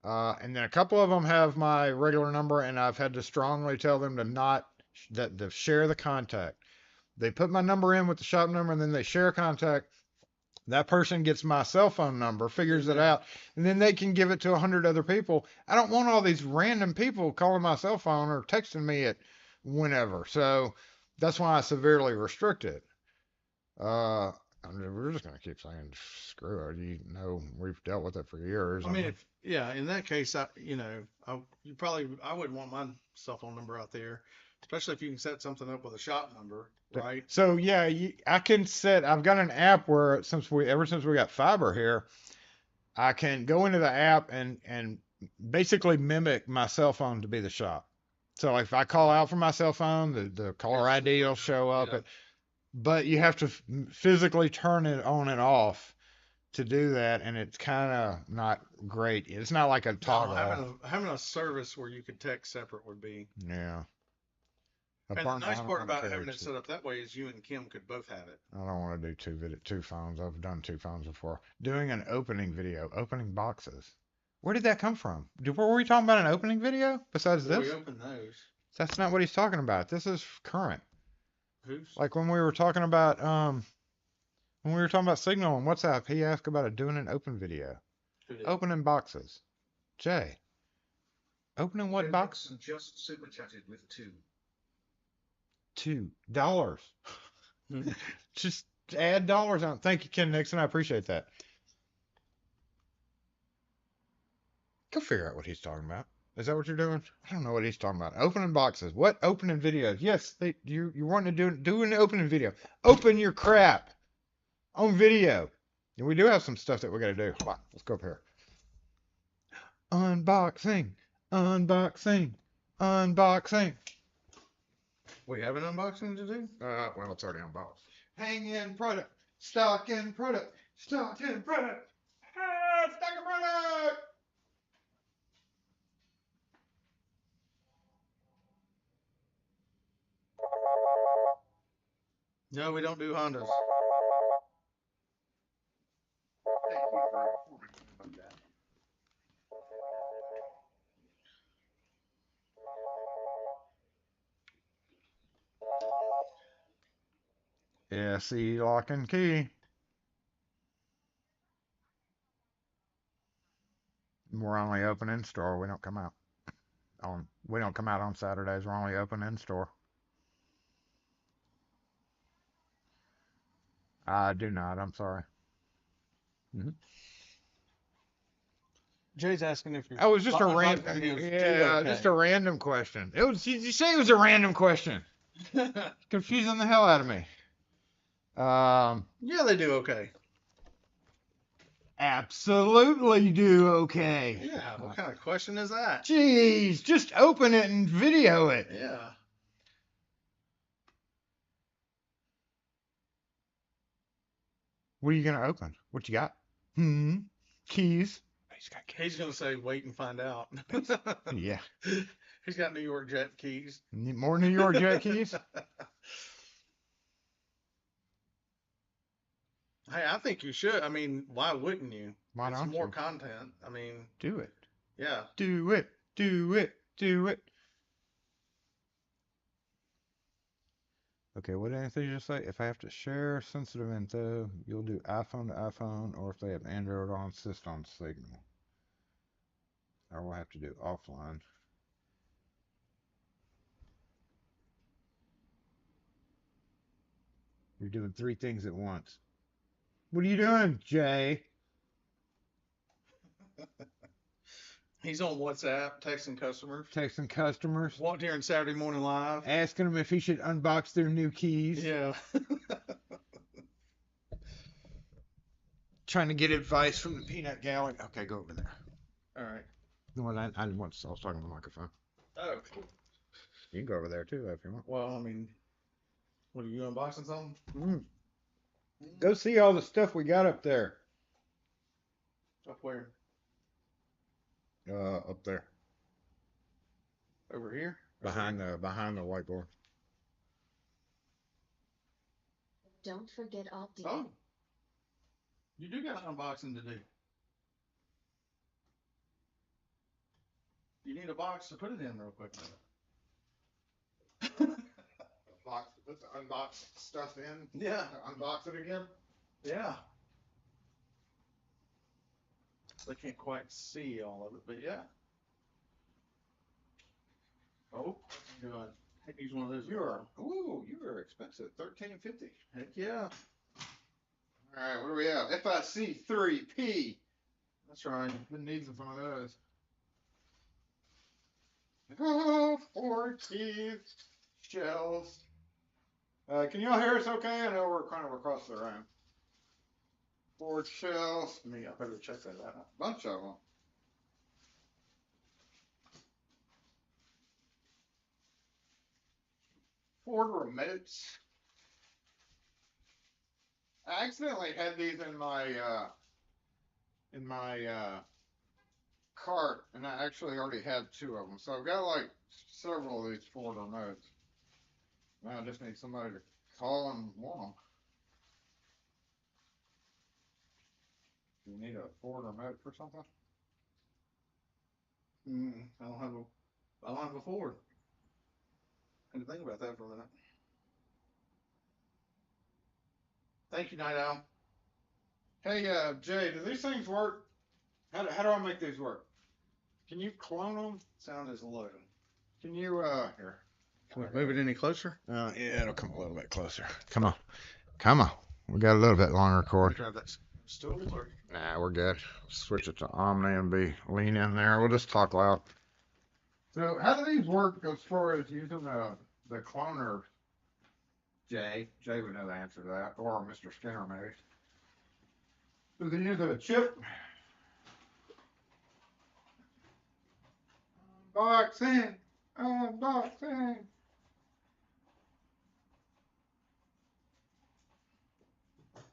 and then a couple of them have my regular number, and I've had to strongly tell them to share the contact. They put my number in with the shop number, and then they share contact. That person gets my cell phone number, figures it out, and then they can give it to 100 other people. I don't want all these random people calling my cell phone or texting me at whenever. So that's why I severely restrict it. We're just going to keep saying screw it. You know, we've dealt with it for years. I mean, in that case, I wouldn't want my cell phone number out there, especially if you can set something up with a shop number, right? So yeah, I can set. I've got an app where ever since we got fiber here, I can go into the app and basically mimic my cell phone to be the shop. So if I call out from my cell phone, the caller ID will show up. Yeah. But you have to physically turn it on and off to do that, and it's kind of not great. It's not like a toggle. No, having a service where you could text separate would be. Yeah. And the nice part about having it set up that way is you and Kim could both have it. I don't want to do two phones. I've done two phones before. Doing an opening video, opening boxes. Where did that come from? Were we talking about an opening video besides this? We opened those. That's not what he's talking about. This is current. Who's? Like when we were talking about Signal and WhatsApp, he asked about doing an open video. Who did? Opening boxes. Jay. Opening what box? Just super chatted with $2. Just add dollars on. Thank you, Ken Nixon. I appreciate that. Go figure out what he's talking about. Is that what you're doing? I don't know what he's talking about. Opening boxes. What opening videos? Yes, you want to do an opening video. Open your crap on video. And we do have some stuff that we got to do. Hold on, let's go up here. Unboxing. We have an unboxing to do? Well, it's already unboxed. Hang in product. Stock in product. Stock in product. Stock in product. No, we don't do Hondas. Yeah, see, lock and key. We're only open in store. We don't come out on Saturdays. We're only open in store. I do not. I'm sorry. Jay's asking if you're. That was just a unboxing random. videos do Yeah, okay. just a random question. It was. You say it was a random question? Confusing the hell out of me. Yeah, they do okay. Absolutely do okay. Yeah, what kind of question is that? Jeez, just open it and video it. Yeah. What are you gonna open? What you got? Keys. He's got keys. He's gonna say, "Wait and find out." Yeah. He's got New York Jet keys. More New York Jet keys. Hey, I think you should. I mean, why wouldn't you? Why It's don't more you? content. I mean, Do it. yeah. Do it. Do it. Do it. Okay, what did Anthony just say? If I have to share sensitive info, you'll do iPhone to iPhone, or if they have Android on, system signal. I will have to do offline. You're doing 3 things at once. What are you doing, Jay? He's on WhatsApp texting customers. Texting customers, Walked here on Saturday Morning Live. asking them if he should unbox their new keys. Yeah. Trying to get advice from the peanut gallery. Okay, go over there. All right. No, I didn't want to. I was talking to the microphone. Oh. You can go over there too if you want. Well, I mean, what are you unboxing something? Go see all the stuff we got up there. Up where? Up there Over here? behind the whiteboard. Don't forget opting. Oh. You do got unboxing to do. You need a box to put it in real quick. Box, put the unboxed stuff in. Yeah. Unbox it again. Yeah. They can't quite see all of it, but yeah. Oh, you know, I use one of those. You are expensive. $13.50. Heck yeah. All right, what do we have? S5E3. That's right. Been needing some of those. Oh, 4 keys, shells. Can y'all hear us okay? I know we're kind of across the room. 4 shells. I better check that out. Bunch of them. Ford remotes. I accidentally had these in my cart, and I actually already had 2 of them. So I've got like several of these Ford remotes. Now I just need somebody to call and want them. Do you need a Ford remote for something? I don't have a Ford. I had to think about that for a minute. Thank you, Night Owl. Hey, Jay, do these things work? How do I make these work? Can you clone them? Sound is low. Can you, here. Can we move it any closer? Yeah, it'll come a little bit closer. Come on. Come on. We got a little bit longer cord. Grab that stool or? Nah, we're good. Switch it to Omni and be lean in there. We'll just talk loud. So, how do these work as far as using the cloner? Jay would know the answer to that, or Mr. Skinner maybe. Do they use a chip? Unboxing.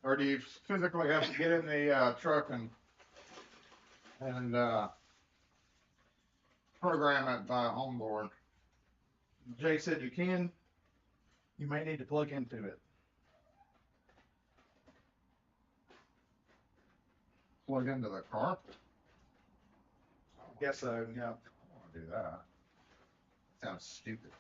Or do you physically have to get in the truck and program it by onboard? Jay said you can. You may need to plug into it. Plug into the car? Guess so, yeah. I don't want to do that. Sounds stupid.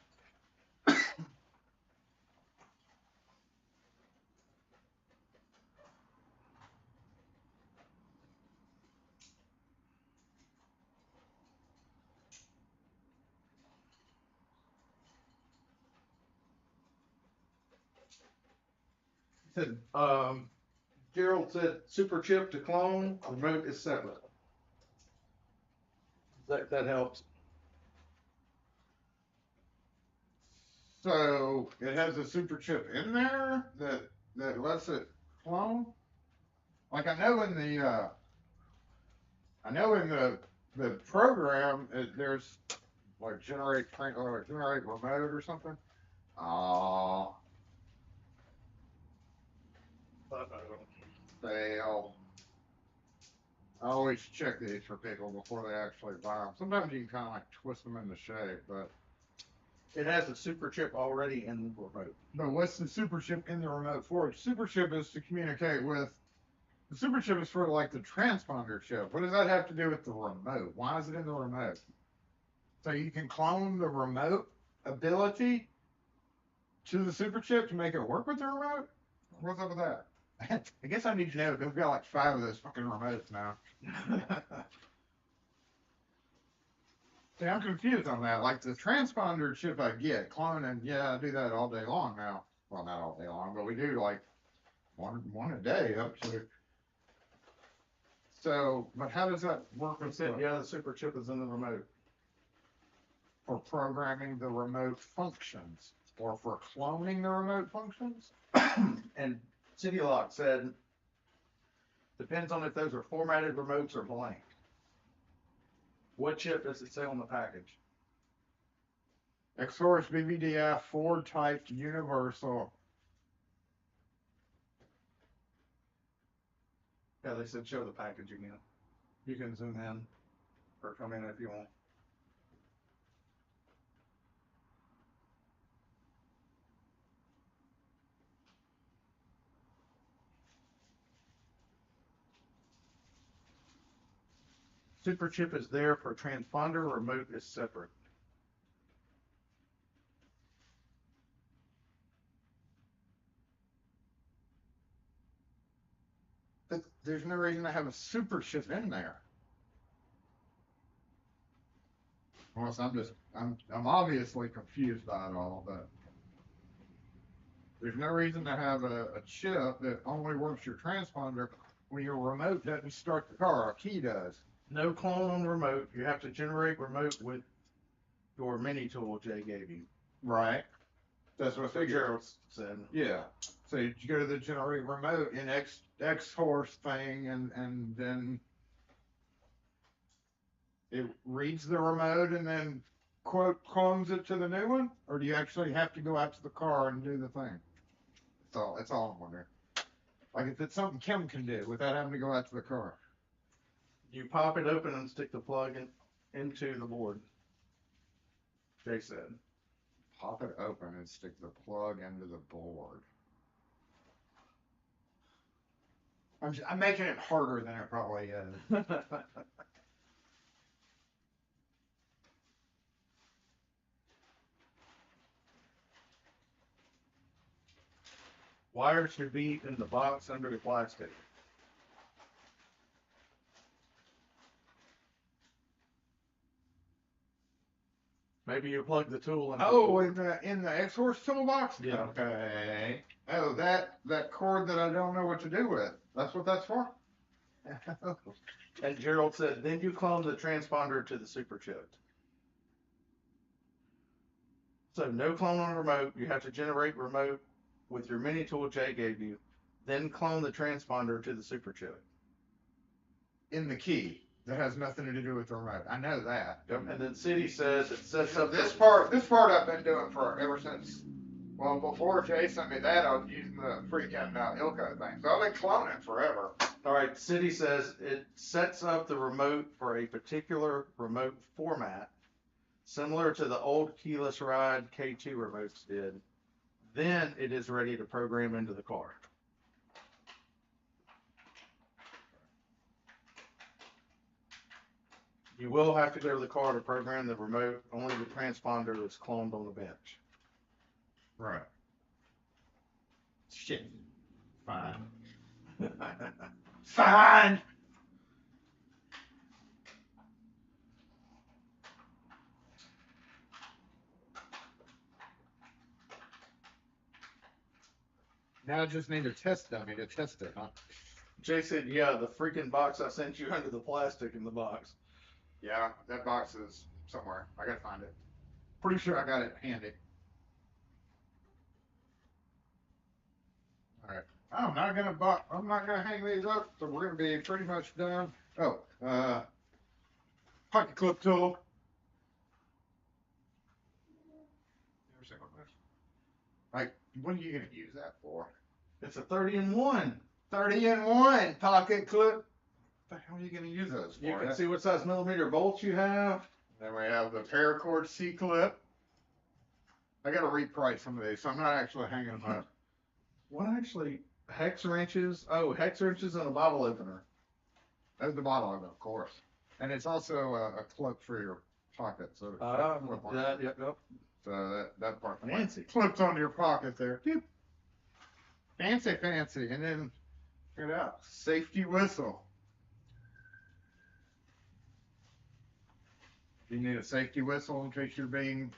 Said, Gerald said super chip to clone, remote is separate. That helps. So it has a super chip in there that lets it clone. Like I know in the program there's like generate remote or something. Oh, fail. I always check these for people before they actually buy them. Sometimes you can kind of like twist them into shape, but It has a super chip already in the remote. what's the super chip in the remote for? Super chip is to communicate with. The super chip is for like the transponder chip. What does that have to do with the remote? Why is it in the remote? So you can clone the remote ability to the super chip to make it work with the remote? What's up with that? I guess I need to know because we've got like 5 of those fucking remotes now. See, I'm confused on that. Like the transponder chip I get, cloning, yeah, I do that all day long now. Well, not all day long, but we do like one a day up to. So, but how does that work with Yeah, the super chip is in the remote. for programming the remote functions or for cloning the remote functions? And City Lock said, depends on if those are formatted remotes or blank. What chip does it say on the package? Xsource BVDF Ford type universal. Yeah, they said show the package again. You can zoom in or come in if you want. Super chip is there for transponder, remote is separate. But there's no reason to have a super chip in there. Well, so I'm obviously confused by it all, but there's no reason to have a chip that only works your transponder when your remote doesn't start the car. A key does. No clone on the remote. You have to generate remote with your mini tool Jay gave you. Right. That's what I figured. Gerald said. Yeah. So you go to the generate remote in X horse thing, and then it reads the remote and then quote clones it to the new one, or do you actually have to go out to the car and do the thing? That's all I'm wondering. Like if it's something Kim can do without having to go out to the car. You pop it open and stick the plug into the board. Jay said. Pop it open and stick the plug into the board. I'm making it harder than it probably is. Wires should be in the box under the plastic. Maybe you plug the tool in. Oh, in the X-Horse toolbox? Yeah. Okay. Oh, that cord that I don't know what to do with. That's what that's for? And Gerald said, then you clone the transponder to the super chip. So no clone on remote. You have to generate remote with your mini tool Jay gave you. Then clone the transponder to the super chip. In the key. That has nothing to do with the remote. I know that. And then City says it sets up This part I've been doing for ever since. Well, before Jay sent me that, I was using the freaking Ilko thing. So I've been cloning forever. All right, City says it sets up the remote for a particular remote format, similar to the old keyless ride K2 remotes did. Then it is ready to program into the car. You will have to go to the car to program the remote. Only the transponder is cloned on the bench. Right. Shit. Fine. Fine. Now I just need a test dummy to test it, huh? Jay said, yeah, the freaking box I sent you under the plastic in the box. Yeah, that box is somewhere. I gotta find it. Pretty sure I got it handy. All right. I'm not gonna hang these up, so we're gonna be pretty much done. Oh, pocket clip tool. Like, what are you gonna use that for? It's a 30 in 1. 30 in 1 pocket clip. What the hell are you gonna use those for? You can see what size millimeter bolts you have. Then we have the paracord C clip. I gotta reprice some of these, so I'm not actually hanging them up. What actually? Hex wrenches. Oh, hex wrenches and a bottle opener. That's the bottle of it, of course. And it's also a clip for your pocket, so Yep. so that part Fancy. clips onto your pocket there. Doop. Fancy. And then check it out. Safety whistle. You need a safety whistle in case you're being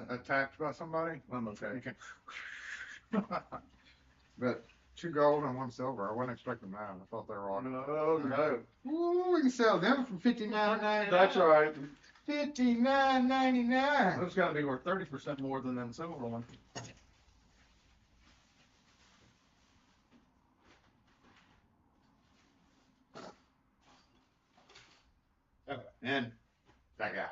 attacked by somebody. I'm okay. You can but 2 gold and 1 silver. I wasn't expecting that. I thought they were all. No. Ooh, we can sell them for $59.99. That's right. $59.99. Those got to be worth 30% more than them silver ones. And that guy.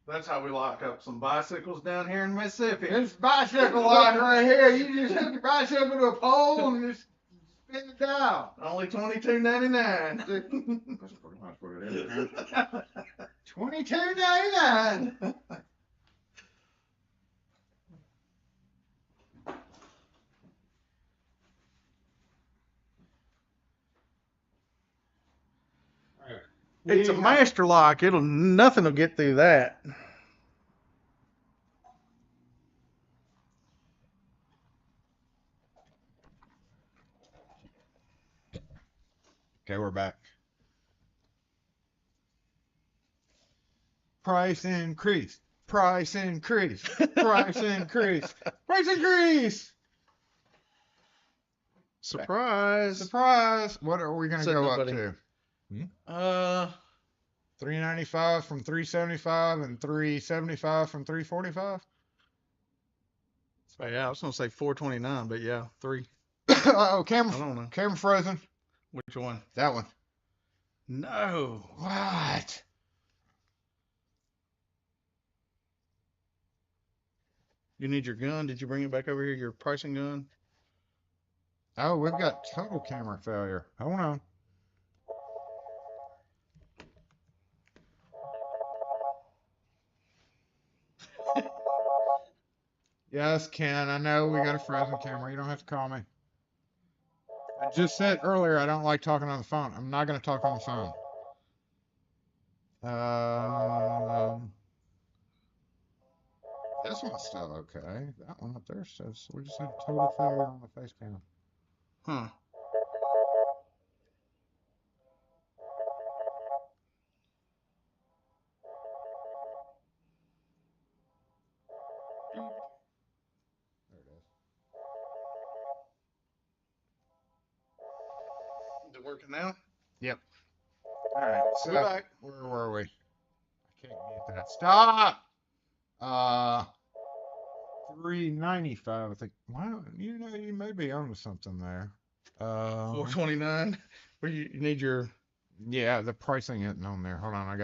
That's how we lock up some bicycles down here in Mississippi. This bicycle lock right here. You just hook your bicycle to a pole and just spin it down. Only $22.99. That's pretty much what it is. $22.99. It's a master lock. Nothing will get through that. Okay, we're back. Price increase. Price increase. Price increase. Price increase. Surprise. Surprise. What are we gonna Said go nobody. up to? Uh, $395 from $375 and $375 from $345. yeah, I was gonna say 429, but yeah, 3. Oh, I don't know. camera frozen. Which one? That one. No. What? You need your gun? Did you bring it back over here? Your pricing gun? Oh, we've got total camera failure. Hold on. Yes, Ken, I know we got a frozen camera. You don't have to call me. I just said earlier I don't like talking on the phone. I'm not going to talk on the phone. This one's still okay. That one up there says we just had total failure on the face cam. Huh. There it is. Is it working now? Yep. All right. So We're back. where were we? I can't mute that. Stop. 395. I think. Wow. You know, you may be onto something there. 429. Where you need your. Yeah, the pricing isn't on there. Hold on.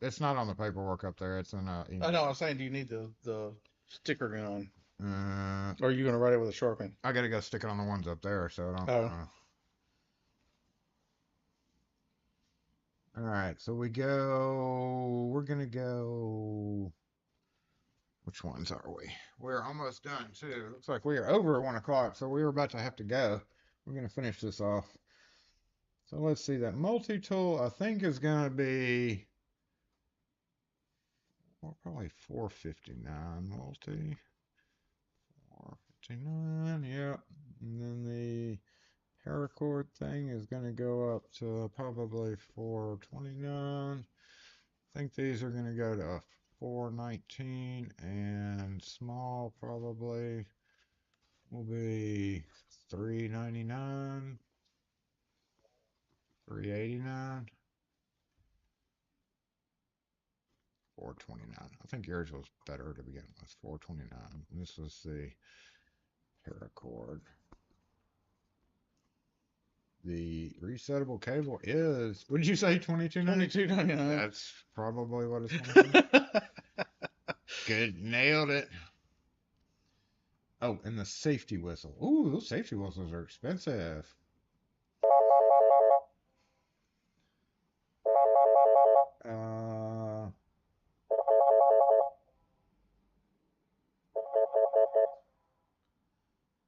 It's not on the paperwork up there. It's in email. I know. I'm saying, do you need the sticker gun? Uh, Or are you gonna write it with a Sharpie? I gotta go stick it on the ones up there, so I don't. Oh. All right, so we're gonna go. Which ones are we? We're almost done too. Looks like we are over at 1 o'clock, so we're about to have to go. We're gonna finish this off. So let's see, that multi-tool I think is gonna be probably 459 multi. 459, yeah. And then the paracord thing is going to go up to probably 429. I think these are going to go to 419, and small probably will be 399. $389. $429. I think yours was better to begin with. $429. This was the paracord. The resettable cable is, what did you say, $22.99? $22.99. That's probably what it's going to be. Good, nailed it. Oh, and the safety whistle. Ooh, those safety whistles are expensive.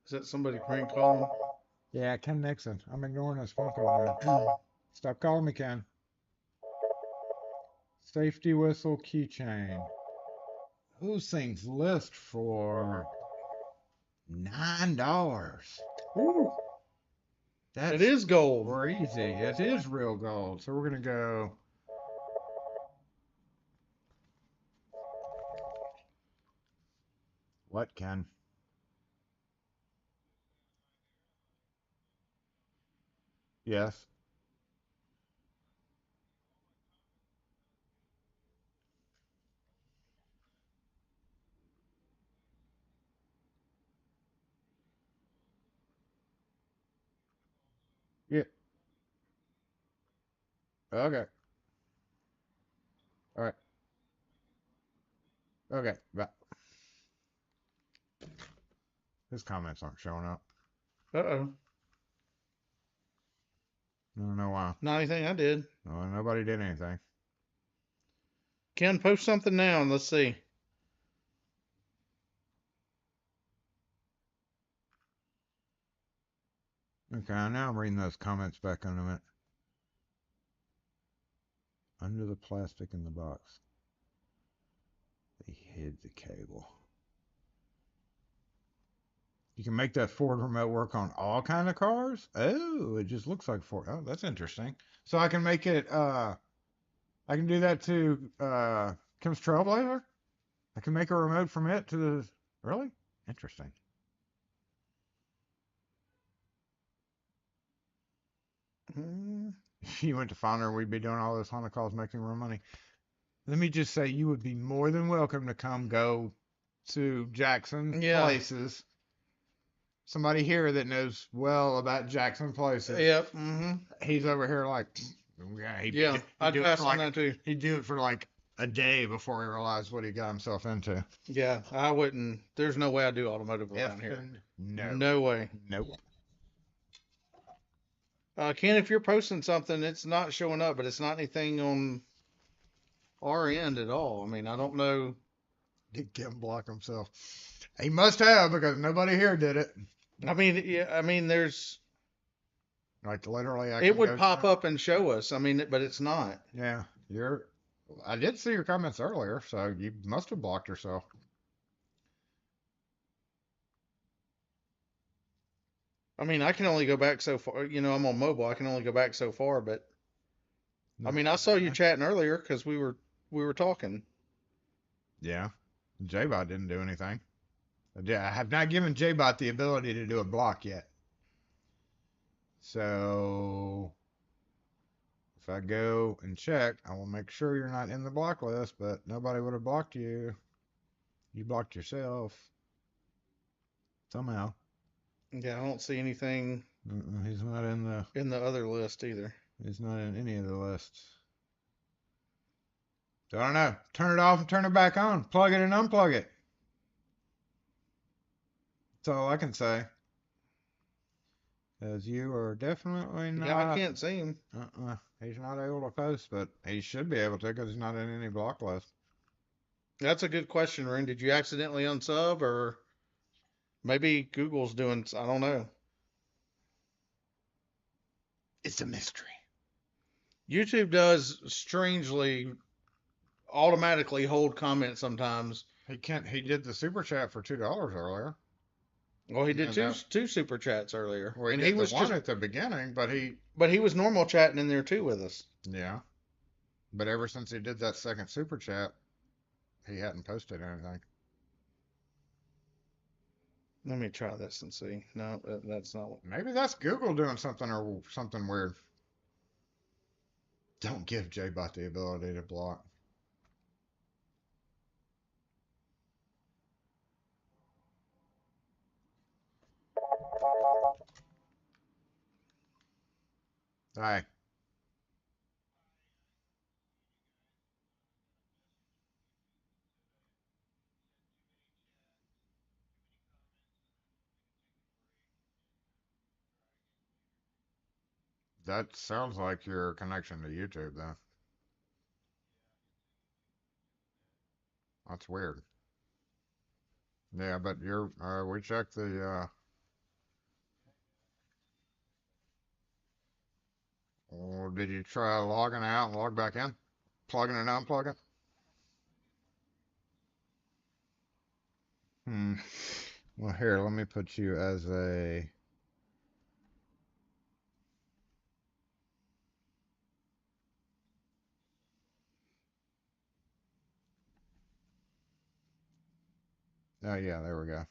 Is that somebody prank calling? Yeah, Ken Nixon. I'm ignoring his phone call, man. Stop calling me, Ken. Safety whistle keychain. Those things list for $9. Ooh, That's it is gold. crazy. It is real gold. So we're gonna go. What, Ken? Yes. Yeah. Okay. All right. Okay. Bye. His comments aren't showing up. Uh-oh. I don't know why. Not anything I did. No, nobody did anything. Ken, post something now and let's see. Okay, now I'm reading those comments back in a minute. Under the plastic in the box. They hid the cable. You can make that Ford remote work on all kind of cars? Oh, it just looks like Ford. Oh, that's interesting. So I can make it, I can do that to, Kim's Trailblazer? I can make a remote from it to the, really? Interesting. You went to Founder, we'd be doing all those Honda calls making more money. Let me just say, you would be more than welcome to come go to Jackson Places. Somebody here that knows well about Jackson Places. Yep. Mm-hmm. He's over here like, yeah, I'd pass on that too. He'd do it for like a day before he realized what he got himself into. Yeah, I wouldn't. There's no way I do automotive around here. No way. Nope. Ken, if you're posting something, it's not showing up, but it's not anything on our end at all. I mean, I don't know. Did Kim block himself? He must have, because nobody here did it. I mean, yeah, I mean, there's. Like literally, It would pop up and show us. I mean, but it's not. Yeah, I did see your comments earlier, so you must have blocked yourself. I mean, I can only go back so far. You know, I'm on mobile. I can only go back so far, but I mean, I saw you chatting earlier because we were talking. Yeah, J-Bot didn't do anything. I have not given J-Bot the ability to do a block yet. So if I go and check, I will make sure you're not in the block list, but nobody would have blocked you. You blocked yourself. Somehow. Yeah, I don't see anything. He's not in the other list either. He's not in any of the lists. So I don't know. Turn it off and turn it back on. Plug it and unplug it. That's all I can say. Because you are definitely not. Yeah, I can't see him. He's not able to post, but he should be able to because he's not in any block list. That's a good question, Ren. Did you accidentally unsub, or maybe Google's doing? I don't know. It's a mystery. YouTube does strangely automatically hold comments sometimes. He did the super chat for $2 earlier. Well, he did two super chats earlier. Well, he was one at the beginning, but he was normal chatting in there too with us. Yeah. But ever since he did that second super chat, he hadn't posted anything. Let me try this and see. No, that's not. Maybe that's Google doing something or something weird. Don't give J-Bot the ability to block. Hi. That sounds like your connection to YouTube, though. That's weird. Yeah, but we checked or did you try logging out and log back in? Plugging and unplugging? Well, here, let me put you as a. Oh, yeah, there we go.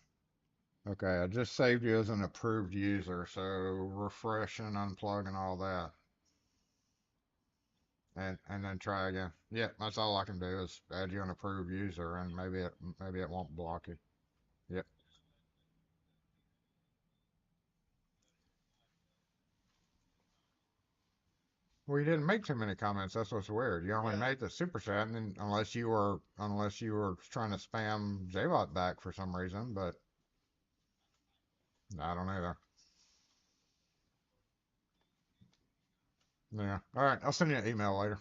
Okay, I just saved you as an approved user, so refresh and unplug and all that. And then try again. Yeah, that's all I can do is add you an approved user, and maybe it won't block you. Yep. Well, you didn't make too many comments. That's what's weird. You only made the super chat, and then, unless you were trying to spam JBot back for some reason, but I don't either. Yeah. All right. I'll send you an email later.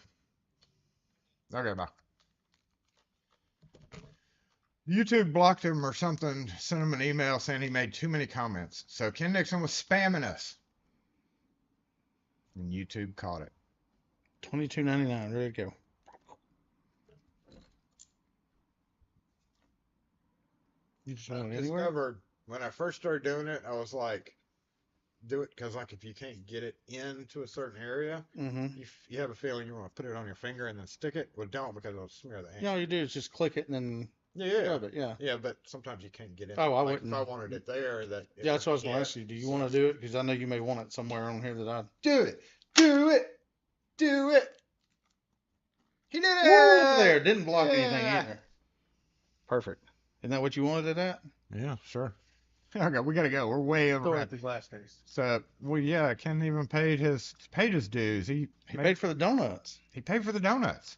Okay. Bye. YouTube blocked him or something. Sent him an email saying he made too many comments. So Ken Nixon was spamming us, and YouTube caught it. $22.99. Ready to go. You just went anywhere? Discovered when I first started doing it, I was like, do it because like if you can't get it into a certain area, you have a feeling you want to put it on your finger and then stick it. Well, don't because it'll smear the ink. Yeah, all you do is just click it and then rub it. Yeah. Yeah, but sometimes you can't get it. Oh, I like wouldn't. If I wanted it there, Yeah, that's what I was going to ask you. Do you want to do it? Because I know you may want it somewhere on here that I. Do it. Do it. Do it. He did it. Woo, there. Didn't block anything either. Perfect. Isn't that what you wanted it at? Yeah, sure. Okay, we gotta go. We're way over. Still at these last days. So, well, yeah, Ken even paid his dues. He paid for the donuts. He paid for the donuts.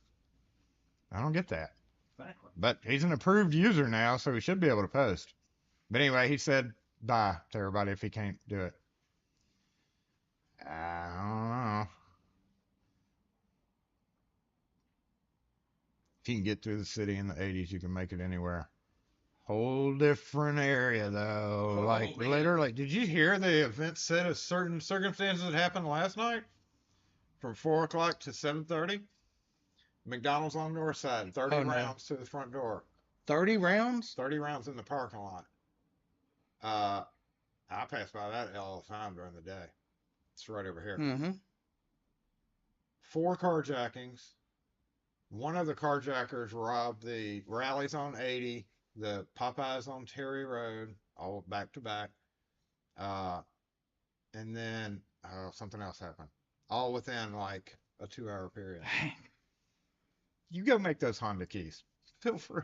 I don't get that. Exactly. But he's an approved user now, so he should be able to post. But anyway, he said bye to everybody if he can't do it. I don't know. If you can get through the city in the 80s, you can make it anywhere. Whole different area though. Like man. Literally, did you hear the event set of certain circumstances that happened last night? From 4 o'clock to 7:30. McDonald's on the north side, 30 rounds to the front door. 30 rounds? 30 rounds in the parking lot. I pass by that all the time during the day. It's right over here. 4 carjackings. One of the carjackers robbed the Rallies on 80. The Popeyes on Terry Road, all back to back. And then something else happened. All within like a 2-hour period. You go make those Honda keys. Feel free.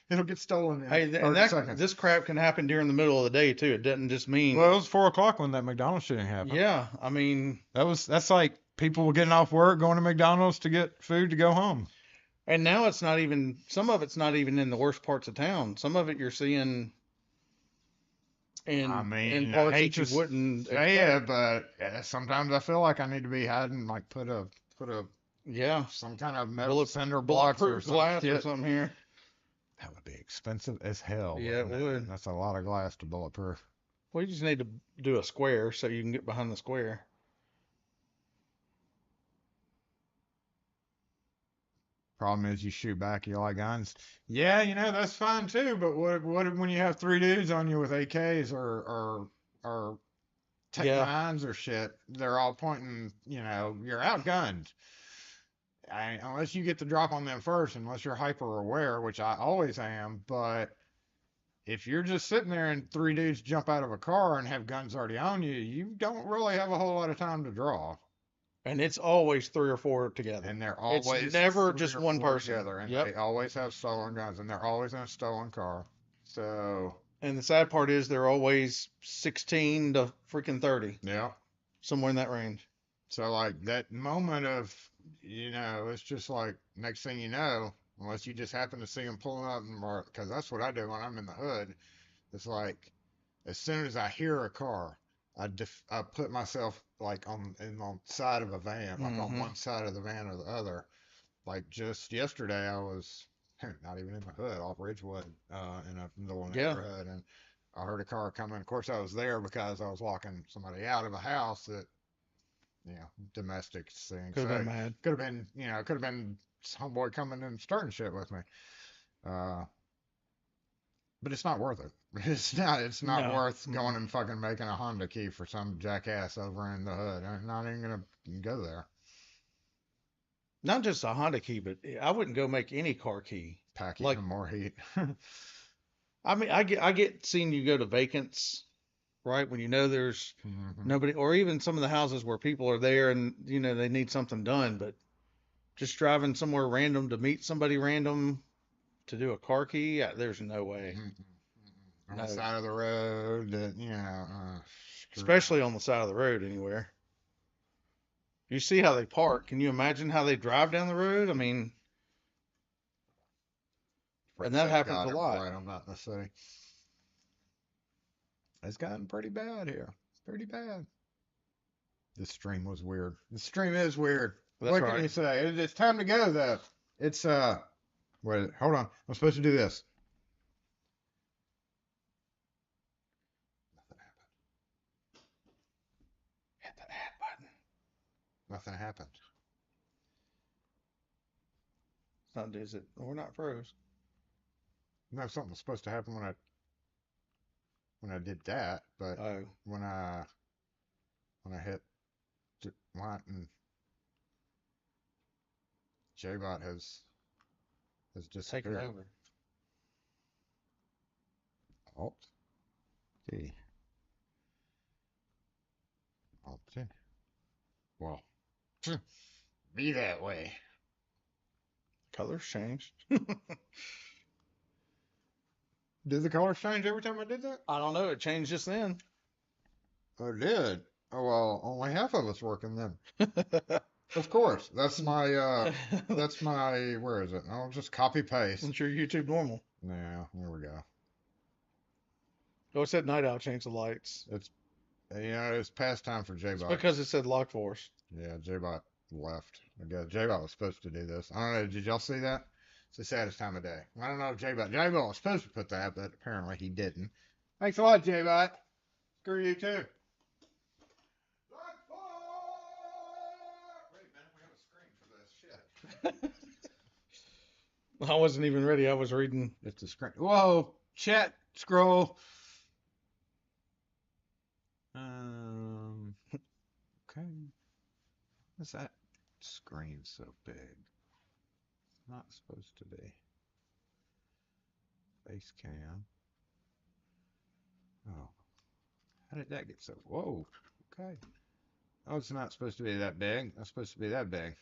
It'll get stolen in 30 seconds. This crap can happen during the middle of the day too. It doesn't just mean. Well, it was 4 o'clock when that McDonald's shooting happened. Yeah, I mean. That's like people were getting off work, going to McDonald's to get food to go home. And now it's not even, some of it's not even in the worst parts of town. Some of it you're seeing in parts that you wouldn't. Yeah, but sometimes I feel like I need to be hiding, like put a some kind of metal cinder blocks or glass or something here. That would be expensive as hell. Yeah, it would. That's a lot of glass to bulletproof. Well, you just need to do a square so you can get behind the square. Problem is, you shoot back, you like guns. Yeah, that's fine too. But what when you have 3 dudes on you with AKs or Tech 9s or shit? They're all pointing. You're outgunned. Unless you get the drop on them first, unless you're hyper aware, which I always am. But if you're just sitting there and 3 dudes jump out of a car and have guns already on you, you don't really have a whole lot of time to draw. And it's always 3 or 4 together. And they're always never 3 just or one 4 person. together, and Yep. they always have stolen guns, and they're always in a stolen car. So And the sad part is they're always 16 to freaking 30, yeah. somewhere in that range. So like that moment of, it's just like next thing you know, unless you just happen to see them pulling up, because that's what I do when I'm in the hood. It's like as soon as I hear a car, I put myself like on the side of a van, like on one side of the van or the other. Like just yesterday, I was not even in the hood, off Ridgewood, in a little neighborhood, and I heard a car coming. Of course, I was there because I was walking somebody out of a house that, domestic thing. Could have been mad. Could have been homeboy coming and starting shit with me. But it's not worth it. It's not worth going and fucking making a Honda key for some jackass over in the hood. I'm not even gonna go there. Not just a Honda key, but I wouldn't go make any car key. Pack even more heat. I mean, I get seeing you go to vacants, right? When there's nobody, or even some of the houses where people are there and they need something done, but just driving somewhere random to meet somebody random to do a car key, there's no way. On the side of the road, especially on the side of the road anywhere. You see how they park. Can you imagine how they drive down the road? I mean, and that happens a lot. Right, I'm not in the city. It's gotten pretty bad here. Pretty bad. This stream was weird. The stream is weird. What can you say? It's time to go though. It's wait, hold on. I'm supposed to do this. Hit the add button. Nothing happened. It's not, is it? We're not froze. No, something was supposed to happen when I did that, but when I hit what and JBot has disappeared. Taken over. Alt T. Alt T. Well, be that way. Colors changed. Did the colors change every time I did that? I don't know. It changed just then. Oh, it did. Oh, well, only half of it's working then. Of course. That's my, where is it? I'll just copy paste. It's your YouTube normal. Yeah, there we go. Oh, it said Night Owl changed the lights. It's, it's past time for JBot. Because it said Lock Force. Yeah, JBot left. I guess JBot was supposed to do this. I don't know. Did y'all see that? It's the saddest time of day. I don't know if JBot was supposed to put that, but apparently he didn't. Thanks a lot, JBot. Screw you too. Wait a minute, we have a screen for this shit. I wasn't even ready. I was reading. It's a screen. Whoa, chat scroll. Okay. What's that screen so big? It's not supposed to be. Face cam. Oh. How did that get so? Whoa. Okay. Oh, it's not supposed to be that big. It's supposed to be that big.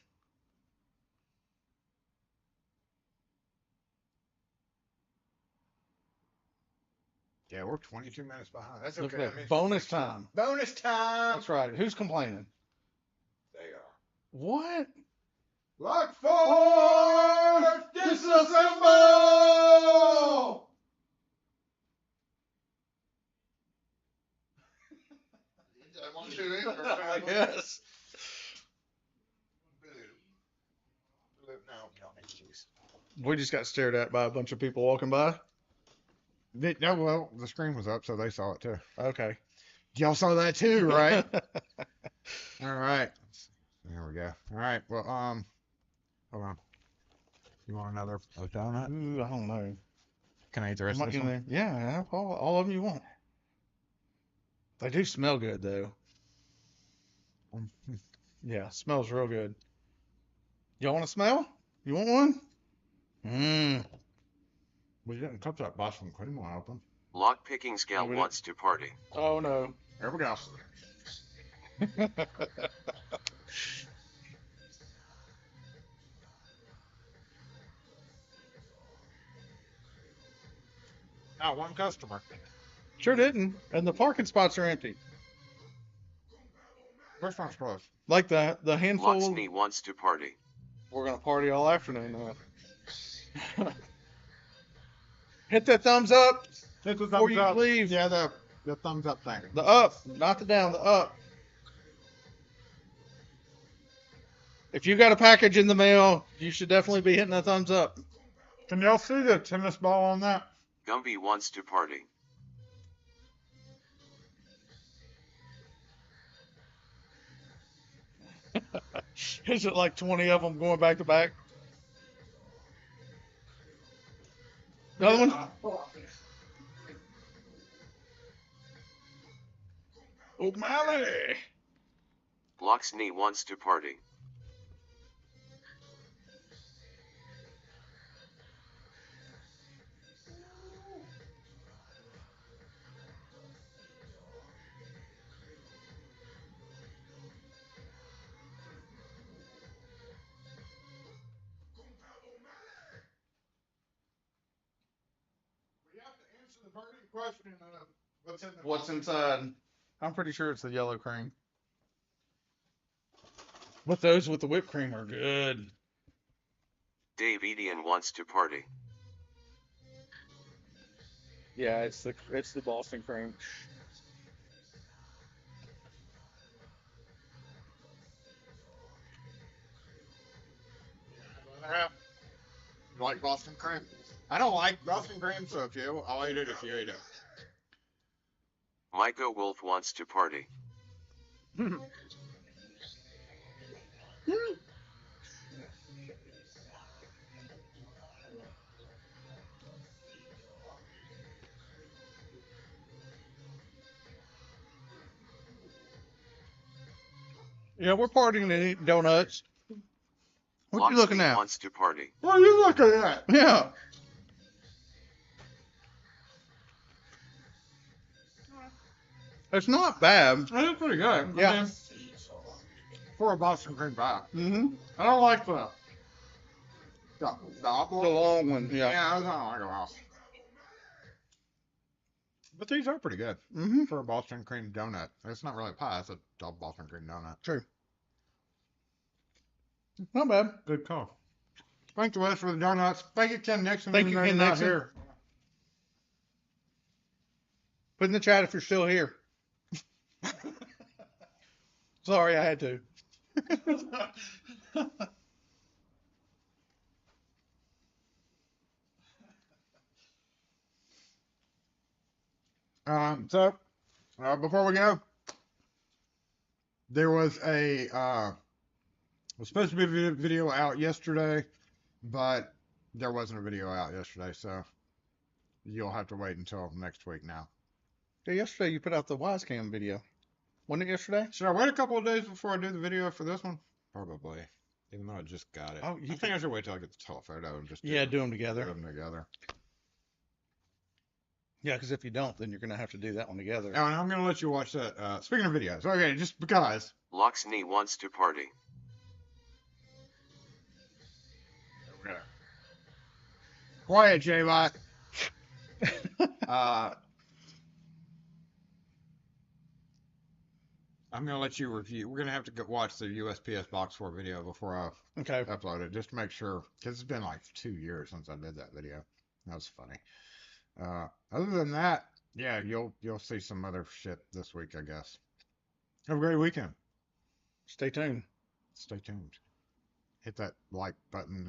Yeah, we're 22 minutes behind. That's okay. That bonus time. Bonus time. That's right. Who's complaining? They are. What? Lock force! Disassemble! Yes. We just got stared at by a bunch of people walking by. No, well, the screen was up, so they saw it too. Okay. Y'all saw that too, right? All right. There we go. All right. Well, hold on. You want another donut? Ooh, I don't know. Can I eat the rest of this one? Yeah, have all of them you want. They do smell good though. Yeah, smells real good. Y'all want to smell? You want one? Mmm. We didn't cut that Boston cream one open. Lockpicking Scout we wants to party. Oh no. Here we go. Not one customer. Sure didn't. And the parking spots are empty. Restaurant's closed. Like the handful. Locksmith wants to party. We're gonna party all afternoon now. Hit that thumbs up Hit the before thumbs you up. leave. Yeah, the thumbs up thing. The up, not the down, the up. If you got a package in the mail, you should definitely be hitting the thumbs up. Can y'all see the tennis ball on that? Gumby wants to party. Is it like 20 of them going back to back? Another one? O'Malley. Locksmith wants to party. We have to answer the burning question of what's in the What's inside? I'm pretty sure it's the yellow cream. But those with the whipped cream are good. Dave Edian wants to party. Yeah, it's the Boston cream. You like Boston cream? I don't like Boston cream, so I'll eat it if you eat it. Micah Wolf wants to party. Yeah, we're partying and eating donuts. What you looking Locksmith at? wants to party. What are you looking at? Yeah. It's not bad. It's pretty good. Yeah. I mean, for a Boston cream pie. Mm-hmm. I don't like the The apple. long one. Yeah. Yeah, I don't like them all. But these are pretty good Mm-hmm. for a Boston cream donut. It's not really a pie, it's a Boston cream donut. True. Not bad. Good call. Thank you, Wes, for the donuts. Thank you, Ken Nixon. Thank even you, though Ken you're not Nixon. here. Put in the chat if you're still here. Sorry, I had to. So, before we go, there was was supposed to be a video out yesterday, but there wasn't a video out yesterday, so you'll have to wait until next week now. Yeah, yesterday you put out the Wisecam video. Wasn't it yesterday? Should I wait a couple of days before I do the video for this one? Probably, even though I just got it. Oh, I think I should wait till I get the telephoto and just Yeah, do them put together. them together. Yeah, because if you don't, then you're going to have to do that one together. Oh, and I'm gonna let you watch that. Speaking of videos, okay, just because. Locksmith wants to party. Quiet, J-Bot. I'm gonna let you review. We're gonna have to go watch the USPS Box 4 video before I Okay. upload it, just to make sure, because it's been like 2 years since I did that video. That was funny. Other than that, yeah, you'll see some other shit this week, I guess. Have a great weekend. Stay tuned. Stay tuned. Hit that like button.